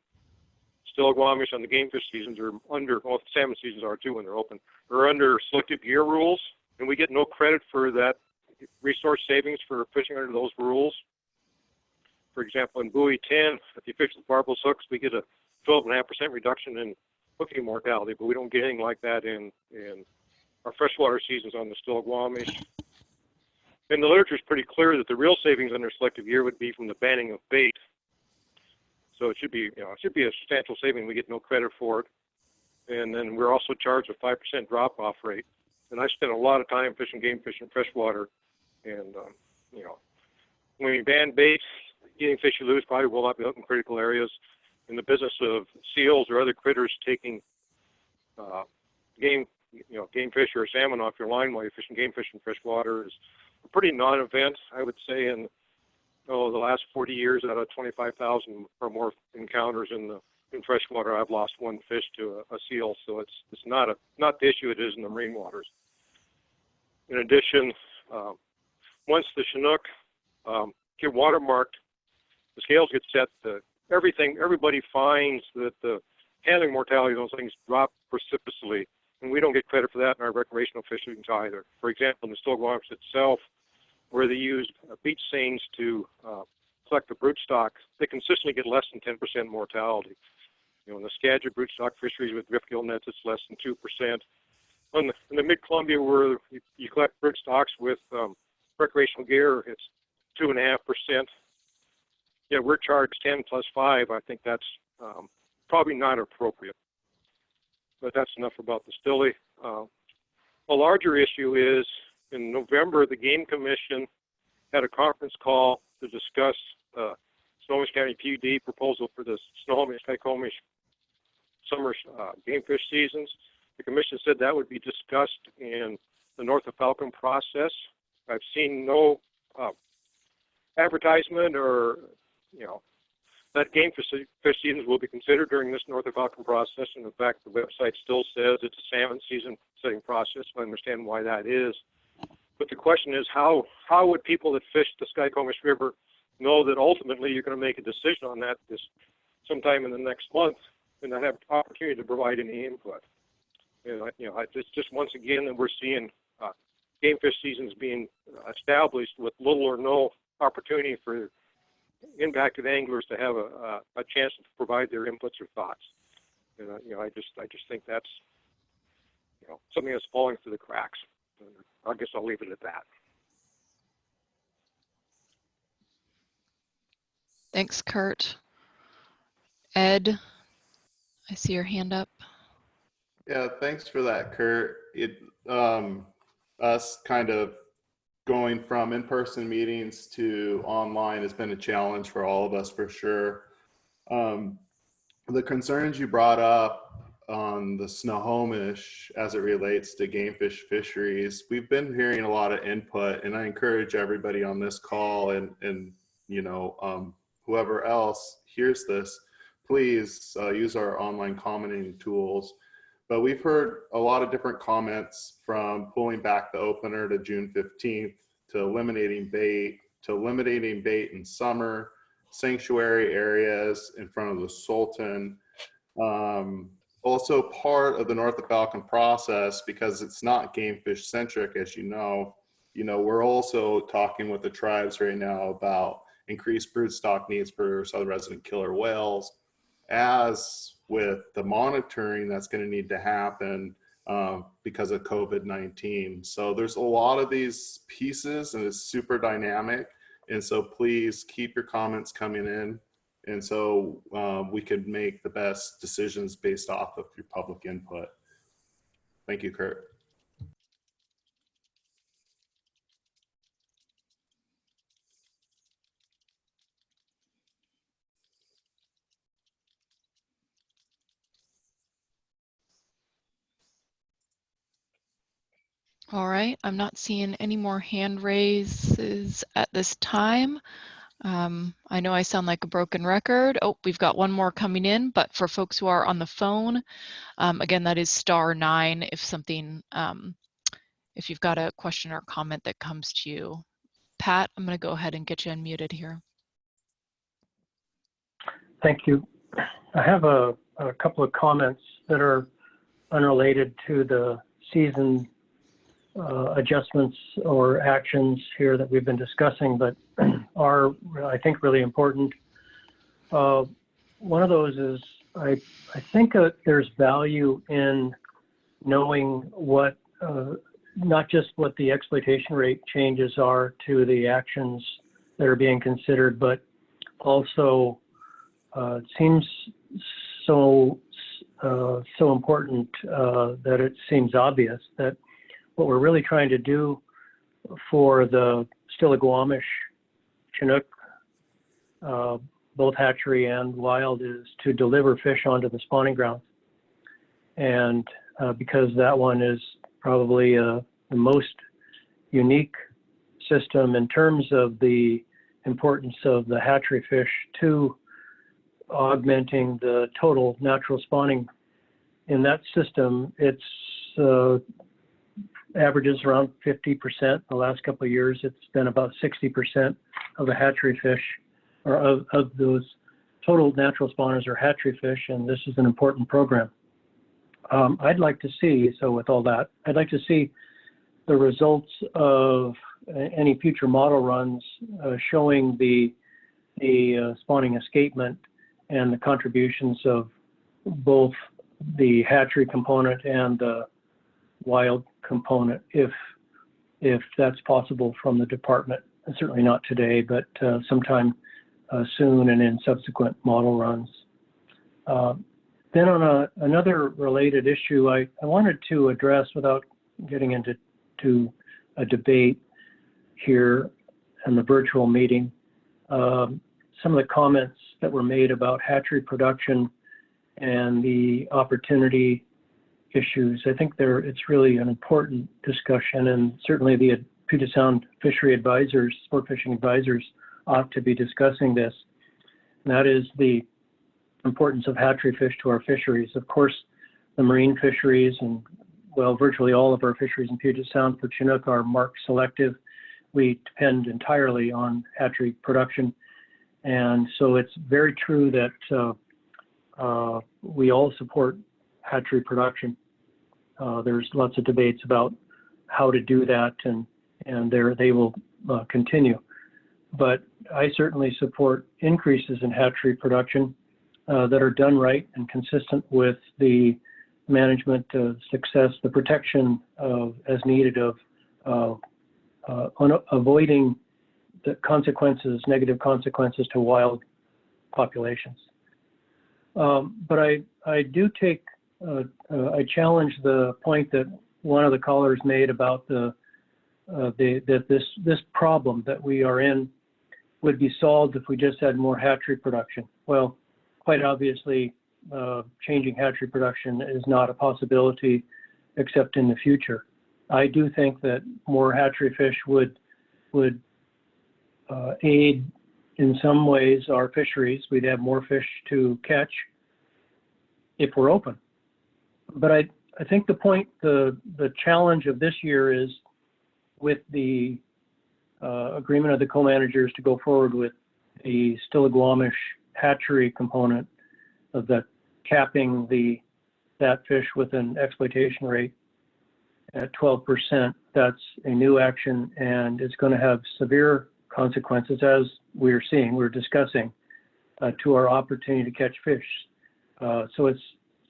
Still-Squamish on the Gamefish seasons are under, well, salmon seasons are too when they're open, are under selective year rules, and we get no credit for that resource savings for fishing under those rules. For example, in buoy 10, if you fish with barbless hooks, we get a 12.5% reduction in hooking mortality, but we don't get anything like that in our freshwater seasons on the Still-Squamish. And the literature is pretty clear that the real savings under selective year would be from the banning of bait. So it should be, a substantial saving. We get no credit for it. And then we're also charged a 5% drop-off rate. And I spent a lot of time fishing gamefish in freshwater. And, when we ban bait, eating fish you lose probably will not be hooked in critical areas. In the business of seals or other critters taking gamefish or salmon off your line while you're fishing gamefish in freshwater is a pretty non-event, I would say, in the last 40 years out of 25,000 or more encounters in the in freshwater, I've lost one fish to a seal, so it's not the issue it is in the marine waters. In addition, once the Chinook get watermarked, the scales get set. Everybody finds that the handling mortality of those things drop precipitously, and we don't get credit for that in our recreational fishing either. For example, in the Still-Guamish itself, where they used beach seines to collect the broodstock, they consistently get less than 10% mortality. You know, in the Skagit broodstock fisheries with driftgill nets, it's less than 2%. In the mid-Columbia, where you collect broodstocks with recreational gear, it's 2.5%. Yeah, we're charged 10 plus 5. I think that's probably not appropriate. But that's enough about the Stilly. A larger issue is in November, the Game Commission had a conference call to discuss Snohomish County PUD proposal for the Snohomish Tycomish summer gamefish seasons. The commission said that would be discussed in the North of Falcon process. I've seen no advertisement or, that gamefish seasons will be considered during this North of Falcon process. And in fact, the website still says it's a salmon season setting process. I understand why that is. But the question is, how would people that fish the Skycomish River know that ultimately you're going to make a decision on that this sometime in the next month and not have an opportunity to provide any input? It's just once again that we're seeing gamefish seasons being established with little or no opportunity for impacted anglers to have a chance to provide their inputs or thoughts. And I just think that's something that's falling through the cracks. I guess I'll leave it at that. Thanks, Kurt. Ed, I see your hand up. Yeah, thanks for that, Kurt. Us kind of going from in-person meetings to online has been a challenge for all of us for sure. The concerns you brought up on the Snohomish as it relates to gamefish fisheries, we've been hearing a lot of input, and I encourage everybody on this call and whoever else hears this, please use our online commenting tools. But we've heard a lot of different comments, from pulling back the opener to June 15th, to eliminating bait in summer, sanctuary areas in front of the Sultan. Also part of the North of Falcon process, because it's not gamefish centric, as you know, we're also talking with the tribes right now about increased broodstock needs for southern resident killer whales, as with the monitoring that's going to need to happen because of COVID-19. So there's a lot of these pieces, and it's super dynamic. And so please keep your comments coming in, and so we could make the best decisions based off of your public input. Thank you, Kurt. All right, I'm not seeing any more hand raises at this time. I know I sound like a broken record. Oh, we've got one more coming in, but for folks who are on the phone, again, that is *9 if something, if you've got a question or comment that comes to you. Pat, I'm gonna go ahead and get you unmuted here. Thank you. I have a couple of comments that are unrelated to the season adjustments or actions here that we've been discussing, but are, I think, really important. One of those is I think there's value in knowing what, not just what the exploitation rate changes are to the actions that are being considered, but also it seems so important that it seems obvious that what we're really trying to do for the Still-Guamish, Chinook, both hatchery and wild, is to deliver fish onto the spawning grounds. And because that one is probably the most unique system in terms of the importance of the hatchery fish to augmenting the total natural spawning in that system. It's averages around 50%. The last couple of years, it's been about 60% of the hatchery fish, or of those total natural spawners are hatchery fish, and this is an important program. I'd like to see, so with all that, I'd like to see the results of any future model runs showing the spawning escapement and the contributions of both the hatchery component and the wild component, if that's possible from the department. Certainly not today, but sometime soon and in subsequent model runs. Then on another related issue, I wanted to address, without getting into a debate here in the virtual meeting, some of the comments that were made about hatchery production and the opportunity issues. I think it's really an important discussion, and certainly the Puget Sound fishery advisors, sport fishing advisors, ought to be discussing this. And that is the importance of hatchery fish to our fisheries. Of course, the marine fisheries and, well, virtually all of our fisheries in Puget Sound for Chinook are mark selective. We depend entirely on hatchery production. And so it's very true that we all support hatchery production. There's lots of debates about how to do that, and they will continue. But I certainly support increases in hatchery production that are done right and consistent with the management success, the protection as needed of avoiding the consequences, negative consequences to wild populations. But I do take, I challenge the point that one of the callers made about that this problem that we are in would be solved if we just had more hatchery production. Well, quite obviously, changing hatchery production is not a possibility except in the future. I do think that more hatchery fish would aid in some ways our fisheries. We'd have more fish to catch if we're open. But I think the challenge of this year is with the agreement of the co-managers to go forward with the Stillaguamish hatchery component of the capping that fish with an exploitation rate at 12%. That's a new action, and it's going to have severe consequences, as we're discussing, to our opportunity to catch fish. So it's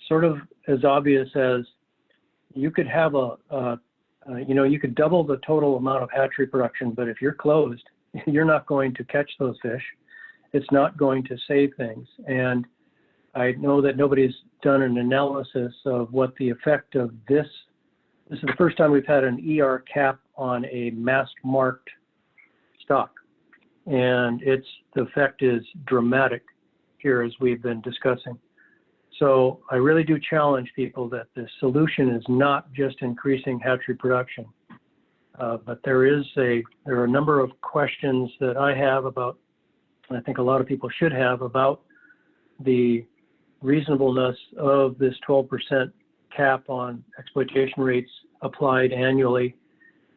sort of as obvious as you could have you could double the total amount of hatchery production, but if you're closed, you're not going to catch those fish. It's not going to save things. And I know that nobody's done an analysis of what the effect of this is the first time we've had an ER cap on a mass-marked stock. And the effect is dramatic here, as we've been discussing. So I really do challenge people that the solution is not just increasing hatchery production, but there are a number of questions that I have about, and I think a lot of people should have, about the reasonableness of this 12% cap on exploitation rates applied annually.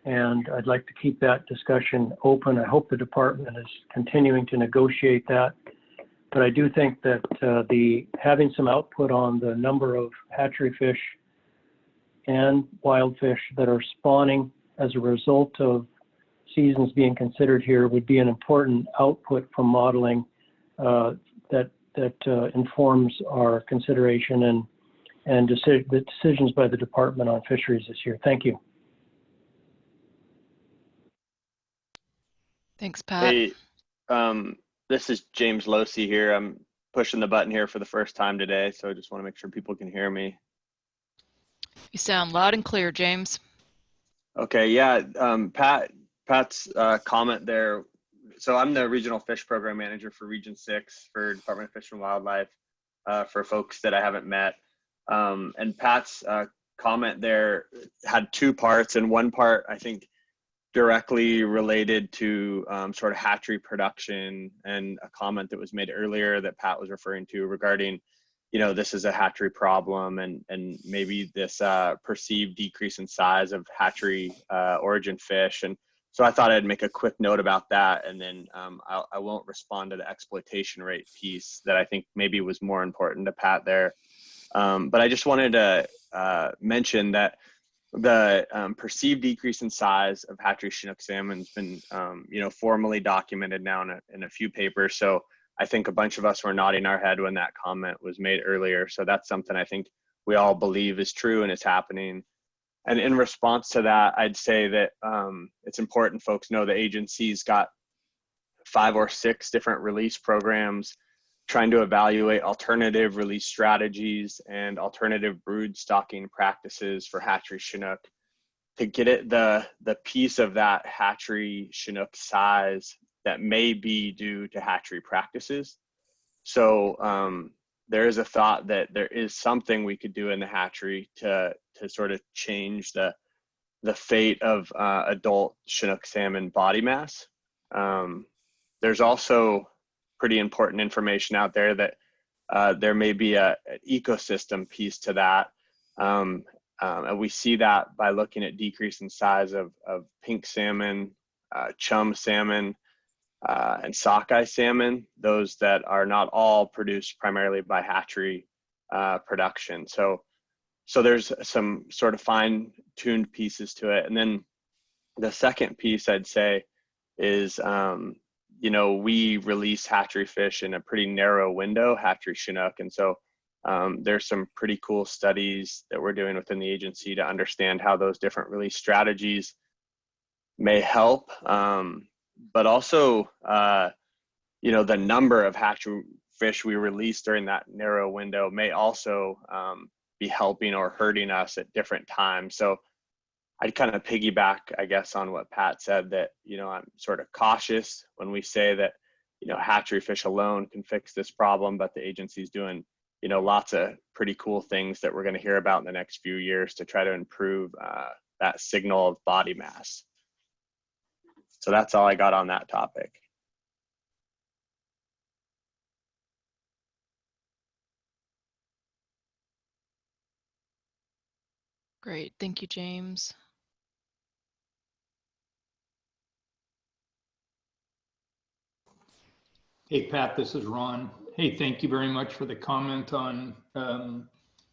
And I'd like to keep that discussion open. I hope the department is continuing to negotiate that. But I do think that having some output on the number of hatchery fish and wild fish that are spawning as a result of seasons being considered here would be an important output from modeling that informs our consideration and the decisions by the department on fisheries this year. Thank you. Thanks, Pat. Hey, this is James Losey here. I'm pushing the button here for the first time today, so I just want to make sure people can hear me. You sound loud and clear, James. Okay, yeah, Pat's comment there. So I'm the Regional Fish Program Manager for Region 6 for Department of Fish and Wildlife, for folks that I haven't met. And Pat's comment there had two parts, and one part I think directly related to sort of hatchery production, and a comment that was made earlier that Pat was referring to regarding, this is a hatchery problem, and maybe this perceived decrease in size of hatchery origin fish. And so I thought I'd make a quick note about that, and then I won't respond to the exploitation rate piece that I think maybe was more important to Pat there. But I just wanted to mention that the perceived decrease in size of hatchery Chinook salmon has been, formally documented now in a few papers. So I think a bunch of us were nodding our head when that comment was made earlier. So that's something I think we all believe is true and is happening. And in response to that, I'd say that it's important folks know the agency's got 5 or 6 different release programs trying to evaluate alternative release strategies and alternative brood stocking practices for hatchery Chinook to get it the piece of that hatchery Chinook size that may be due to hatchery practices. So there is a thought that there is something we could do in the hatchery to sort of change the fate of adult Chinook salmon body mass. There's also pretty important information out there that there may be an ecosystem piece to that. And we see that by looking at decrease in size of pink salmon, chum salmon, and sockeye salmon, those that are not all produced primarily by hatchery production. So there's some sort of fine-tuned pieces to it. And then the second piece I'd say is, we release hatchery fish in a pretty narrow window, hatchery Chinook. And so there's some pretty cool studies that we're doing within the agency to understand how those different release strategies may help. But also, the number of hatchery fish we release during that narrow window may also be helping or hurting us at different times. So I'd kind of piggyback, I guess, on what Pat said, that, I'm sort of cautious when we say that, hatchery fish alone can fix this problem, but the agency's doing, lots of pretty cool things that we're going to hear about in the next few years to try to improve that signal of body mass. So that's all I got on that topic. Great, thank you, James. Hey, Pat, this is Ron. Hey, thank you very much for the comment on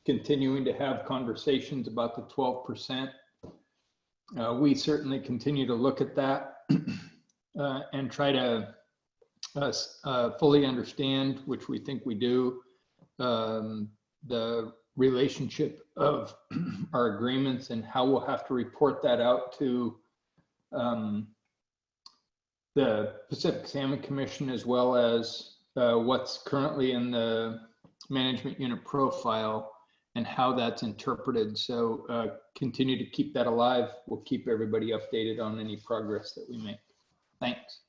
continuing to have conversations about the 12%. We certainly continue to look at that and try to fully understand, which we think we do, the relationship of our agreements and how we'll have to report that out to the Pacific Salmon Commission, as well as what's currently in the management unit profile and how that's interpreted. So continue to keep that alive. We'll keep everybody updated on any progress that we make. Thanks.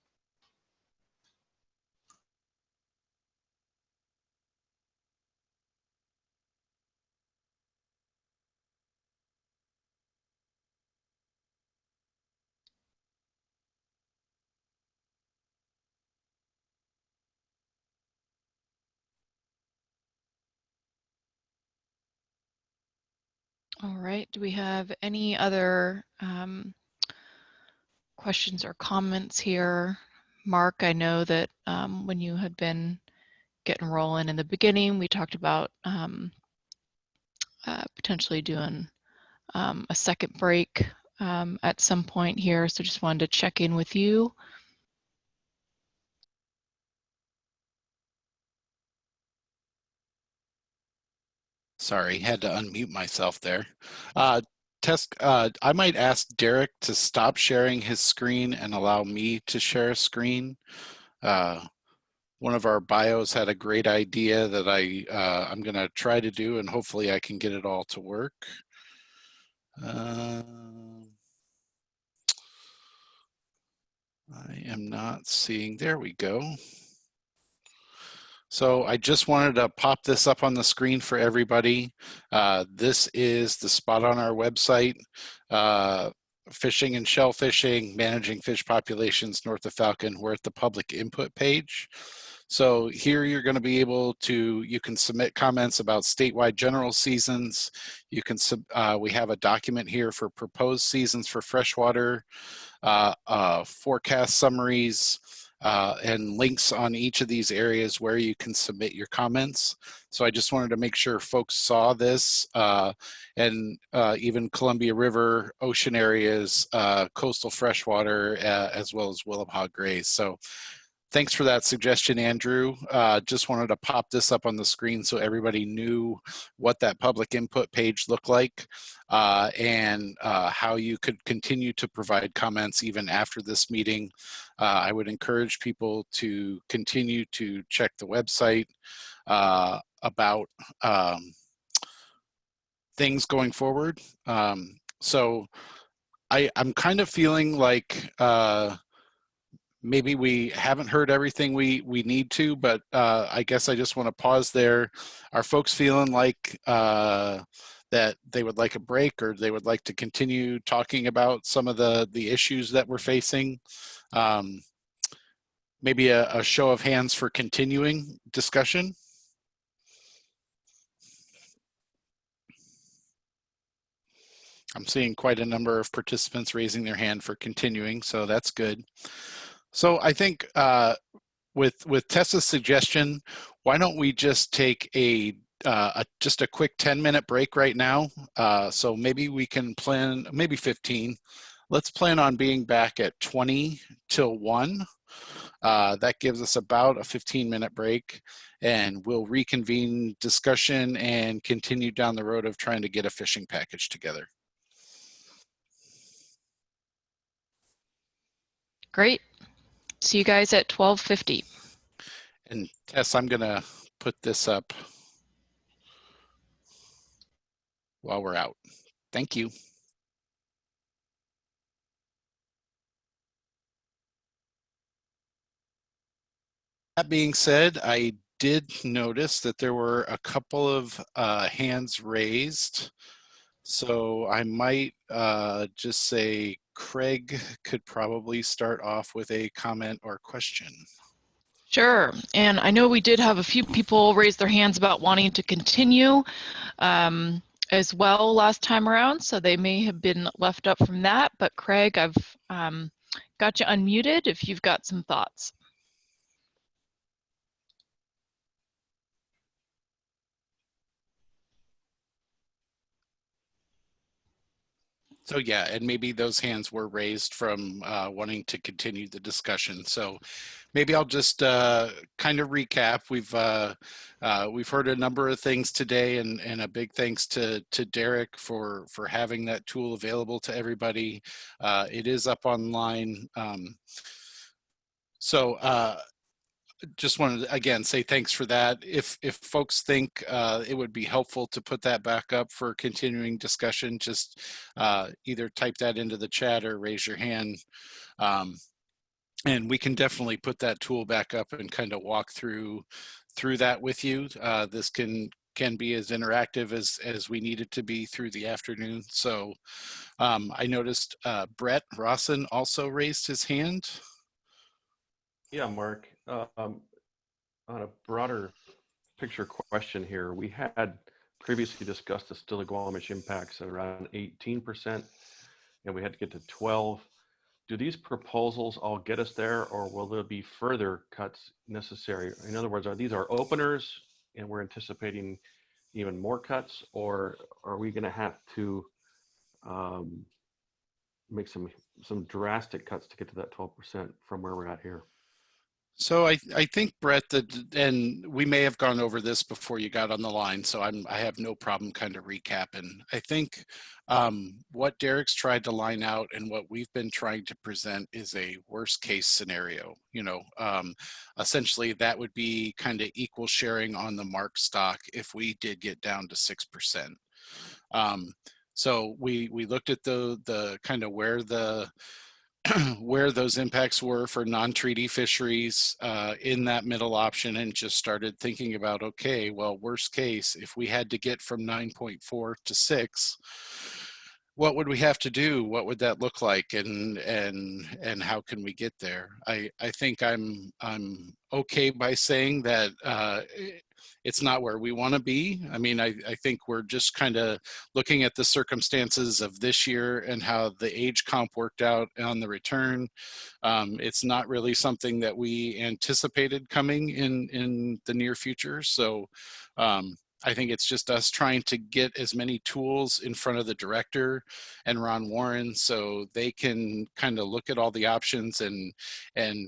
All right, do we have any other questions or comments here? Mark, I know that when you had been getting rolling in the beginning, we talked about potentially doing a second break at some point here, so just wanted to check in with you. Sorry, had to unmute myself there. I might ask Derek to stop sharing his screen and allow me to share a screen. One of our bios had a great idea that I'm going to try to do, and hopefully I can get it all to work. I am not seeing, there we go. So I just wanted to pop this up on the screen for everybody. This is the spot on our website fishing and shell fishing, managing fish populations north of Falcon. We're at the public input page. So here you're going to be able to, you can submit comments about statewide general seasons. You can, we have a document here for proposed seasons for freshwater, forecast summaries, and links on each of these areas where you can submit your comments. So I just wanted to make sure folks saw this, and even Columbia River, ocean areas, coastal freshwater, as well as Willowhog Grays. So thanks for that suggestion, Andrew. Just wanted to pop this up on the screen so everybody knew what that public input page looked like, and how you could continue to provide comments even after this meeting. I would encourage people to continue to check the website about things going forward. So I'm kind of feeling like maybe we haven't heard everything we need to, but I guess I just want to pause there. Are folks feeling like that they would like a break, or they would like to continue talking about some of the issues that we're facing? Maybe a show of hands for continuing discussion. I'm seeing quite a number of participants raising their hand for continuing, so that's good. So I think with Tessa's suggestion, why don't we just take just a quick 10-minute break right now? So maybe we can plan, maybe 15. Let's plan on being back at 20 till 1. That gives us about a 15-minute break, and we'll reconvene discussion and continue down the road of trying to get a fishing package together. Great. See you guys at 12:50. And Tess, I'm gonna put this up while we're out. Thank you. That being said, I did notice that there were a couple of hands raised. So I might just say Craig could probably start off with a comment or question. Sure. And I know we did have a few people raise their hands about wanting to continue as well last time around, so they may have been left up from that. But Craig, I've got you unmuted if you've got some thoughts. So yeah, and maybe those hands were raised from wanting to continue the discussion. So maybe I'll just kind of recap. We've heard a number of things today, and a big thanks to Derek for having that tool available to everybody. It is up online. Just wanted to again say thanks for that. If folks think it would be helpful to put that back up for continuing discussion, just either type that into the chat or raise your hand, and we can definitely put that tool back up and kind of walk through that with you. This can be as interactive as we need it to be through the afternoon. So I noticed Brett Rawson also raised his hand. Yeah, Mark. On a broader picture question here, we had previously discussed the Stillaguamish impacts at around 18%, and we had to get to 12. Do these proposals all get us there, or will there be further cuts necessary? In other words, are these our openers and we're anticipating even more cuts, or are we going to have to make some drastic cuts to get to that 12% from where we're at here? So I think, Brett, and we may have gone over this before you got on the line, so I have no problem kind of recapping. I think what Derek's tried to line out and what we've been trying to present is a worst case scenario. You know, essentially that would be kind of equal sharing on the mark stock if we did get down to 6%. So we looked at the kind of where those impacts were for non-treaty fisheries in that middle option, and just started thinking about, okay, well, worst case, if we had to get from 9.4 to 6, what would we have to do? What would that look like? And how can we get there? I think I'm okay by saying that it's not where we want to be. I mean, I think we're just kind of looking at the circumstances of this year and how the age comp worked out on the return. It's not really something that we anticipated coming in the near future. So I think it's just us trying to get as many tools in front of the director and Ron Warren so they can kind of look at all the options and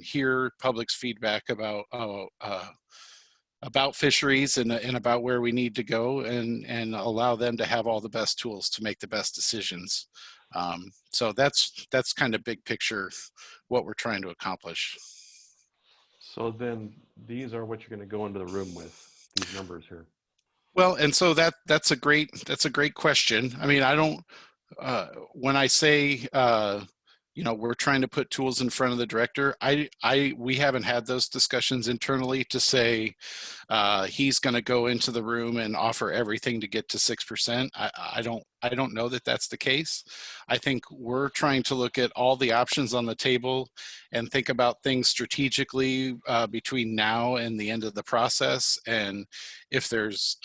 hear public's feedback about fisheries and about where we need to go and allow them to have all the best tools to make the best decisions. So that's kind of big picture what we're trying to accomplish. So then these are what you're going to go into the room with, these numbers here. Well, and so that's a great question. I mean, I don't when I say we're trying to put tools in front of the director, we haven't had those discussions internally to say he's going to go into the room and offer everything to get to 6%. I don't know that that's the case. I think we're trying to look at all the options on the table and think about things strategically between now and the end of the process. And if there's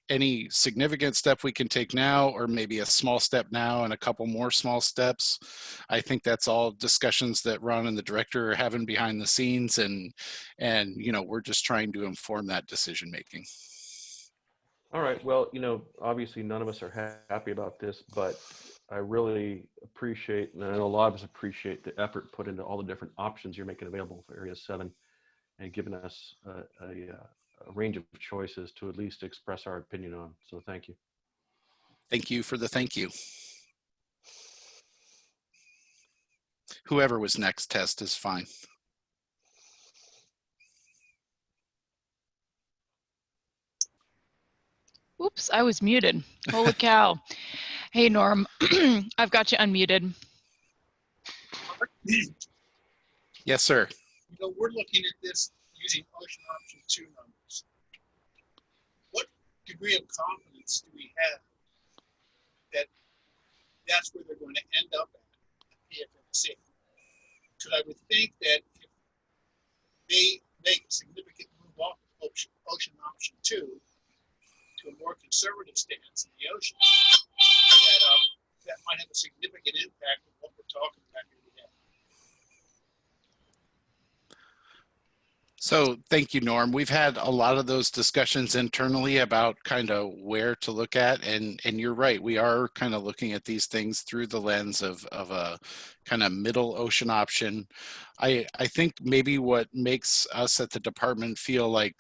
any significant step we can take now, or maybe a small step now and a couple more small steps, I think that's all discussions that Ron and the director are having behind the scenes, and we're just trying to inform that decision making. All right. Well, obviously none of us are happy about this, but I really appreciate, and I know a lot of us appreciate the effort put into all the different options you're making available for Area 7 and giving us a range of choices to at least express our opinion on. So thank you. Thank you for the thank you. Whoever was next, Test is fine. Oops, I was muted. Holy cow. Hey, Norm, I've got you unmuted. Yes, sir. We're looking at this using Ocean Option 2 numbers. What degree of confidence do we have that that's where they're going to end up at PFMC? Because I would think that if they make a significant move off of Ocean Option 2 to a more conservative stance in the ocean, that might have a significant impact on what we're talking about here today. So thank you, Norm. We've had a lot of those discussions internally about kind of where to look at, and you're right. We are kind of looking at these things through the lens of a kind of middle ocean option. I think maybe what makes us at the department feel like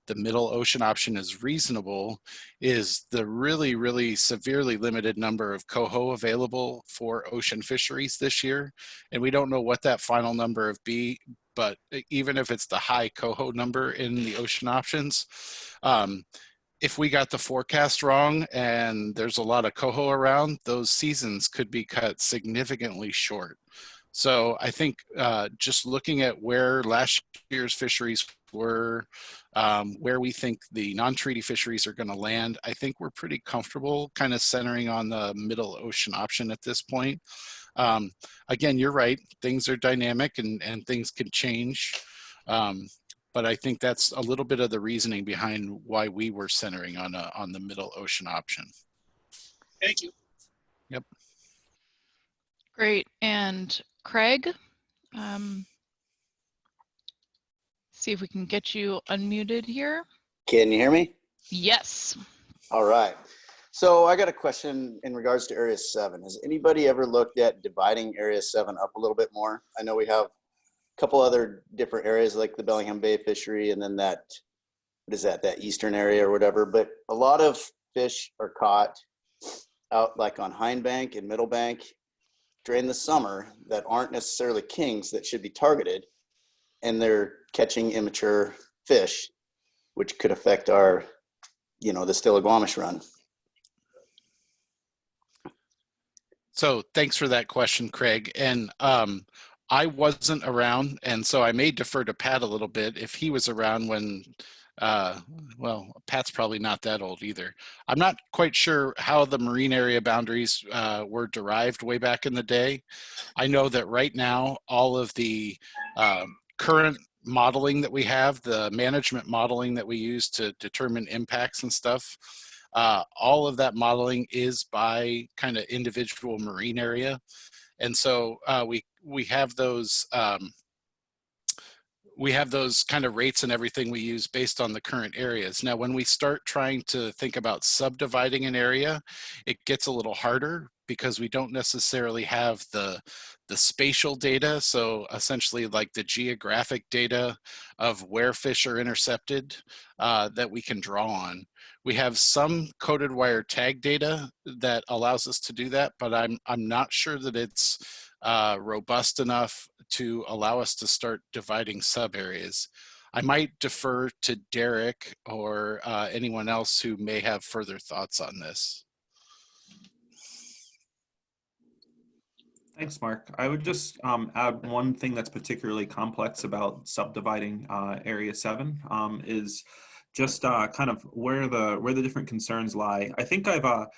the middle ocean option is reasonable is the really, really severely limited number of coho available for ocean fisheries this year. And we don't know what that final number of be, but even if it's the high coho number in the ocean options, if we got the forecast wrong and there's a lot of coho around, those seasons could be cut significantly short. So I think just looking at where last year's fisheries were, where we think the non-treaty fisheries are going to land, I think we're pretty comfortable kind of centering on the middle ocean option at this point. Again, you're right, things are dynamic and things can change. But I think that's a little bit of the reasoning behind why we were centering on the middle ocean option. Thank you. Yep. Great. And Craig, see if we can get you unmuted here. Can you hear me? Yes. All right. So I got a question in regards to Area 7. Has anybody ever looked at dividing Area 7 up a little bit more? I know we have a couple other different areas like the Bellingham Bay fishery and then that eastern area or whatever, but a lot of fish are caught out like on Hind Bank and Middle Bank during the summer that aren't necessarily kings that should be targeted, and they're catching immature fish, which could affect our, the Stillaguamish run. So thanks for that question, Craig. And I wasn't around, and so I may defer to Pat a little bit if he was around when well, Pat's probably not that old either. I'm not quite sure how the marine area boundaries were derived way back in the day. I know that right now, all of the current modeling that we have, the management modeling that we use to determine impacts and stuff, all of that modeling is by kind of individual marine area. And so we have those kind of rates and everything we use based on the current areas. Now, when we start trying to think about subdividing an area, it gets a little harder because we don't necessarily have the spatial data. So essentially like the geographic data of where fish are intercepted that we can draw on. We have some coded wire tag data that allows us to do that, but I'm not sure that it's robust enough to allow us to start dividing sub areas. I might defer to Derek or anyone else who may have further thoughts on this. Thanks, Mark. I would just add one thing that's particularly complex about subdividing Area 7 is just kind of where the different concerns lie. I think I've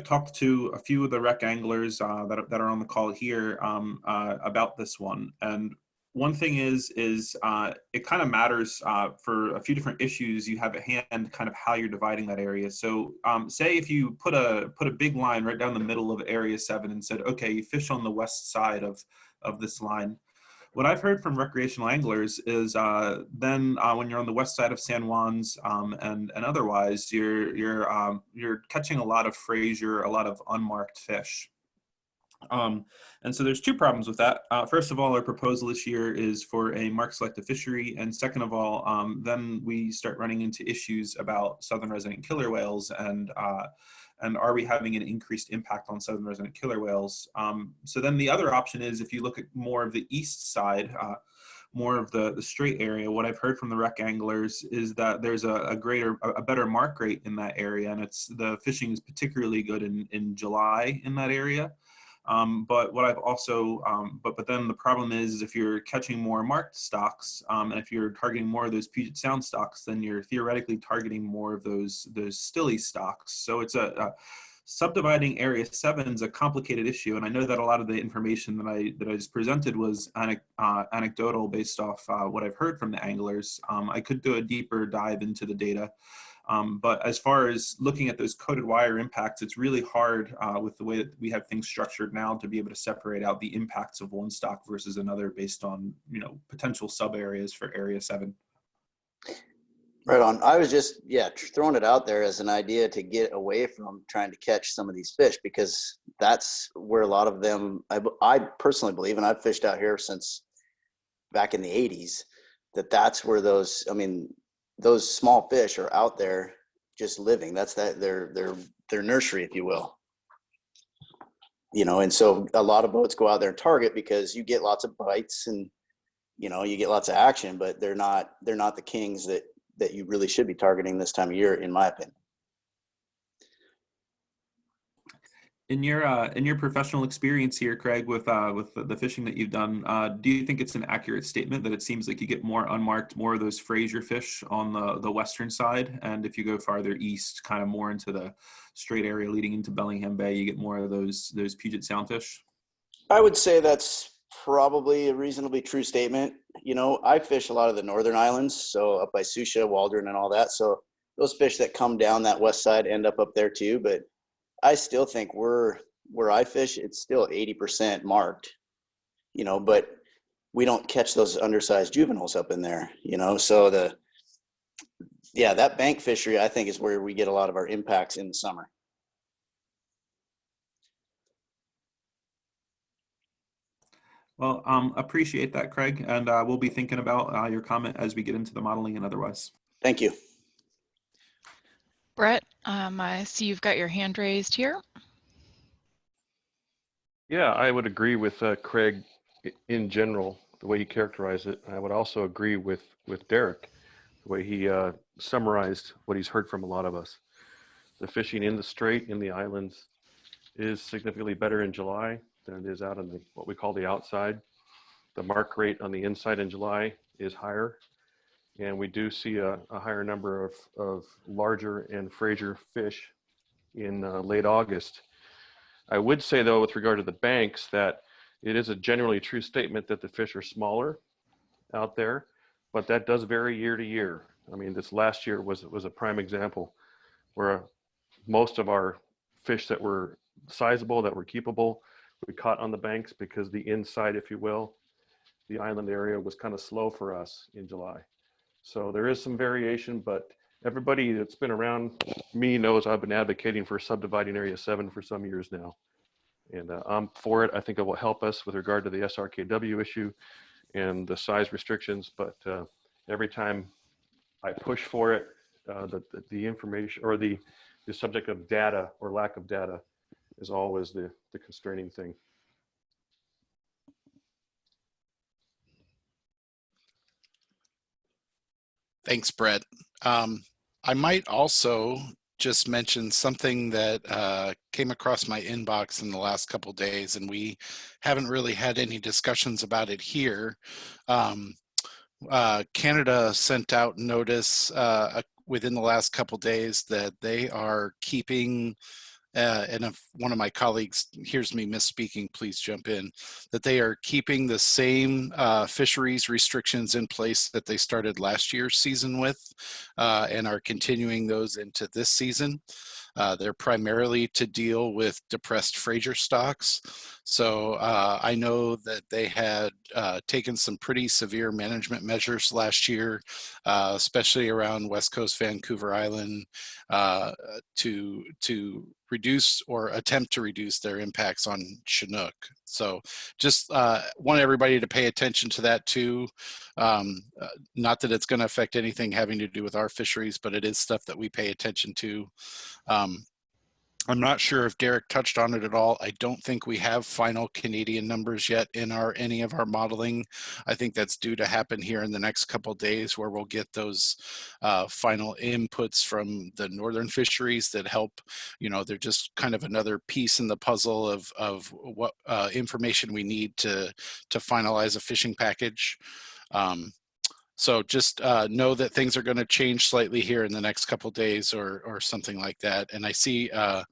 talked to a few of the rec anglers that are on the call here about this one. And one thing is it kind of matters for a few different issues. You have at hand kind of how you're dividing that area. So say if you put a big line right down the middle of Area 7 and said, okay, you fish on the west side of this line. What I've heard from recreational anglers is then when you're on the west side of San Juan's and otherwise, you're catching a lot of fraser, a lot of unmarked fish. And so there's two problems with that. First of all, our proposal this year is for a mark selective fishery. And second of all, then we start running into issues about southern resident killer whales and are we having an increased impact on southern resident killer whales? So then the other option is if you look at more of the east side, more of the straight area, what I've heard from the rec anglers is that there's a better mark rate in that area, and the fishing is particularly good in July in that area. But what I've also, but then the problem is if you're catching more marked stocks, and if you're targeting more of those Puget Sound stocks, then you're theoretically targeting more of those stilly stocks. So it's subdividing Area 7 is a complicated issue, and I know that a lot of the information that I just presented was anecdotal based off what I've heard from the anglers. I could do a deeper dive into the data. But as far as looking at those coded wire impacts, it's really hard with the way that we have things structured now to be able to separate out the impacts of one stock versus another based on, potential sub areas for Area 7. Right on. I was just, throwing it out there as an idea to get away from trying to catch some of these fish, because that's where a lot of them, I personally believe, and I've fished out here since back in the 80s, that's where those small fish are out there just living. That's their nursery, if you will. And so a lot of boats go out there and target because you get lots of bites and, you get lots of action, but they're not the kings that you really should be targeting this time of year, in my opinion. In your professional experience here, Craig, with the fishing that you've done, do you think it's an accurate statement that it seems like you get more unmarked, more of those fraser fish on the western side, and if you go farther east, kind of more into the straight area leading into Bellingham Bay, you get more of those Puget Sound fish? I would say that's probably a reasonably true statement. I fish a lot of the northern islands, so up by Susha, Waldron, and all that. So those fish that come down that west side end up there too, but I still think where I fish, it's still 80% marked, but we don't catch those undersized juveniles up in there, so that bank fishery, I think, is where we get a lot of our impacts in the summer. Well, appreciate that, Craig, and we'll be thinking about your comment as we get into the modeling and otherwise. Thank you. Brett, I see you've got your hand raised here. Yeah, I would agree with Craig in general, the way he characterized it. I would also agree with Derek, the way he summarized what he's heard from a lot of us. The fishing in the strait, in the islands, is significantly better in July than it is out on what we call the outside. The mark rate on the inside in July is higher. and we do see a higher number of larger and Fraser fish in late August. I would say though, with regard to the banks, that it is a generally true statement that the fish are smaller out there, but that does vary year to year. I mean, this last year was a prime example where most of our fish that were sizable, that were keepable, we caught on the banks because the inside, if you will, the island area was kind of slow for us in July. So there is some variation, but everybody that's been around me knows I've been advocating for subdividing Area 7 for some years now. And I'm for it. I think it will help us with regard to the SRKW issue and the size restrictions, but every time I push for it, the information or the subject of data or lack of data is always the constraining thing. Thanks, Brett. I might also just mention something that came across my inbox in the last couple days, and we haven't really had any discussions about it here. Canada sent out notice within the last couple days that they are keeping, and if one of my colleagues hears me misspeaking, please jump in, that they are keeping the same fisheries restrictions in place that they started last year's season with, and are continuing those into this season. They're primarily to deal with depressed Fraser stocks. So I know that they had taken some pretty severe management measures last year, especially around West Coast Vancouver Island, to reduce or attempt to reduce their impacts on Chinook. So just want everybody to pay attention to that too. Not that it's going to affect anything having to do with our fisheries, but it is stuff that we pay attention to. I'm not sure if Derek touched on it at all. I don't think we have final Canadian numbers yet in any of our modeling. I think that's due to happen here in the next couple of days, where we'll get those final inputs from the northern fisheries that help, they're just kind of another piece in the puzzle of what information we need to finalize a fishing package. So just know that things are going to change slightly here in the next couple days or something like that. And I see our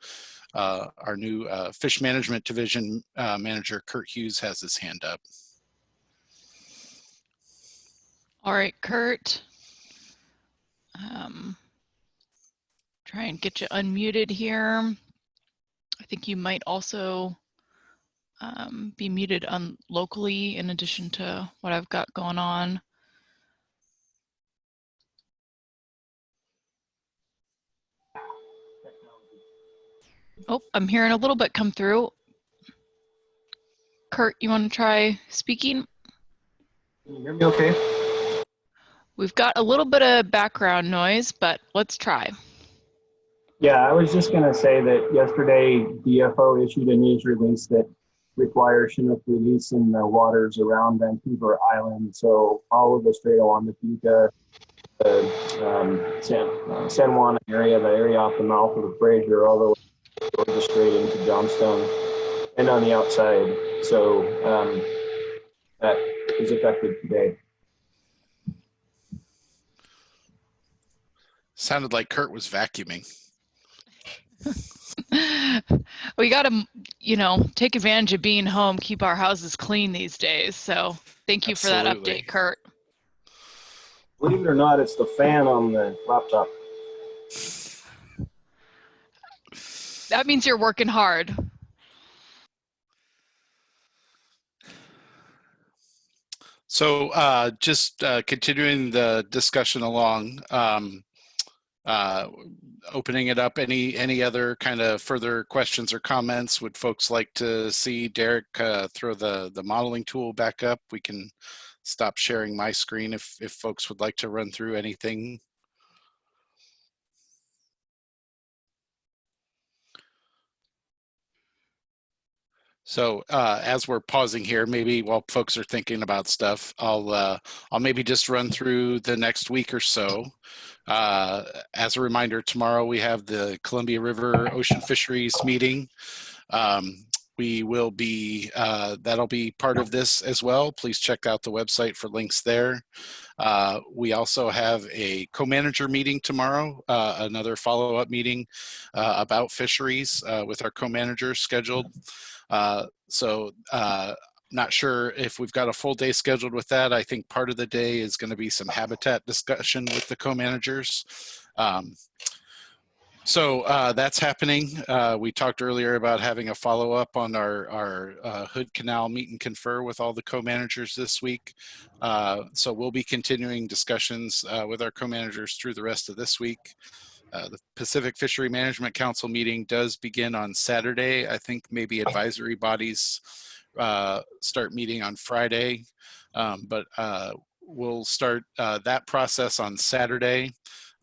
new Fish Management Division Manager, Kurt Hughes, has his hand up. All right, Kurt. Try and get you unmuted here. I think you might also be muted locally in addition to what I've got going on. Oh, I'm hearing a little bit come through. Kurt, you want to try speaking? Can you hear me okay? We've got a little bit of background noise, but let's try. Yeah, I was just going to say that yesterday DFO issued a news release that requires Chinook release in the waters around Vancouver Island. So all of the strait along the Puget, San Juan area, the area off the mouth of the Fraser, all the way Georgia Strait into Johnstone, and on the outside. So that is effective today. Sounded like Kurt was vacuuming. We got to, take advantage of being home, keep our houses clean these days. So thank you for that update, Kurt. Believe it or not, it's the fan on the laptop. That means you're working hard. So just continuing the discussion along, opening it up, any other kind of further questions or comments? Would folks like to see Derek throw the modeling tool back up? We can stop sharing my screen if folks would like to run through anything. So as we're pausing here, maybe while folks are thinking about stuff, I'll maybe just run through the next week or so. As a reminder, tomorrow we have the Columbia River Ocean Fisheries meeting. we will be, that'll be part of this as well. Please check out the website for links there. We also have a co-manager meeting tomorrow, another follow-up meeting about fisheries with our co-managers scheduled. Not sure if we've got a full day scheduled with that. I think part of the day is going to be some habitat discussion with the co-managers. That's happening. We talked earlier about having a follow-up on our Hood Canal meet and confer with all the co-managers this week. So we'll be continuing discussions with our co-managers through the rest of this week. The Pacific Fishery Management Council meeting does begin on Saturday. I think maybe advisory bodies start meeting on Friday, but we'll start that process on Saturday.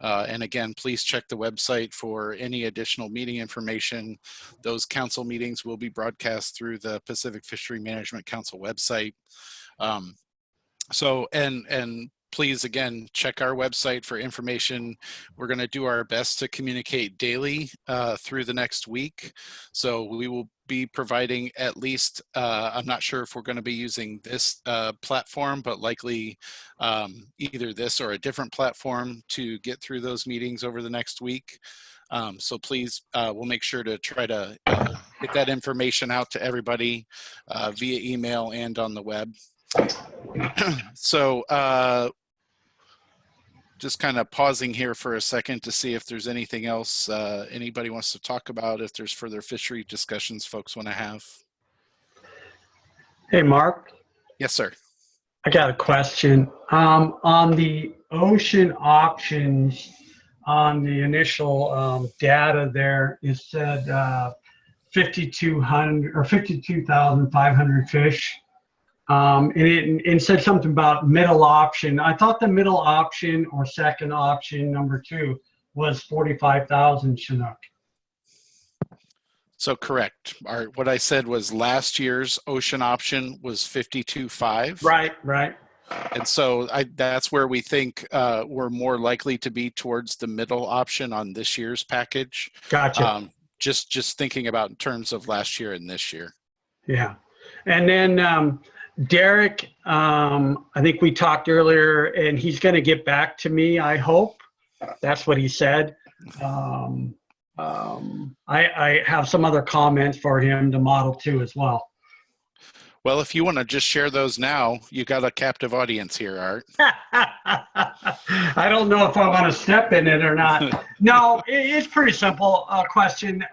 And again, please check the website for any additional meeting information. Those council meetings will be broadcast through the Pacific Fishery Management Council website. And please, again, check our website for information. We're going to do our best to communicate daily through the next week. So we will be providing at least, I'm not sure if we're going to be using this platform, but likely either this or a different platform to get through those meetings over the next week. So please, we'll make sure to try to get that information out to everybody via email and on the web. So just kind of pausing here for a second to see if there's anything else anybody wants to talk about, if there's further fishery discussions folks want to have. Hey, Mark. Yes, sir. I got a question. On the ocean options, on the initial data there, it said 5,200 or 52,500 fish. And it said something about middle option. I thought the middle option or second option, number 2, was 45,000 Chinook. So correct. What I said was last year's ocean option was 52.5. Right. And so that's where we think we're more likely to be towards the middle option on this year's package. Gotcha. Just thinking about in terms of last year and this year. Yeah. And then Derek, I think we talked earlier, and he's going to get back to me, I hope. That's what he said. I have some other comments for him to model too as well. Well, if you want to just share those now, you got a captive audience here, Art. I don't know if I want to step in it or not. No, it's pretty simple question.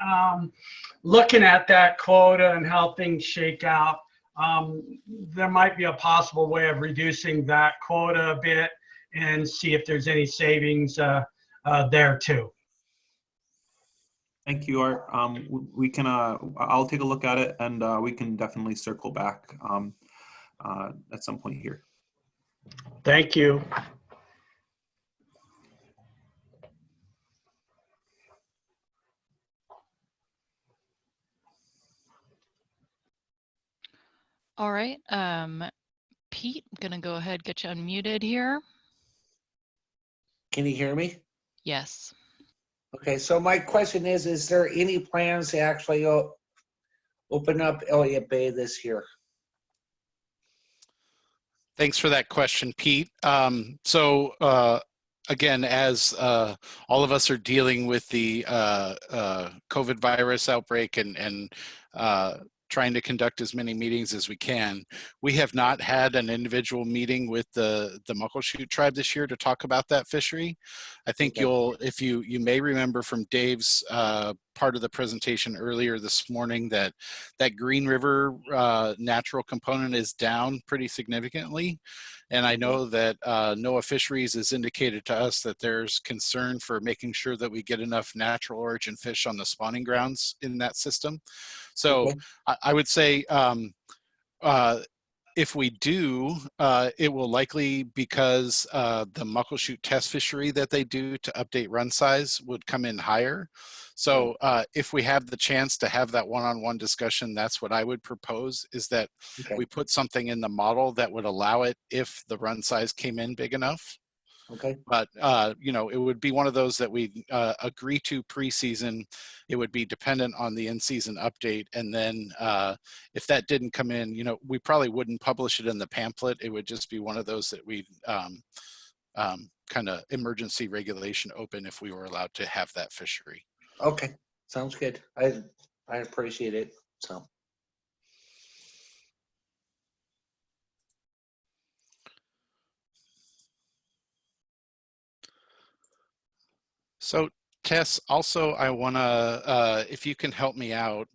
Looking at that quota and how things shake out, there might be a possible way of reducing that quota a bit and see if there's any savings there too. Thank you, Art. We can. I'll take a look at it, and we can definitely circle back at some point here. Thank you. All right, Pete, I'm gonna go ahead, get you unmuted here. Can you hear me? Yes. Okay, so my question is there any plans to actually open up Elliott Bay this year? Thanks for that question, Pete. Again, as all of us are dealing with the COVID virus outbreak and trying to conduct as many meetings as we can, we have not had an individual meeting with the Muckleshoot tribe this year to talk about that fishery. I think if you may remember from Dave's part of the presentation earlier this morning that Green River natural component is down pretty significantly. And I know that NOAA Fisheries has indicated to us that there's concern for making sure that we get enough natural origin fish on the spawning grounds in that system. So I would say if we do, it will likely, because the Muckleshoot test fishery that they do to update run size would come in higher. So if we have the chance to have that one-on-one discussion, that's what I would propose, is that we put something in the model that would allow it if the run size came in big enough. Okay. But, you know, it would be one of those that we agree to pre-season. It would be dependent on the in-season update. And then if that didn't come in, you know, we probably wouldn't publish it in the pamphlet. It would just be one of those that we kind of emergency regulation open if we were allowed to have that fishery. Okay, sounds good. I appreciate it. So. So Tess, also I want to, if you can help me out,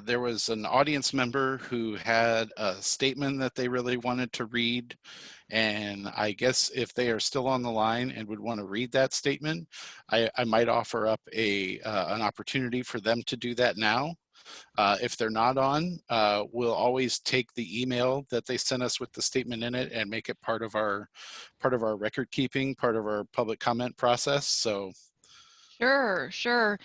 there was an audience member who had a statement that they really wanted to read. And I guess if they are still on the line and would want to read that statement, I might offer up an opportunity for them to do that now. If they're not on, we'll always take the email that they sent us with the statement in it and make it part of our record keeping, part of our public comment process. So. Sure.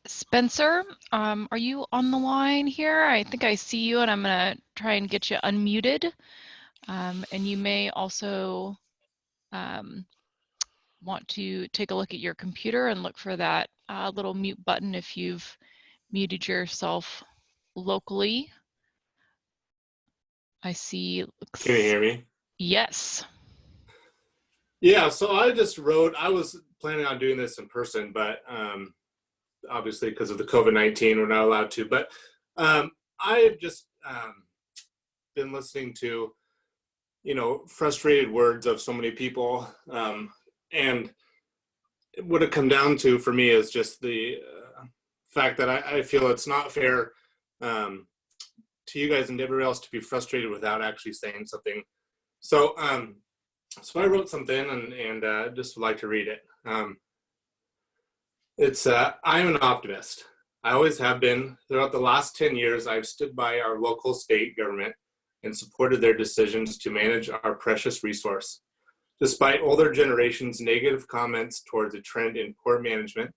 Spencer, are you on the line here? I think I see you, and I'm gonna try and get you unmuted. And you may also want to take a look at your computer and look for that little mute button if you've muted yourself locally. I see. Can you hear me? Yes. Yeah, so I was planning on doing this in person, but obviously because of the COVID-19, we're not allowed to. But I've just been listening to, you know, frustrated words of so many people. And what it come down to for me is just the fact that I feel it's not fair to you guys and everybody else to be frustrated without actually saying something. So so I wrote something and just would like to read it. It's I'm an optimist. I always have been. Throughout the last 10 years, I've stood by our local state government and supported their decisions to manage our precious resource. Despite older generations' negative comments towards a trend in poor management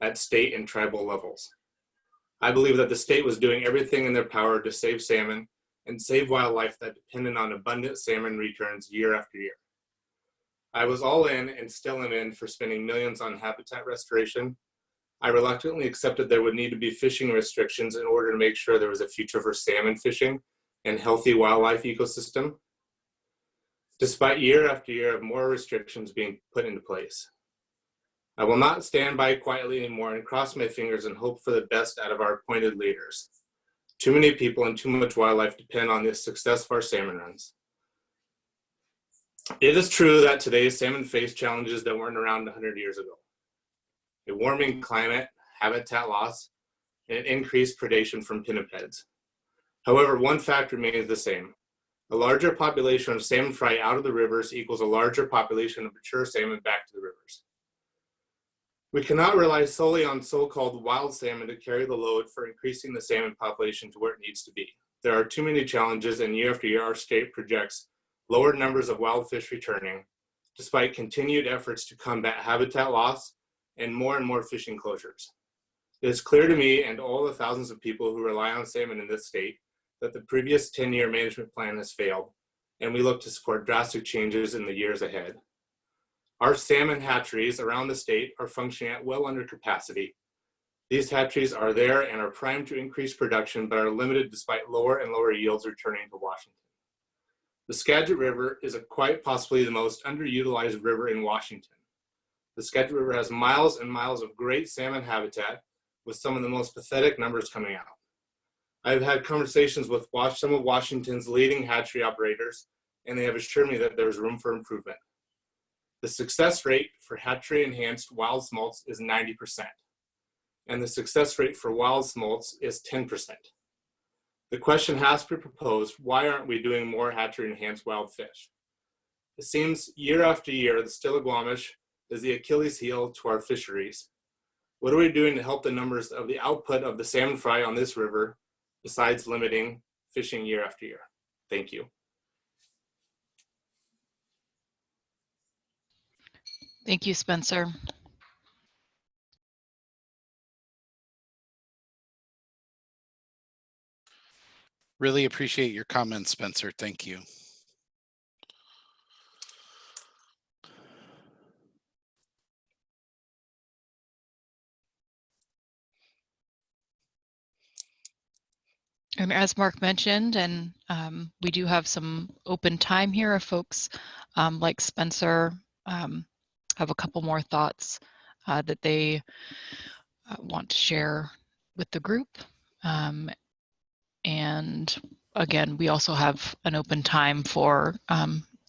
at state and tribal levels. I believe that the state was doing everything in their power to save salmon and save wildlife that depended on abundant salmon returns year after year. I was all in and still am in for spending millions on habitat restoration. I reluctantly accepted there would need to be fishing restrictions in order to make sure there was a future for salmon fishing and healthy wildlife ecosystem, despite year after year of more restrictions being put into place. I will not stand by quietly anymore and cross my fingers and hope for the best out of our appointed leaders. Too many people and too much wildlife depend on the success of our salmon runs. It is true that today's salmon face challenges that weren't around 100 years ago. A warming climate, habitat loss, and increased predation from pinnipeds. However, one fact remains the same. A larger population of salmon fry out of the rivers equals a larger population of mature salmon back to the rivers. We cannot rely solely on so-called wild salmon to carry the load for increasing the salmon population to where it needs to be. There are too many challenges, and year after year, our state projects lower numbers of wild fish returning, despite continued efforts to combat habitat loss and more fishing closures. It is clear to me and all the thousands of people who rely on salmon in this state that the previous 10-year management plan has failed, and we look to support drastic changes in the years ahead. Our salmon hatcheries around the state are functioning at well under capacity. These hatcheries are there and are primed to increase production, but are limited despite lower and lower yields returning to Washington. The Skagit River is quite possibly the most underutilized river in Washington. The Skagit River has miles and miles of great salmon habitat with some of the most pathetic numbers coming out. I've had conversations with some of Washington's leading hatchery operators, and they have assured me that there's room for improvement. The success rate for hatchery-enhanced wild smolts is 90%, and the success rate for wild smolts is 10%. The question has to be proposed, why aren't we doing more hatchery-enhanced wild fish? It seems year after year, the Stillaguamish is the Achilles heel to our fisheries. What are we doing to help the numbers of the output of the salmon fry on this river, besides limiting fishing year after year? Thank you. Thank you, Spencer. Really appreciate your comments, Spencer. Thank you. And as Mark mentioned, and we do have some open time here if folks like Spencer have a couple more thoughts that they want to share with the group. And again, we also have an open time for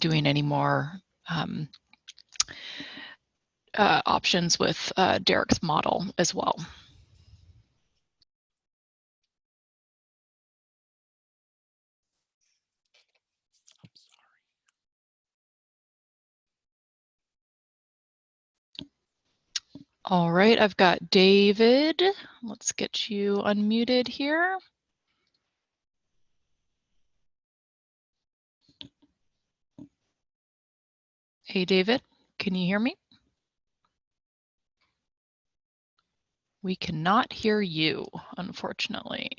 doing any more options with Derek's model as well. All right, I've got David. Let's get you unmuted here. Hey, David, can you hear me? We cannot hear you, unfortunately.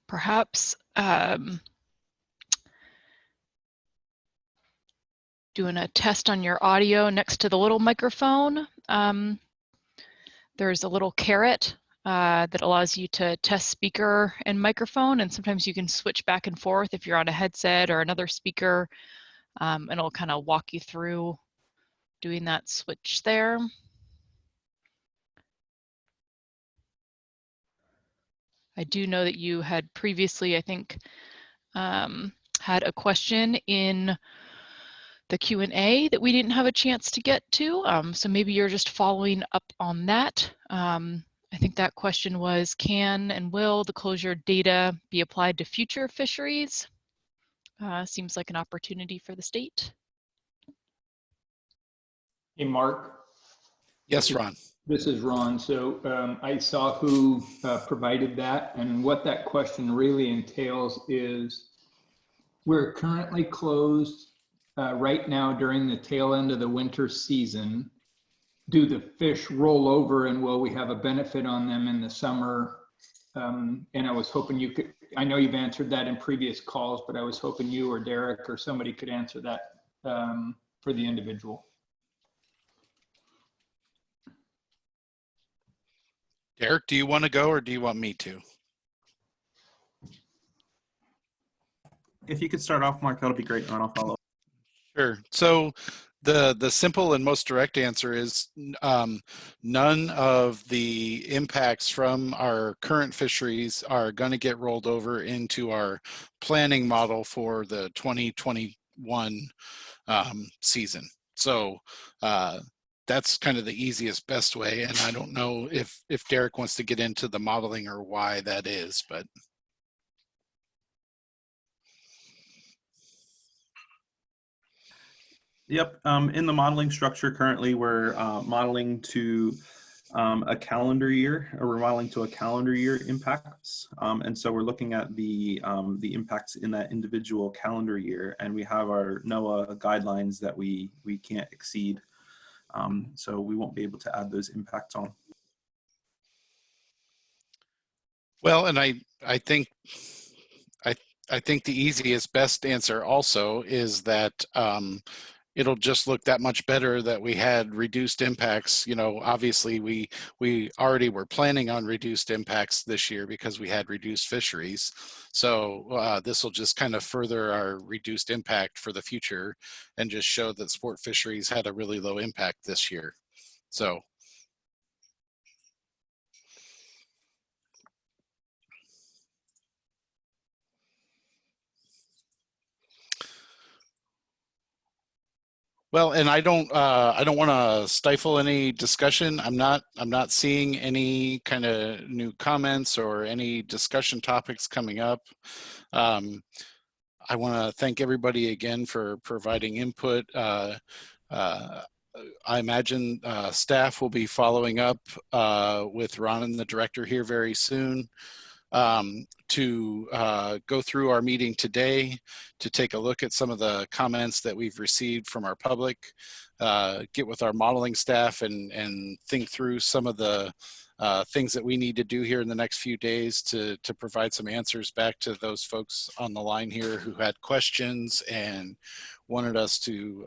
Perhaps doing a test on your audio next to the little microphone. There's a little caret that allows you to test speaker and microphone, and sometimes you can switch back and forth if you're on a headset or another speaker, and it'll kind of walk you through doing that switch there. I do know that you had previously, I think, had a question in the Q&A that we didn't have a chance to get to. So maybe you're just following up on that. I think that question was, can and will the closure data be applied to future fisheries? Seems like an opportunity for the state. Hey, Mark. Yes, Ron. This is Ron. So I saw who provided that, and what that question really entails is we're currently closed right now during the tail end of the winter season. Do the fish roll over, and will we have a benefit on them in the summer? And I was hoping you could, I know you've answered that in previous calls, but I was hoping you or Derek or somebody could answer that for the individual. Derek, do you want to go or do you want me to? If you could start off, Mark, that'll be great, and I'll follow. Sure. So the simple and most direct answer is none of the impacts from our current fisheries are going to get rolled over into our planning model for the 2021 season. So that's kind of the easiest, best way. And I don't know if Derek wants to get into the modeling or why that is, but. Yep. In the modeling structure currently, we're modeling to a calendar year, or we're modeling to a calendar year impacts. And so we're looking at the impacts in that individual calendar year, and we have our NOAA guidelines that we can't exceed. So we won't be able to add those impacts on. Well, and I think the easiest, best answer also is that it'll just look that much better that we had reduced impacts. You know, obviously we already were planning on reduced impacts this year because we had reduced fisheries. So this will just kind of further our reduced impact for the future and just show that sport fisheries had a really low impact this year. So. Well, and I don't want to stifle any discussion. I'm not seeing any kind of new comments or any discussion topics coming up. I want to thank everybody again for providing input. I imagine staff will be following up with Ron and the director here very soon. To go through our meeting today, to take a look at some of the comments that we've received from our public, get with our modeling staff and think through some of the things that we need to do here in the next few days to provide some answers back to those folks on the line here who had questions and wanted us to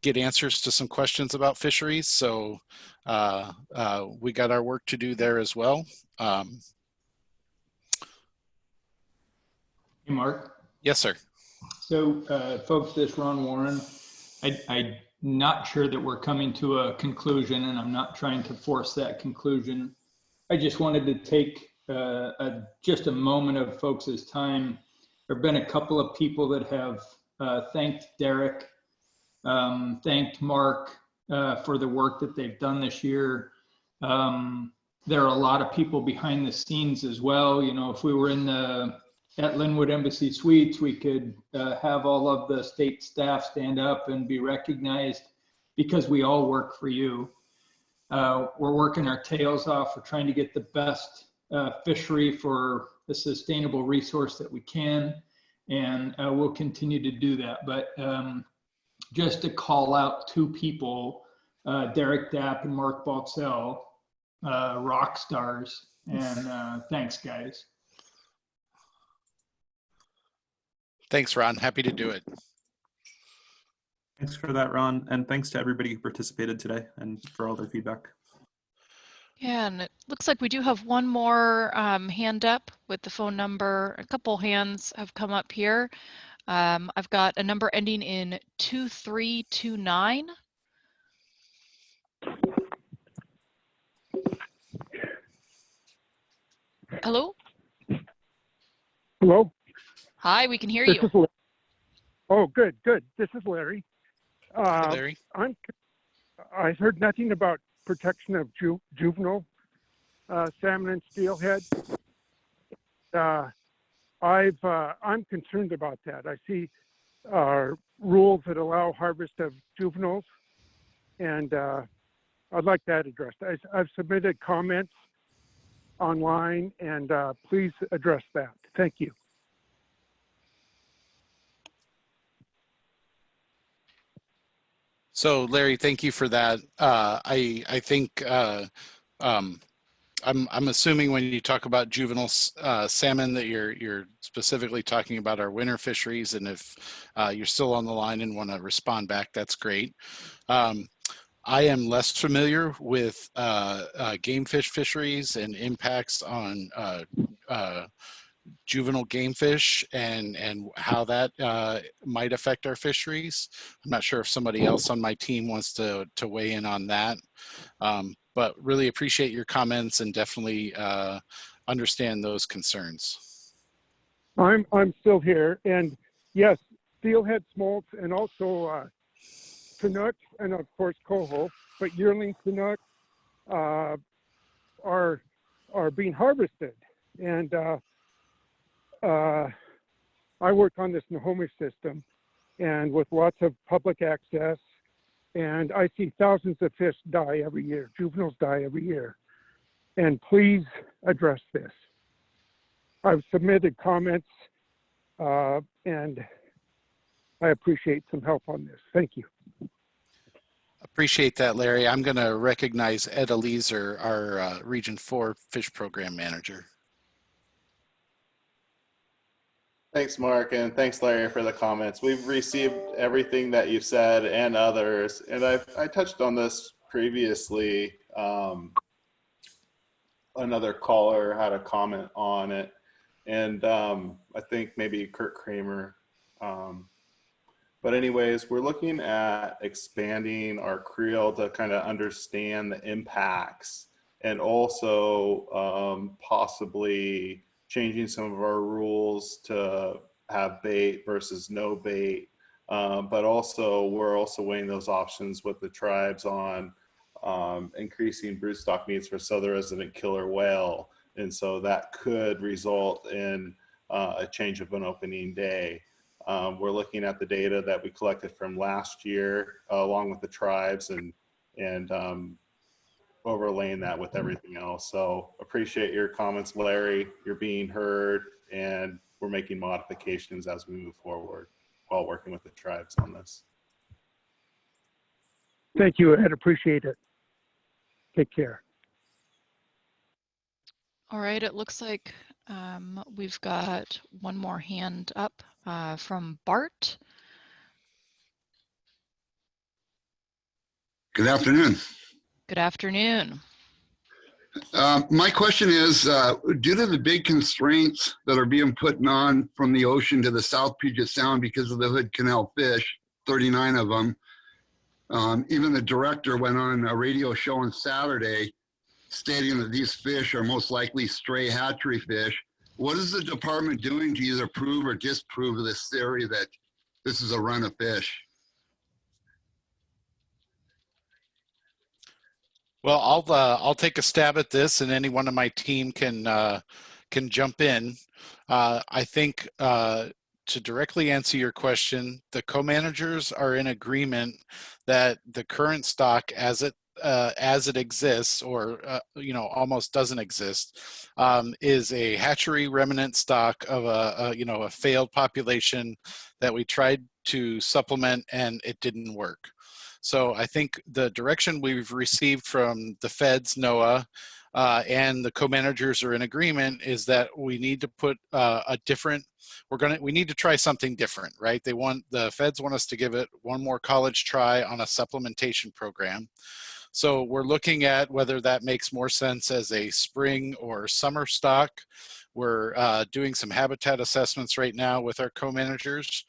get answers to some questions about fisheries. So we got our work to do there as well. Hey, Mark. Yes, sir. So, folks, this is Ron Warren. I'm not sure that we're coming to a conclusion, and I'm not trying to force that conclusion. I just wanted to take just a moment of folks' time. There have been a couple of people that have thanked Derek, thanked Mark for the work that they've done this year. There are a lot of people behind the scenes as well. You know, if we were at Linwood Embassy Suites, we could have all of the state staff stand up and be recognized because we all work for you. We're working our tails off. We're trying to get the best fishery for the sustainable resource that we can, and we'll continue to do that. But just to call out two people, Derek Dapp and Mark Baltzell, rock stars, and thanks, guys. Thanks, Ron. Happy to do it. Thanks for that, Ron. And thanks to everybody who participated today and for all their feedback. Yeah, and it looks like we do have one more hand up with the phone number. A couple hands have come up here. I've got a number ending in 2329. Hello? Hello? Hi, we can hear you. Oh, good, good. This is Larry. Hi, Larry. I heard nothing about protection of juvenile salmon and steelhead. I'm concerned about that. I see rules that allow harvest of juveniles, and I'd like that addressed. I've submitted comments online, and please address that. Thank you. So, Larry, thank you for that. I think I'm assuming when you talk about juvenile salmon that you're specifically talking about our winter fisheries, and if you're still on the line and want to respond back, that's great. I am less familiar with gamefish fisheries and impacts on juvenile gamefish and how that might affect our fisheries. I'm not sure if somebody else on my team wants to weigh in on that, but really appreciate your comments and definitely understand those concerns. I'm still here, and yes, steelhead smolts and also Chinook and of course Coho, but yearling Chinook are being harvested, and I work on this Nahomi system, and with lots of public access, and I see thousands of fish die every year, juveniles die every year, and please address this. I've submitted comments, and I appreciate some help on this. Thank you. Appreciate that, Larry. I'm going to recognize Ed Eliezer, our Region 4 Fish Program Manager. Thanks, Mark, and thanks, Larry, for the comments. We've received everything that you've said and others, and I touched on this previously. Another caller had a comment on it, and I think maybe Kurt Kramer. But anyways, we're looking at expanding our creel to kind of understand the impacts, and also possibly changing some of our rules to have bait versus no bait. But also, we're also weighing those options with the tribes on increasing broodstock needs for southern resident killer whale. And so that could result in a change of an opening day. We're looking at the data that we collected from last year, along with the tribes, and overlaying that with everything else. So appreciate your comments, Larry. You're being heard, and we're making modifications as we move forward while working with the tribes on this. Thank you, Ed. Appreciate it. Take care. All right, it looks like we've got one more hand up from Bart. Good afternoon. Good afternoon. My question is, due to the big constraints that are being put on from the ocean to the South Puget Sound because of the Hood Canal fish, 39 of them, even the director went on a radio show on Saturday stating that these fish are most likely stray hatchery fish. What is the department doing to either prove or disprove this theory that this is a run of fish? Well, I'll take a stab at this, and anyone on my team can jump in. I think to directly answer your question, the co-managers are in agreement that the current stock, as it exists, or almost doesn't exist, is a hatchery remnant stock of a failed population that we tried to supplement and it didn't work. So I think the direction we've received from the feds, NOAA, and the co-managers are in agreement is that we need to put we need to try something different, right? The feds want us to give it one more college try on a supplementation program. So we're looking at whether that makes more sense as a spring or summer stock. We're doing some habitat assessments right now with our co-managers.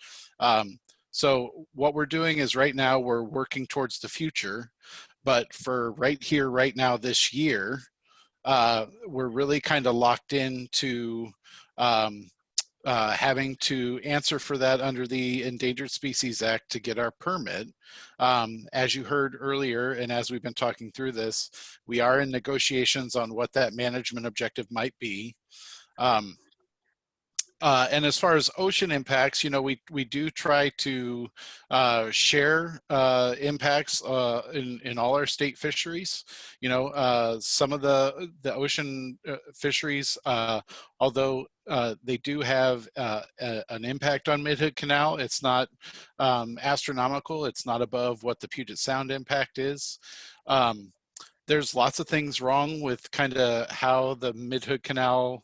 So what we're doing is right now we're working towards the future, but for right here, right now, this year, we're really kind of locked into having to answer for that under the Endangered Species Act to get our permit. As you heard earlier, and as we've been talking through this, we are in negotiations on what that management objective might be. And as far as ocean impacts, we do try to share impacts in all our state fisheries. Some of the ocean fisheries, although they do have an impact on Mid-Hood Canal, it's not astronomical. It's not above what the Puget Sound impact is. There's lots of things wrong with kind of how the Mid-Hood Canal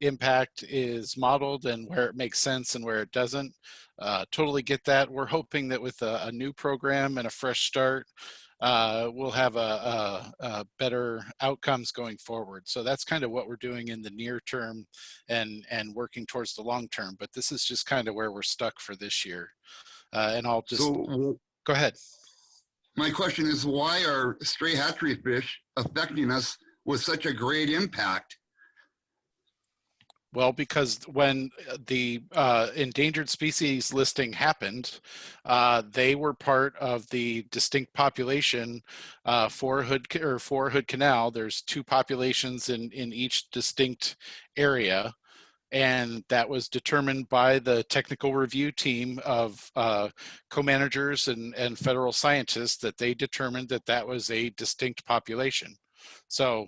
impact is modeled and where it makes sense and where it doesn't. Totally get that. We're hoping that with a new program and a fresh start, we'll have a better outcomes going forward. So that's kind of what we're doing in the near term and working towards the long term. But this is just kind of where we're stuck for this year. And I'll just go ahead. My question is, why are stray hatchery fish affecting us with such a great impact? Well, because when the endangered species listing happened, they were part of the distinct population for Hood Canal. There's two populations in each distinct area, and that was determined by the technical review team of co-managers and federal scientists, that they determined that that was a distinct population. So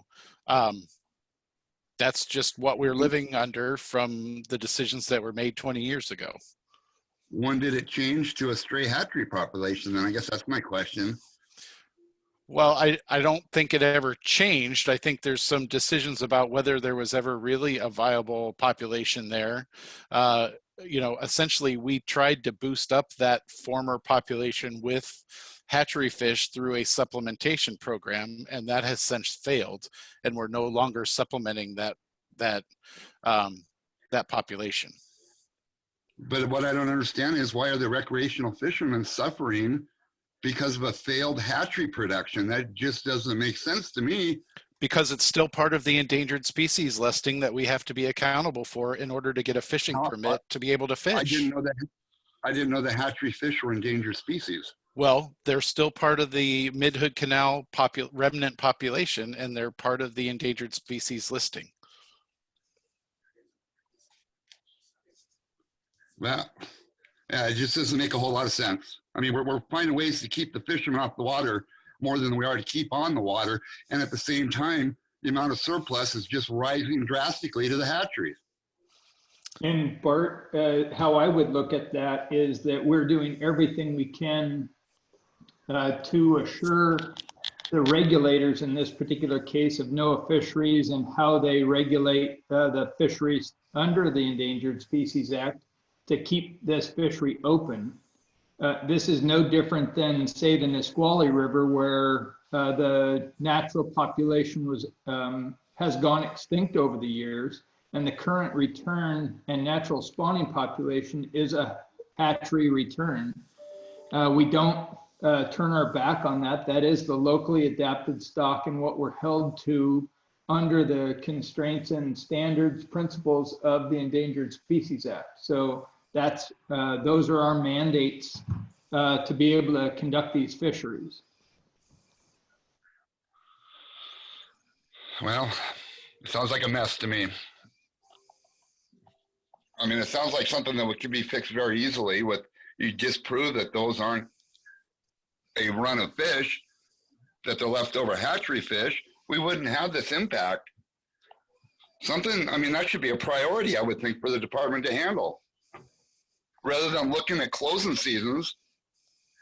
that's just what we're living under from the decisions that were made 20 years ago. When did it change to a stray hatchery population? Then I guess that's my question. Well, I don't think it ever changed. I think there's some decisions about whether there was ever really a viable population there. Essentially, we tried to boost up that former population with hatchery fish through a supplementation program, and that has since failed, and we're no longer supplementing that population. But what I don't understand is, why are the recreational fishermen suffering because of a failed hatchery production? That just doesn't make sense to me. Because it's still part of the endangered species listing that we have to be accountable for in order to get a fishing permit to be able to fish. I didn't know that hatchery fish were endangered species. Well, they're still part of the Mid-Hood Canal remnant population, and they're part of the endangered species listing. Well, it just doesn't make a whole lot of sense. I mean, we're finding ways to keep the fishermen off the water more than we are to keep on the water. And at the same time, the amount of surplus is just rising drastically to the hatcheries. And Bart, how I would look at that is that we're doing everything we can to assure the regulators in this particular case of NOAA Fisheries and how they regulate the fisheries under the Endangered Species Act to keep this fishery open. This is no different than, say, the Nisqually River, where the natural population has gone extinct over the years, and the current return and natural spawning population is a hatchery return. We don't turn our back on that. That is the locally adapted stock and what we're held to under the constraints and standards principles of the Endangered Species Act. So that's those are our mandates to be able to conduct these fisheries. Well, it sounds like a mess to me. I mean, it sounds like something that could be fixed very easily with, you just prove that those aren't a run of fish, that they're leftover hatchery fish, we wouldn't have this impact. Something, I mean, that should be a priority, I would think, for the department to handle. Rather than looking at closing seasons,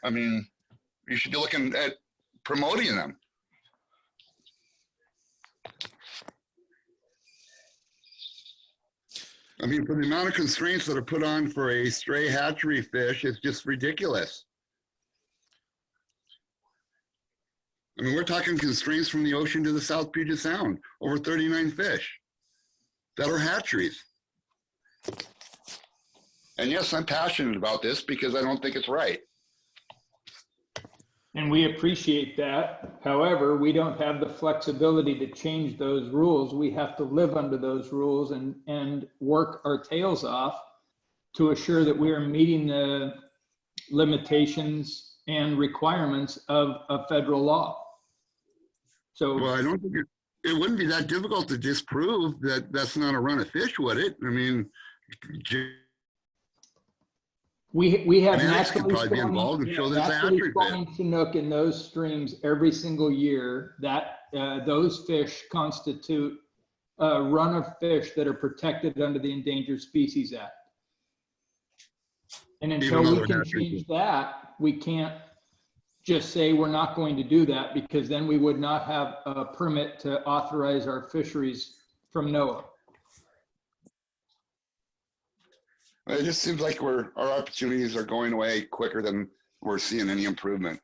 I mean, you should be looking at promoting them. I mean, for the amount of constraints that are put on for a stray hatchery fish, it's just ridiculous. I mean, we're talking constraints from the ocean to the South Puget Sound, over 39 fish that are hatcheries. And yes, I'm passionate about this because I don't think it's right. And we appreciate that. However, we don't have the flexibility to change those rules. We have to live under those rules and work our tails off to assure that we are meeting the limitations and requirements of federal law. So, well, I don't think it wouldn't be that difficult to disprove that that's not a run of fish, would it? I mean, we have could probably be involved and show this hatchery fish. Chinook in those streams every single year. That those fish constitute a run of fish that are protected under the Endangered Species Act. And until we can change that, we can't just say we're not going to do that, because then we would not have a permit to authorize our fisheries from NOAA. It just seems like our opportunities are going away quicker than we're seeing any improvement.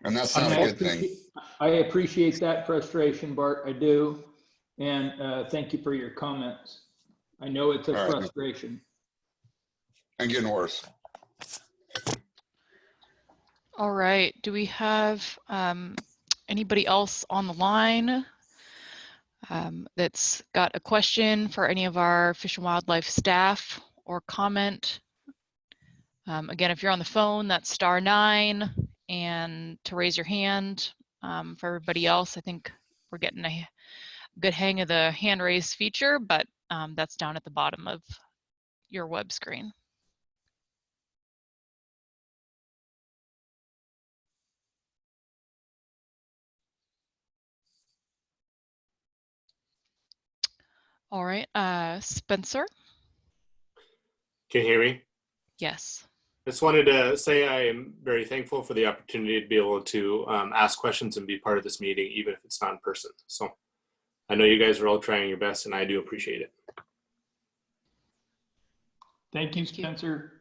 And that's not a good thing. I appreciate that frustration, Bart, I do. And thank you for your comments. I know it's a frustration. And getting worse. All right, do we have anybody else on the line that's got a question for any of our Fish and Wildlife staff or comment? Again, if you're on the phone, that's *9, and to raise your hand. For everybody else, I think we're getting a good hang of the hand raise feature, but that's down at the bottom of your web screen. All right, Spencer? Can you hear me? Yes. I just wanted to say I am very thankful for the opportunity to be able to ask questions and be part of this meeting, even if it's not in person. So I know you guys are all trying your best, and I do appreciate it. Thank you, Spencer.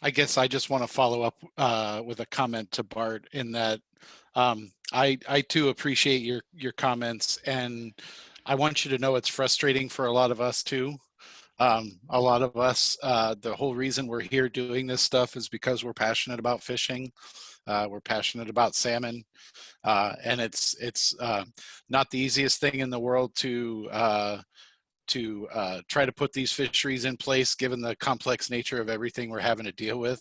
I guess I just want to follow up with a comment to Bart in that I too appreciate your comments, and I want you to know it's frustrating for a lot of us too. A lot of us, the whole reason we're here doing this stuff is because we're passionate about fishing. We're passionate about salmon, and it's not the easiest thing in the world to try to put these fisheries in place, given the complex nature of everything we're having to deal with.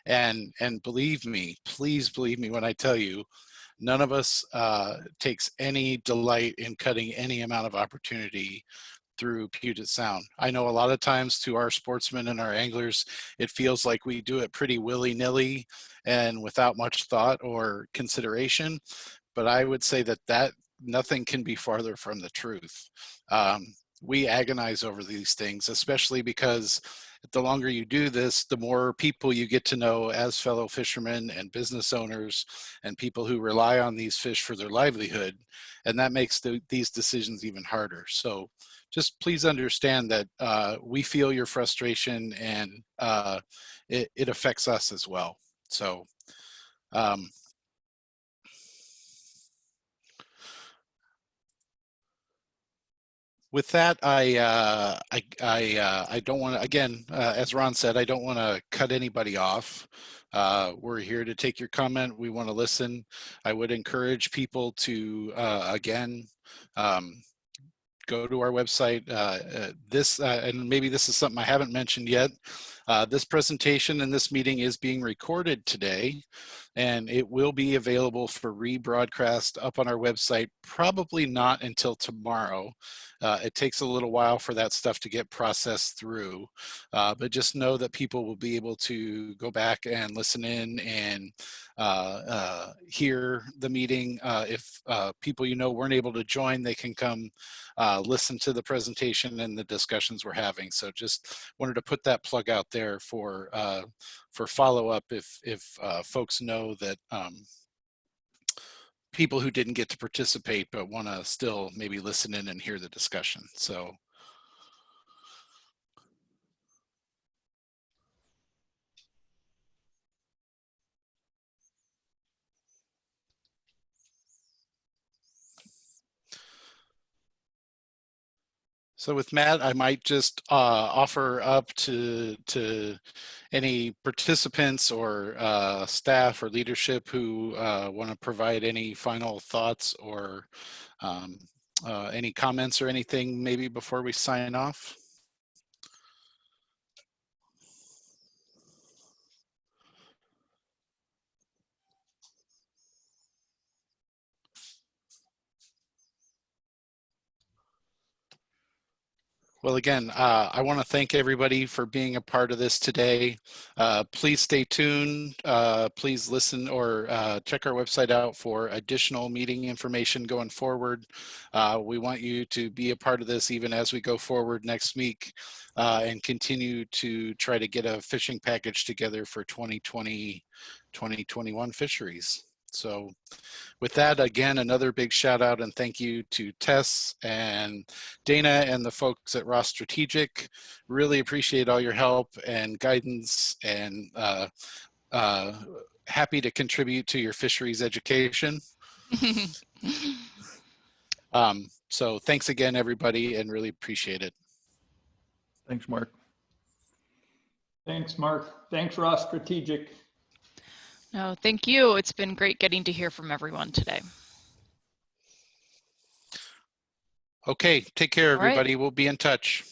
And believe me, please believe me when I tell you, none of us takes any delight in cutting any amount of opportunity through Puget Sound. I know a lot of times to our sportsmen and our anglers, it feels like we do it pretty willy-nilly and without much thought or consideration. But I would say that nothing can be farther from the truth. We agonize over these things, especially because the longer you do this, the more people you get to know as fellow fishermen and business owners and people who rely on these fish for their livelihood. And that makes these decisions even harder. So just please understand that we feel your frustration, and it affects us as well. So with that, I don't want to, again, as Ron said, I don't want to cut anybody off. We're here to take your comment. We want to listen. I would encourage people to, again, go to our website. And maybe this is something I haven't mentioned yet. This presentation and this meeting is being recorded today, and it will be available for rebroadcast up on our website, probably not until tomorrow. It takes a little while for that stuff to get processed through, but just know that people will be able to go back and listen in and hear the meeting. If people you know weren't able to join, they can come listen to the presentation and the discussions we're having. So just wanted to put that plug out there for follow-up if folks know that people who didn't get to participate but want to still maybe listen in and hear the discussion. So with Matt, I might just offer up to any participants or staff or leadership who want to provide any final thoughts or any comments or anything maybe before we sign off. Well, again, I want to thank everybody for being a part of this today. Please stay tuned. Please listen or check our website out for additional meeting information going forward. We want you to be a part of this even as we go forward next week and continue to try to get a fishing package together for 2020-2021 fisheries. So with that, again, another big shout out and thank you to Tess and Dana and the folks at Ross Strategic. Really appreciate all your help and guidance, and happy to contribute to your fisheries education. So thanks again, everybody, and really appreciate it. Thanks, Mark. Thanks, Mark. Thanks, Ross Strategic. No, thank you. It's been great getting to hear from everyone today. Okay, take care, All right. everybody. We'll be in touch.